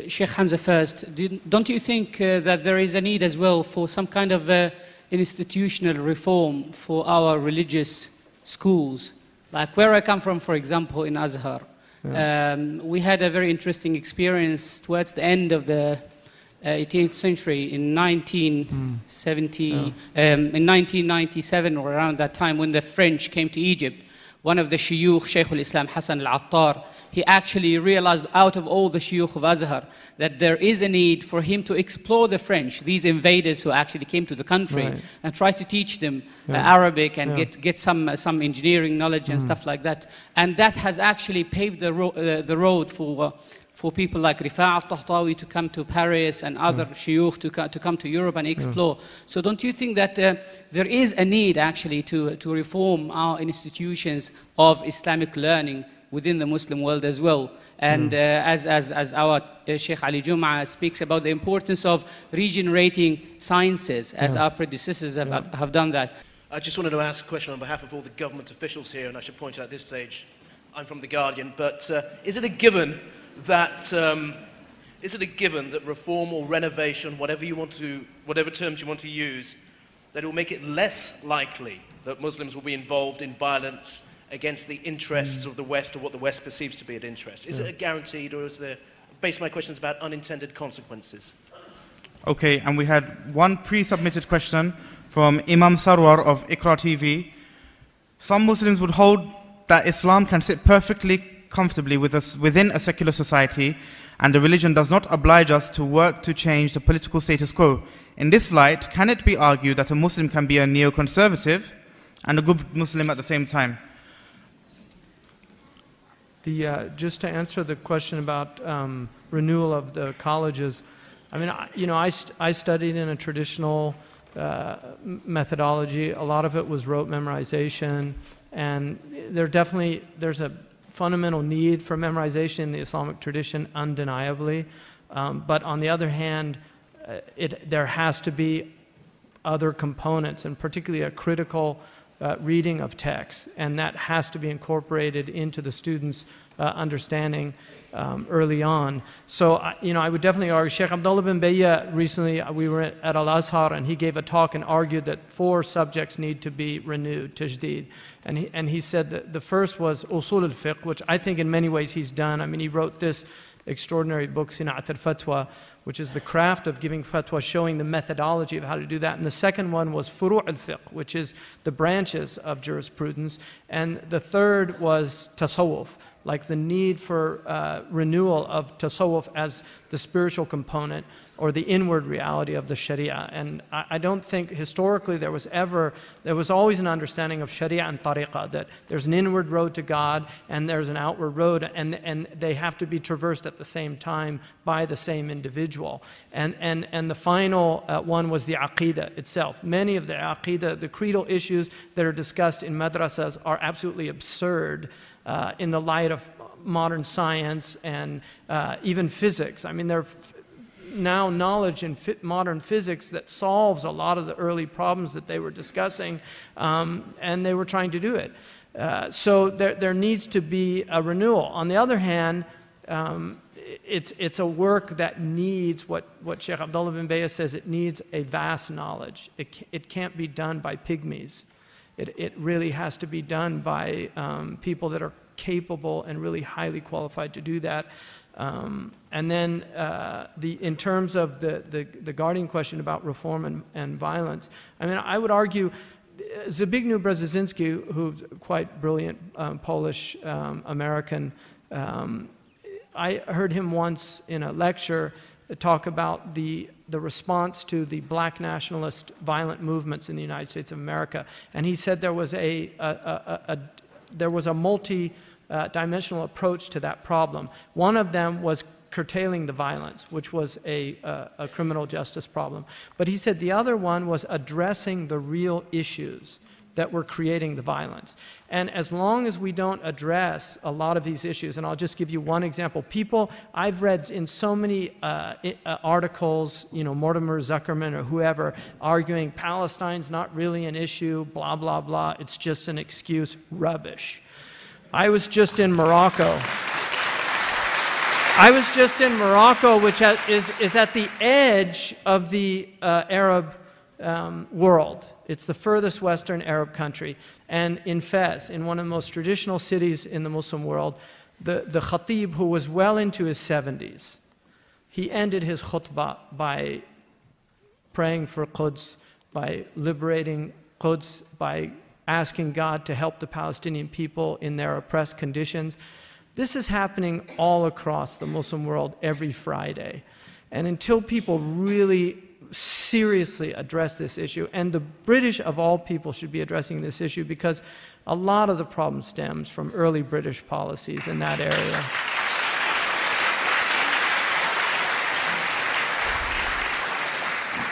Sheikh Hamza first, don't you think that there is a need as well for some kind of institutional reform for our religious schools? Like where I come from, for example, in Azhar, we had a very interesting experience towards the end of the 18th century in 1970, in 1997 or around that time when the French came to Egypt, one of the shuyukh, Shaykh al-Islam Hassan al-Attar, he actually realized out of all the shuyukh of Azhar that there is a need for him to explore the French, these invaders who actually came to the country, and try to teach them Arabic and get some engineering knowledge and stuff like that. And that has actually paved the road for people like Rifa' al-Tahtawi to come to Paris and other shuyukh to come to Europe and explore. So don't you think that there is a need actually to reform our institutions of Islamic learning within the Muslim world as well? And as our Sheikh Ali Jum'a speaks about the importance of regenerating sciences, as our predecessors have done that. I just wanted to ask a question on behalf of all the government officials here, and I should point out at this stage, I'm from The Guardian, but is it a given that reform or renovation, whatever terms you want to use, that it will make it less likely that Muslims will be involved in violence against the interests of the West or what the West perceives to be an interest? Is it a guaranteed, or is there, based my questions about unintended consequences? Okay, and we had one pre-submitted question from Imam Sarwar of Iqra TV. Some Muslims would hold that Islam can sit perfectly comfortably within a secular society, and the religion does not oblige us to work to change the political status quo. In this light, can it be argued that a Muslim can be a neoconservative and a good Muslim at the same time? Just to answer the question about renewal of the colleges, I mean, I studied in a traditional methodology. A lot of it was rote memorization, and there's a fundamental need for memorization in the Islamic tradition, undeniably. But on the other hand, there has to be other components, and particularly a critical reading of texts, and that has to be incorporated into the students' understanding early on. So, I would definitely argue, Sheikh Abdullah bin Bayya, recently we were at Al-Azhar, and he gave a talk and argued that 4 subjects need to be renewed, tajdeed. And he said that the first was Usul al-Fiqh, which I think in many ways he's done. I mean, he wrote this extraordinary book, Sina'at al-Fatwa, which is the craft of giving fatwa, showing the methodology of how to do that. And the second one was Furu' al-Fiqh, which is the branches of jurisprudence. And the third was Tasawwuf, like the need for renewal of Tasawwuf as the spiritual component or the inward reality of the Sharia. And I don't think historically there was always an understanding of Sharia and Tariqah, that there's an inward road to God and there's an outward road, and they have to be traversed at the same time by the same individual. And the final one was the Aqidah itself. Many of the Aqidah, the creedal issues that are discussed in madrasas are absolutely absurd in the light of modern science and even physics. I mean, there are now knowledge in modern physics that solves a lot of the early problems that they were discussing, and they were trying to do it. So there needs to be a renewal. On the other hand, it's a work that needs what Sheikh Abdullah bin Bayya says, it needs a vast knowledge. It can't be done by pygmies. It really has to be done by people that are capable and really highly qualified to do that. And then in terms of the Guardian question about reform and violence, I mean, I would argue Zbigniew Brzezinski, who's quite brilliant Polish American, I heard him once in a lecture talk about the response to the black nationalist violent movements in the United States of America, and he said there was a multi-dimensional approach to that problem. One of them was curtailing the violence, which was a criminal justice problem. But he said the other one was addressing the real issues that were creating the violence. And as long as we don't address a lot of these issues, and I'll just give you one example. I've read in so many articles, Mortimer Zuckerman or whoever, arguing Palestine's not really an issue, blah, blah, blah, it's just an excuse, rubbish. I was just in Morocco. Which is at the edge of the Arab world. It's the furthest Western Arab country. And in Fez, in one of the most traditional cities in the Muslim world, the Khatib, who was well into his 70s, he ended his khutbah by praying for Quds, by liberating Quds, by asking God to help the Palestinian people in their oppressed conditions. This is happening all across the Muslim world every Friday. And until people really seriously address this issue, and the British of all people should be addressing this issue, because a lot of the problem stems from early British policies in that area.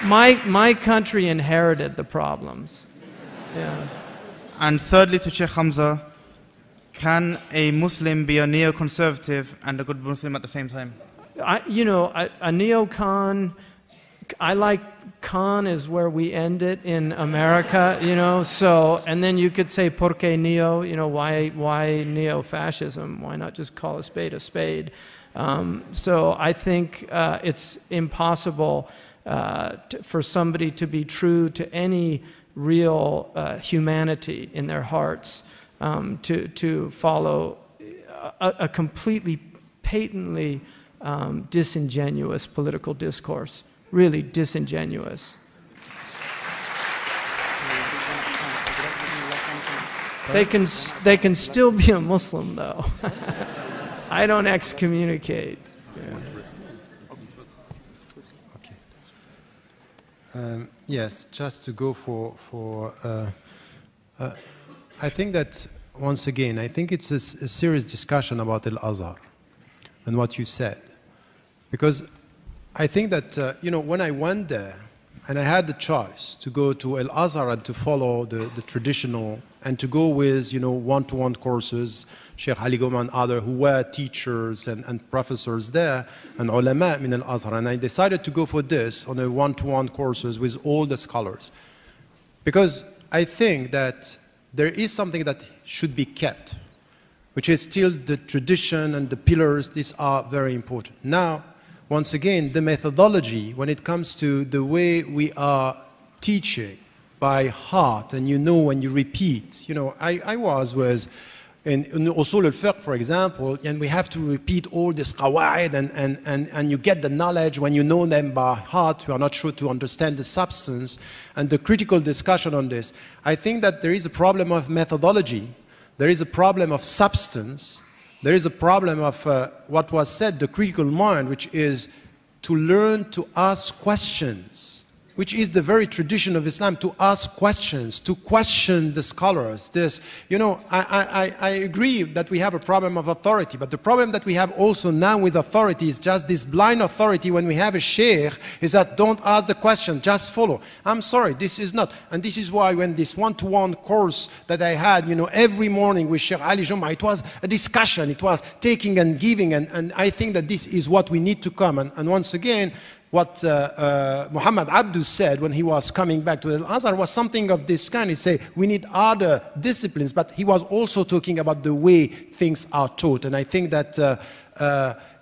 My country inherited the problems. Yeah. And thirdly, to Sheikh Hamza, can a Muslim be a neoconservative and a good Muslim at the same time? A neocon, I like con is where we end it in America, so, and then you could say, por qué neo, why neo-fascism? Why not just call a spade a spade? So I think it's impossible for somebody to be true to any real humanity in their hearts, to follow a completely, patently disingenuous political discourse, really disingenuous. They can still be a Muslim, though. I don't excommunicate. Yeah. Yes, just to go for I think that, once again, I think it's a serious discussion about Al-Azhar and what you said. Because I think that, when I went there and I had the choice to go to Al-Azhar and to follow the traditional, and to go with, one-to-one courses, Sheikh Ali Goma and others who were teachers and professors there, and ulama min Al-Azhar, and I decided to go for this on a one-to-one courses with all the scholars. Because I think that there is something that should be kept, which is still the tradition and the pillars. These are very important. Now, once again, the methodology, when it comes to the way we are teaching by heart, and when you repeat, I was with, in Usul al-Fiqh, for example, and we have to repeat all this qawaid, and you get the knowledge when you know them by heart. You are not sure to understand the substance and the critical discussion on this. I think that there is a problem of methodology, there is a problem of substance, there is a problem of what was said, the critical mind, which is to learn to ask questions, which is the very tradition of Islam, to ask questions, to question the scholars. This, I agree that we have a problem of authority, but the problem that we have also now with authority is just this blind authority when we have a sheikh, is that don't ask the question, just follow. I'm sorry, this is not. And this is why when this one-to-one course that I had, every morning with Sheikh Ali Juma, it was a discussion, it was taking and giving, and I think that this is what we need to come. And once again, what Muhammad Abdu said when he was coming back to Al-Azhar was something of this kind. He said, we need other disciplines, but he was also talking about the way things are taught. And I think that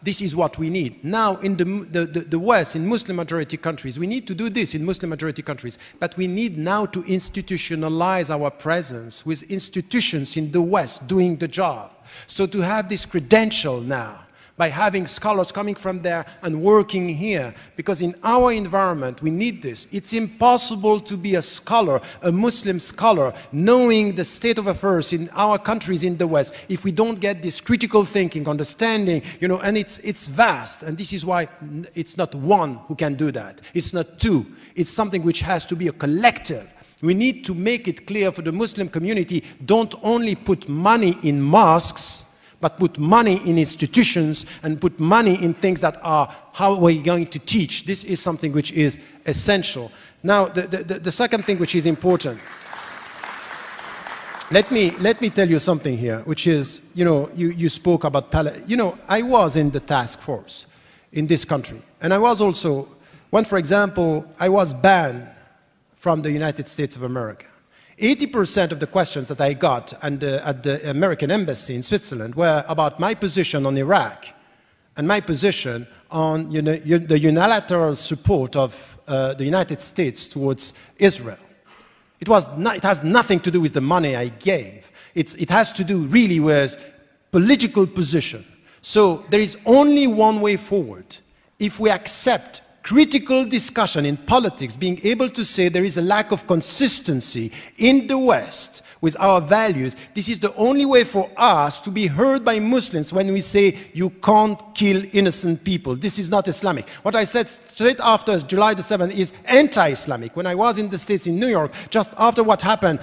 this is what we need. Now, in the West, in Muslim-majority countries, we need to do this in Muslim-majority countries, but we need now to institutionalize our presence with institutions in the West doing the job. So to have this credential now, by having scholars coming from there and working here. Because in our environment, we need this. It's impossible to be a scholar, a Muslim scholar, knowing the state of affairs in our countries in the West, if we don't get this critical thinking, understanding, and it's vast. And this is why it's not one who can do that. It's not two. It's something which has to be a collective. We need to make it clear for the Muslim community, don't only put money in mosques, but put money in institutions and put money in things that are how we're going to teach. This is something which is essential. Now, the second thing which is important, let me tell you something here, which is, you spoke about Palestine. I was in the task force in this country. And I was also, for example, I was banned from the United States of America. 80% of the questions that I got at the American embassy in Switzerland were about my position on Iraq and my position on the unilateral support of the United States towards Israel. It has nothing to do with the money I gave. It has to do really with political position. So there is only one way forward. if we accept critical discussion in politics, being able to say there is a lack of consistency in the West with our values, this is the only way for us to be heard by Muslims when we say you can't kill innocent people. This is not Islamic. What I said straight after July the 7th is anti-Islamic. When I was in the States, in New York, just after what happened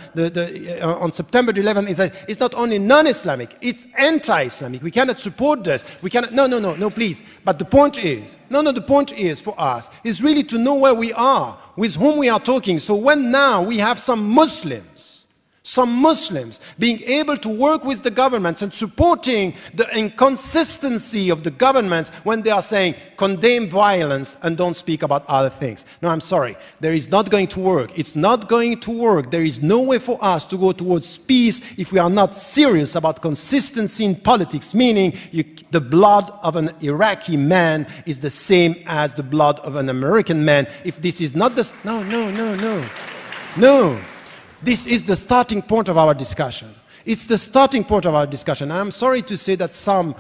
on September the 11th, it's not only non-Islamic, it's anti-Islamic. We cannot support this. We cannot, no, please. But the point is, the point is for us, is really to know where we are, with whom we are talking. So when now we have some Muslims being able to work with the governments and supporting the inconsistency of the governments when they are saying condemn violence and don't speak about other things. No, I'm sorry. There is not going to work. It's not going to work. There is no way for us to go towards peace if we are not serious about consistency in politics, meaning the blood of an Iraqi man is the same as the blood of an American man. If this is not the... No. This is the starting point of our discussion. It's the starting point of our discussion. I'm sorry to say that some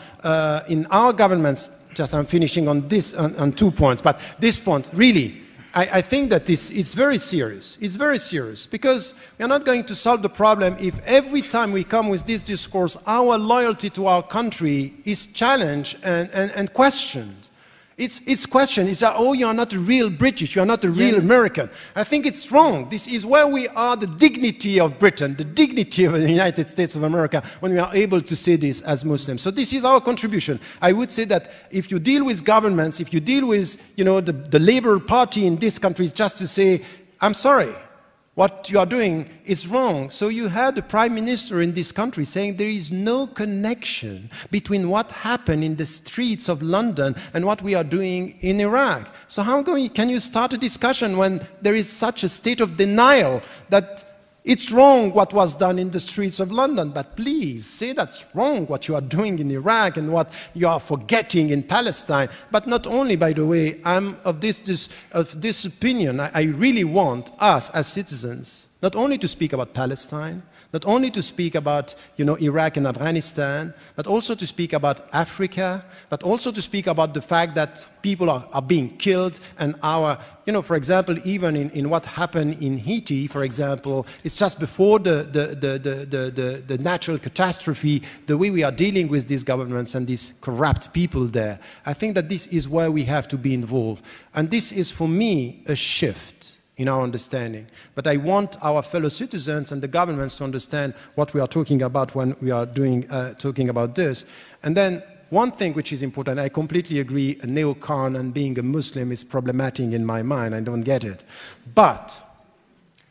in our governments, just I'm finishing on this, on 2 points, but this point, really, I think that this is very serious. It's very serious because we are not going to solve the problem if every time we come with this discourse, our loyalty to our country is challenged and questioned. It's questioned. It's that, oh, you are not a real British, you are not a real American. I think it's wrong. This is where we are, the dignity of Britain, the dignity of the United States of America, when we are able to say this as Muslims. So this is our contribution. I would say that if you deal with governments, if you deal with, the Labour Party in this country, is just to say, I'm sorry, what you are doing is wrong. So you had the Prime Minister in this country saying there is no connection between what happened in the streets of London and what we are doing in Iraq. So how can you start a discussion when there is such a state of denial that it's wrong what was done in the streets of London, but please say that's wrong what you are doing in Iraq and what you are forgetting in Palestine. But not only, by the way, I'm of this opinion. I really want us as citizens not only to speak about Palestine, not only to speak about Iraq and Afghanistan, but also to speak about Africa, but also to speak about the fact that people are being killed and for example, even in what happened in Haiti, for example, it's just before the natural catastrophe, the way we are dealing with these governments and these corrupt people there. I think that this is where we have to be involved. And this is, for me, a shift in our understanding. But I want our fellow citizens and the governments to understand what we are talking about when we are talking about this. And then one thing which is important, I completely agree, a neocon and being a Muslim is problematic in my mind. I don't get it. But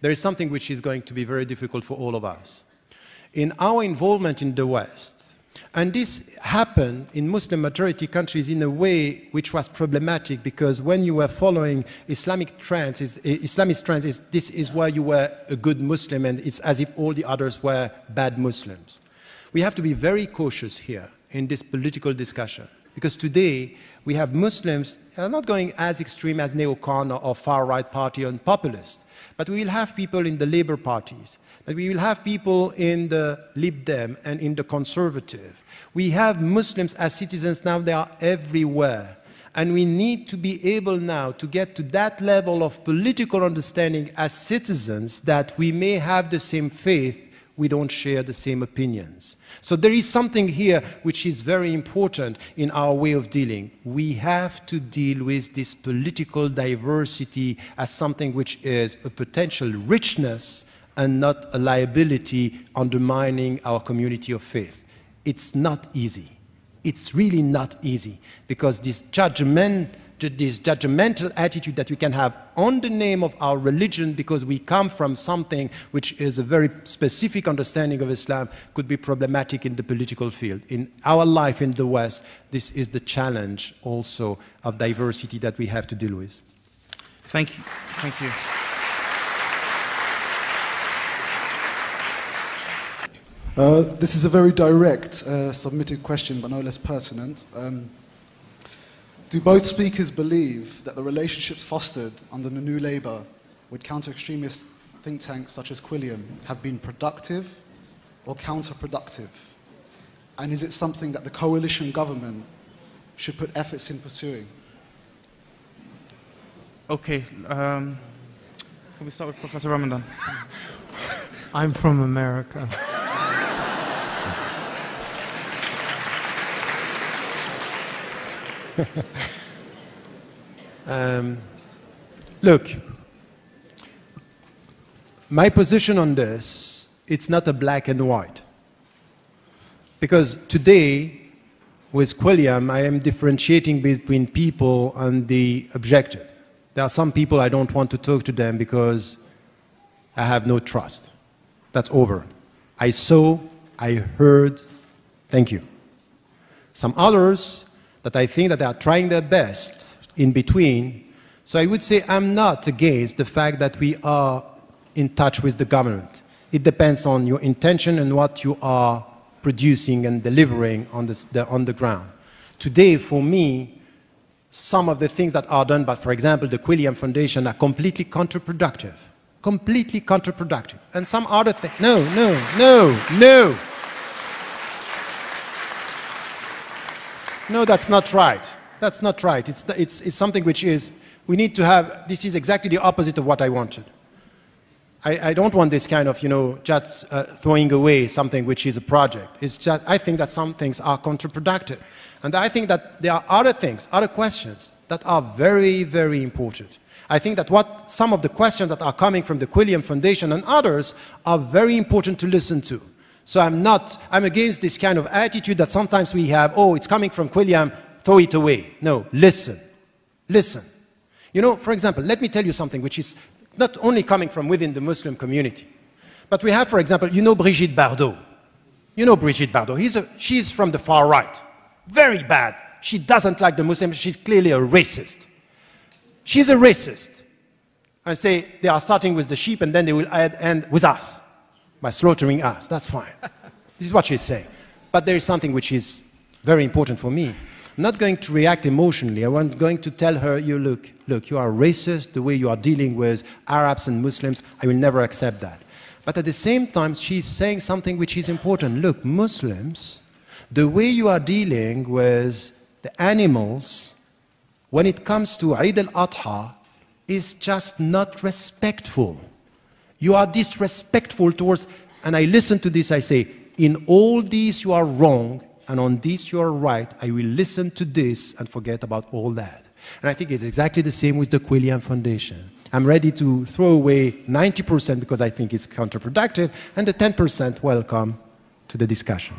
there is something which is going to be very difficult for all of us. In our involvement in the West, and this happened in Muslim majority countries in a way which was problematic because when you were following Islamic trends, this is where you were a good Muslim and it's as if all the others were bad Muslims. We have to be very cautious here in this political discussion because today we have Muslims that are not going as extreme as neocon or far-right party and populist, but we will have people in the Labour parties, that we will have people in the Lib Dem and in the Conservative. We have Muslims as citizens now, they are everywhere. And we need to be able now to get to that level of political understanding as citizens that we may have the same faith, we don't share the same opinions. So there is something here which is very important in our way of dealing. We have to deal with this political diversity as something which is a potential richness and not a liability undermining our community of faith. It's not easy. It's really not easy because this judgmental attitude that we can have on the name of our religion because we come from something which is a very specific understanding of Islam could be problematic in the political field. In our life in the West, this is the challenge also of diversity that we have to deal with. Thank you. Thank you. This is a very direct submitted question, but no less pertinent. Do both speakers believe that the relationships fostered under the New Labour with counter-extremist think tanks such as Quilliam have been productive or counterproductive? And is it something that the coalition government should put efforts in pursuing? Okay, can we start with Professor Ramadan? I'm from America. Look, my position on this, it's not a black and white. Because today, with Quilliam, I am differentiating between people and the objective. There are some people I don't want to talk to them because I have no trust. That's over. I saw, I heard, thank you. Some others that I think that they are trying their best in between. So I would say I'm not against the fact that we are in touch with the government. It depends on your intention and what you are producing and delivering on the ground. Today, for me, some of the things that are done by, for example, the Quilliam Foundation are completely counterproductive. Completely counterproductive. And some other things, no. No, that's not right. That's not right. It's something which is, we need to have, this is exactly the opposite of what I wanted. I don't want this kind of, just throwing away something which is a project. It's just, I think that some things are counterproductive. And I think that there are other things, other questions that are very, very important. I think that some of the questions that are coming from the Quilliam Foundation and others are very important to listen to. So I'm against this kind of attitude that sometimes we have, oh, it's coming from Quilliam, throw it away. No, listen. Listen. For example, let me tell you something which is not only coming from within the Muslim community, but we have, for example, Brigitte Bardot. Brigitte Bardot. She's from the far right. Very bad. She doesn't like the Muslims. She's clearly a racist. She's a racist. And say they are starting with the sheep and then they will end with us, by slaughtering us. That's fine. This is what she's saying. But there is something which is very important for me. I'm not going to react emotionally. I'm going to tell her, look, you are racist, the way you are dealing with Arabs and Muslims, I will never accept that. But at the same time, she's saying something which is important. Look, Muslims, the way you are dealing with the animals, when it comes to Eid al-Adha, is just not respectful. You are disrespectful towards, and I listen to this, I say, in all these you are wrong, and on this you are right. I will listen to this and forget about all that. And I think it's exactly the same with the Quilliam Foundation. I'm ready to throw away 90% because I think it's counterproductive, and the 10% welcome to the discussion.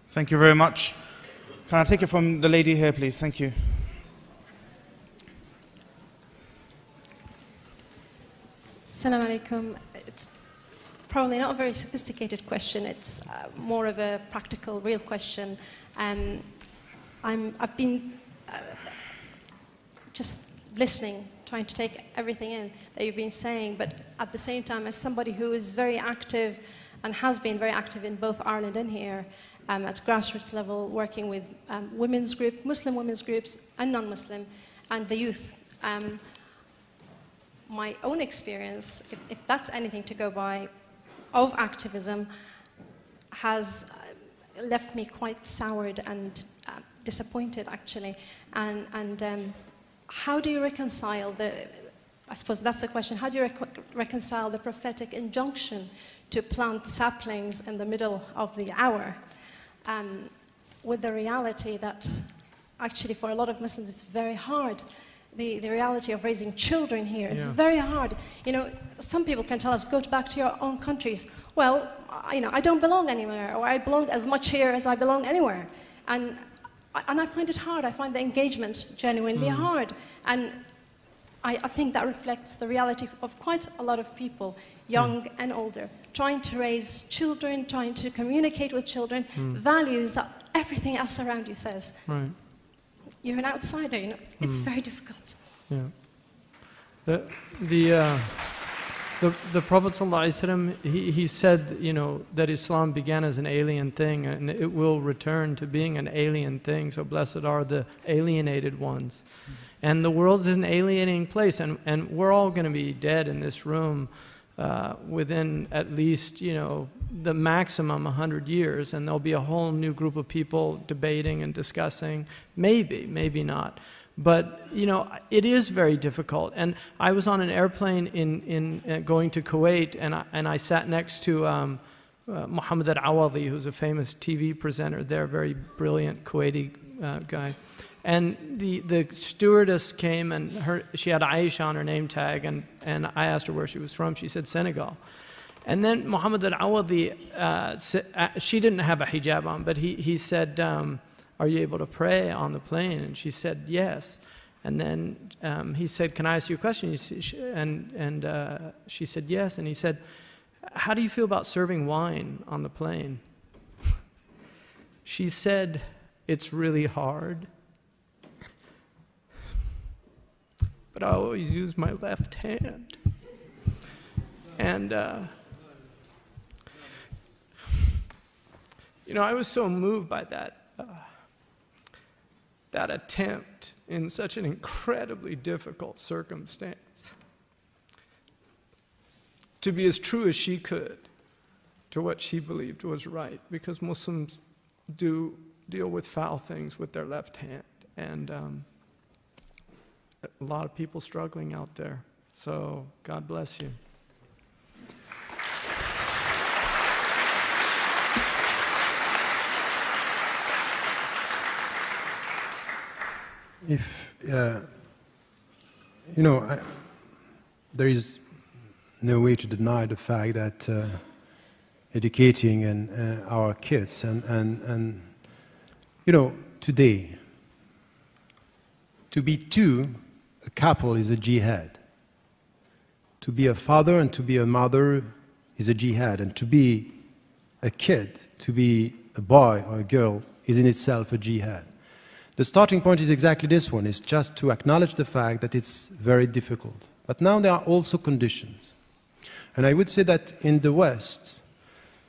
Thank you very much. Can I take it from the lady here, please? Thank you. Assalamu alaikum. It's probably not a very sophisticated question. It's more of a practical, real question. I've been just listening, trying to take everything in that you've been saying, but at the same time, as somebody who is very active and has been very active in both Ireland and here, at grassroots level, working with women's groups, Muslim women's groups and non-Muslim, and the youth. My own experience, if that's anything to go by, of activism has left me quite soured and disappointed, actually. And how do you reconcile I suppose that's the question, how do you reconcile the prophetic injunction to plant saplings in the middle of the hour with the reality that actually for a lot of Muslims it's very hard. The reality of raising children here is very hard. Some people can tell us, go back to your own countries. Well, I don't belong anywhere, or I belong as much here as I belong anywhere. And I find it hard. I find the engagement genuinely hard. And I think that reflects the reality of quite a lot of people, young and older, trying to raise children, trying to communicate with children, values that everything else around you says. Right. You're an outsider, it's very difficult. Yeah. The Prophet ﷺ, he said, that Islam began as an alien thing and it will return to being an alien thing. So blessed are the alienated ones. And the world's an alienating place, and we're all going to be dead in this room within at least, the maximum 100 years, and there'll be a whole new group of people debating and discussing, maybe not. But, you know, it is very difficult. And I was on an airplane going to Kuwait, and I sat next to Muhammad al-Awadi, who's a famous TV presenter there, very brilliant Kuwaiti guy. And the stewardess came, and she had Aisha on her name tag, and I asked her where she was from. She said Senegal. And then Muhammad al-Awadi, she didn't have a hijab on, but he said, are you able to pray on the plane? And she said, yes. And then he said, can I ask you a question? And she said, yes. And he said, how do you feel about serving wine on the plane? She said, it's really hard. But I always use my left hand. And, you know, I was so moved by that attempt in such an incredibly difficult circumstance to be as true as she could to what she believed was right, because Muslims do deal with foul things with their left hand, and a lot of people struggling out there. So God bless you. If, you know, there is no way to deny the fact that educating our kids and you know, today, to be a couple is a jihad. To be a father and to be a mother is a jihad. And to be a kid, to be a boy or a girl, is in itself a jihad. The starting point is exactly this one, is just to acknowledge the fact that it's very difficult. But now there are also conditions. And I would say that in the West,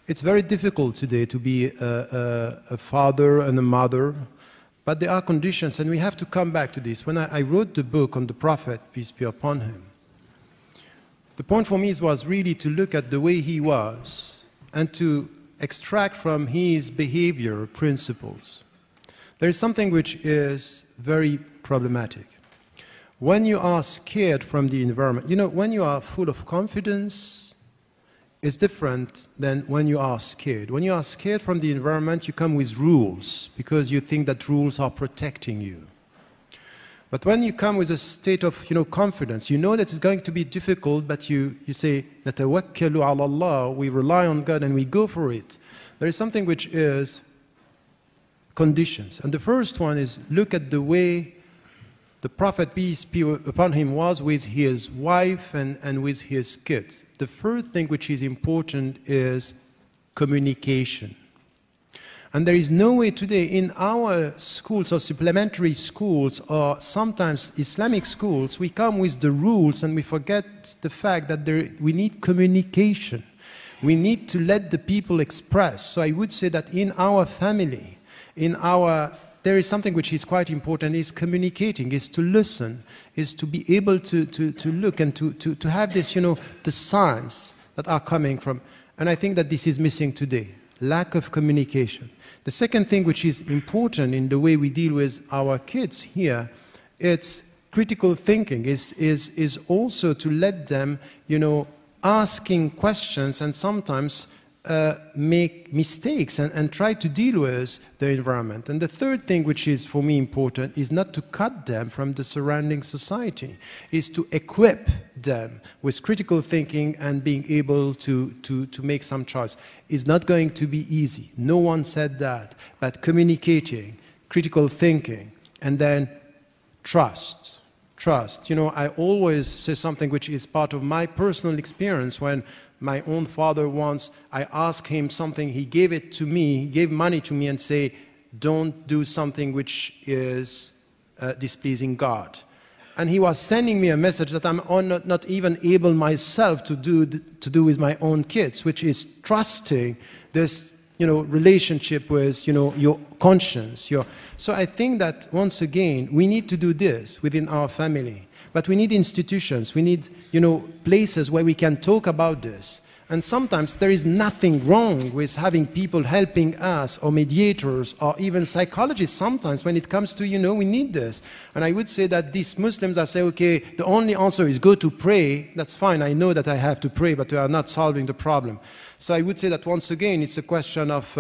it's very difficult today to be a father and a mother, but there are conditions, and we have to come back to this. When I wrote the book on the Prophet, peace be upon him, the point for me was really to look at the way he was and to extract from his behavior principles. There is something which is very problematic. When you are scared from the environment, you know, when you are full of confidence, it's different than when you are scared. When you are scared from the environment, you come with rules because you think that rules are protecting you. But when you come with a state of, you know, confidence, you know that it's going to be difficult, but you say, نَتَوَكَّلُ عَلَى اللَّهِ, we rely on God and we go for it. There is something which is conditions. And the first one is, look at the way the Prophet, peace be upon him, was with his wife and with his kids. The first thing which is important is communication. And there is no way today in our schools or supplementary schools or sometimes Islamic schools, we come with the rules and we forget the fact that we need communication. We need to let the people express. So I would say that in our family, there is something which is quite important, is communicating, is to listen, is to be able to look and to have this, you know, the signs that are coming from. And I think that this is missing today, lack of communication. The second thing which is important in the way we deal with our kids here, it's critical thinking, is also to let them, you know, asking questions and sometimes make mistakes and try to deal with the environment. And the third thing which is for me important is not to cut them from the surrounding society, is to equip them with critical thinking and being able to make some choice. It's not going to be easy. No one said that. But communicating, critical thinking, and then trust. Trust. You know, I always say something which is part of my personal experience. When my own father once, I asked him something, he gave it to me, he gave money to me and say, don't do something which is displeasing God. And he was sending me a message that I'm not even able myself to do with my own kids, which is trusting this, you know, relationship with, you know, your conscience. So I think that once again, we need to do this within our family. But we need institutions, we need, you know, places where we can talk about this. And sometimes there is nothing wrong with having people helping us, or mediators, or even psychologists sometimes when it comes to, we need this. And I would say that these Muslims that say, okay, the only answer is go to pray, that's fine, I know that I have to pray, but we are not solving the problem. So I would say that once again, it's a question of,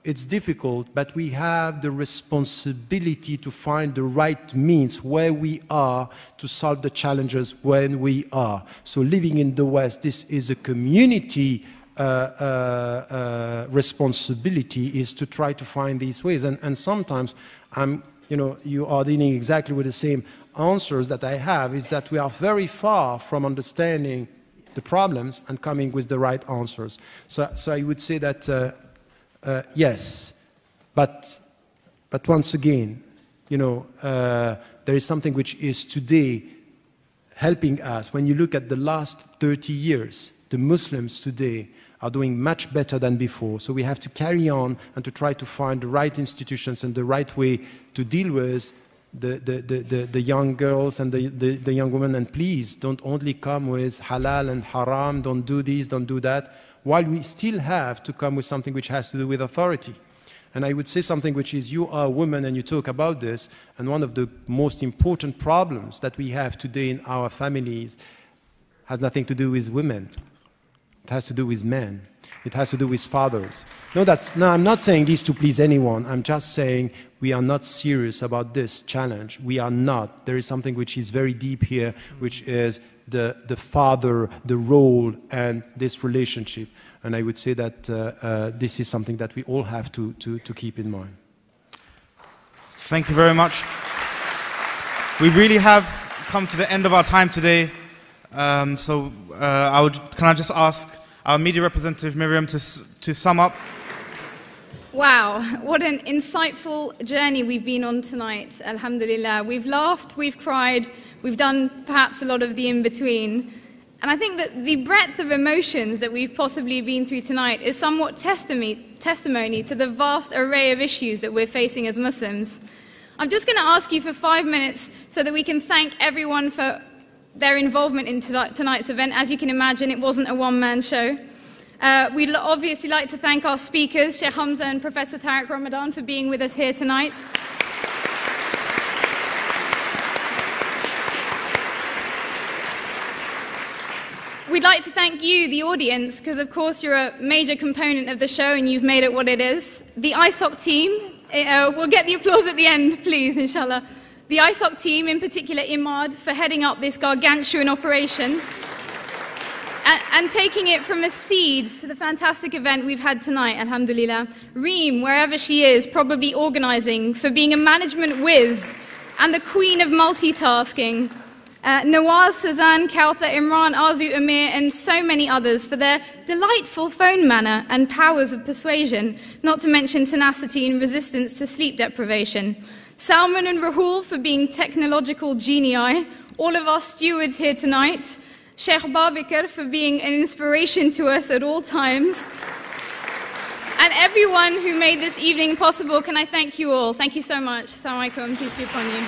it's difficult, but we have the responsibility to find the right means where we are to solve the challenges when we are. So living in the West, this is a community responsibility, is to try to find these ways. And sometimes you are dealing exactly with the same answers that I have, is that we are very far from understanding the problems and coming with the right answers. So I would say that yes, but once again, there is something which is today helping us. When you look at the last 30 years, the Muslims today are doing much better than before. So we have to carry on and to try to find the right institutions and the right way to deal with the young girls and the young women. And please, don't only come with halal and haram, don't do this, don't do that, while we still have to come with something which has to do with authority. And I would say something which is, you are a woman and you talk about this, and one of the most important problems that we have today in our families has nothing to do with women. It has to do with men. It has to do with fathers. No, I'm not saying this to please anyone. I'm just saying we are not serious about this challenge. We are not. There is something which is very deep here, which is the father, the role, and this relationship. And I would say that this is something that we all have to keep in mind. Thank you very much. We really have come to the end of our time today. Can I just ask our media representative, Miriam, to sum up? Wow, what an insightful journey we've been on tonight, alhamdulillah. We've laughed, we've cried, we've done perhaps a lot of the in-between. And I think that the breadth of emotions that we've possibly been through tonight is somewhat testimony to the vast array of issues that we're facing as Muslims. I'm just going to ask you for 5 minutes so that we can thank everyone for their involvement in tonight's event. As you can imagine, it wasn't a one-man show. We'd obviously like to thank our speakers, Sheikh Hamza and Professor Tariq Ramadan, for being with us here tonight. We'd like to thank you, the audience, because of course you're a major component of the show and you've made it what it is. The ISOC team, we'll get the applause at the end, please, inshallah. The ISOC team, in particular Imad, for heading up this gargantuan operation and taking it from a seed to the fantastic event we've had tonight, alhamdulillah. Reem, wherever she is, probably organising, for being a management whiz and the queen of multitasking. Nawaz, Sazan, Kauthar, Imran, Arzu, Amir, and so many others for their delightful phone manner and powers of persuasion, not to mention tenacity and resistance to sleep deprivation. Salman and Rahul for being technological genii, all of our stewards here tonight, Sheikh Babikar for being an inspiration to us at all times, and everyone who made this evening possible. Can I thank you all? Thank you so much. Assalamu alaikum. Peace be upon you.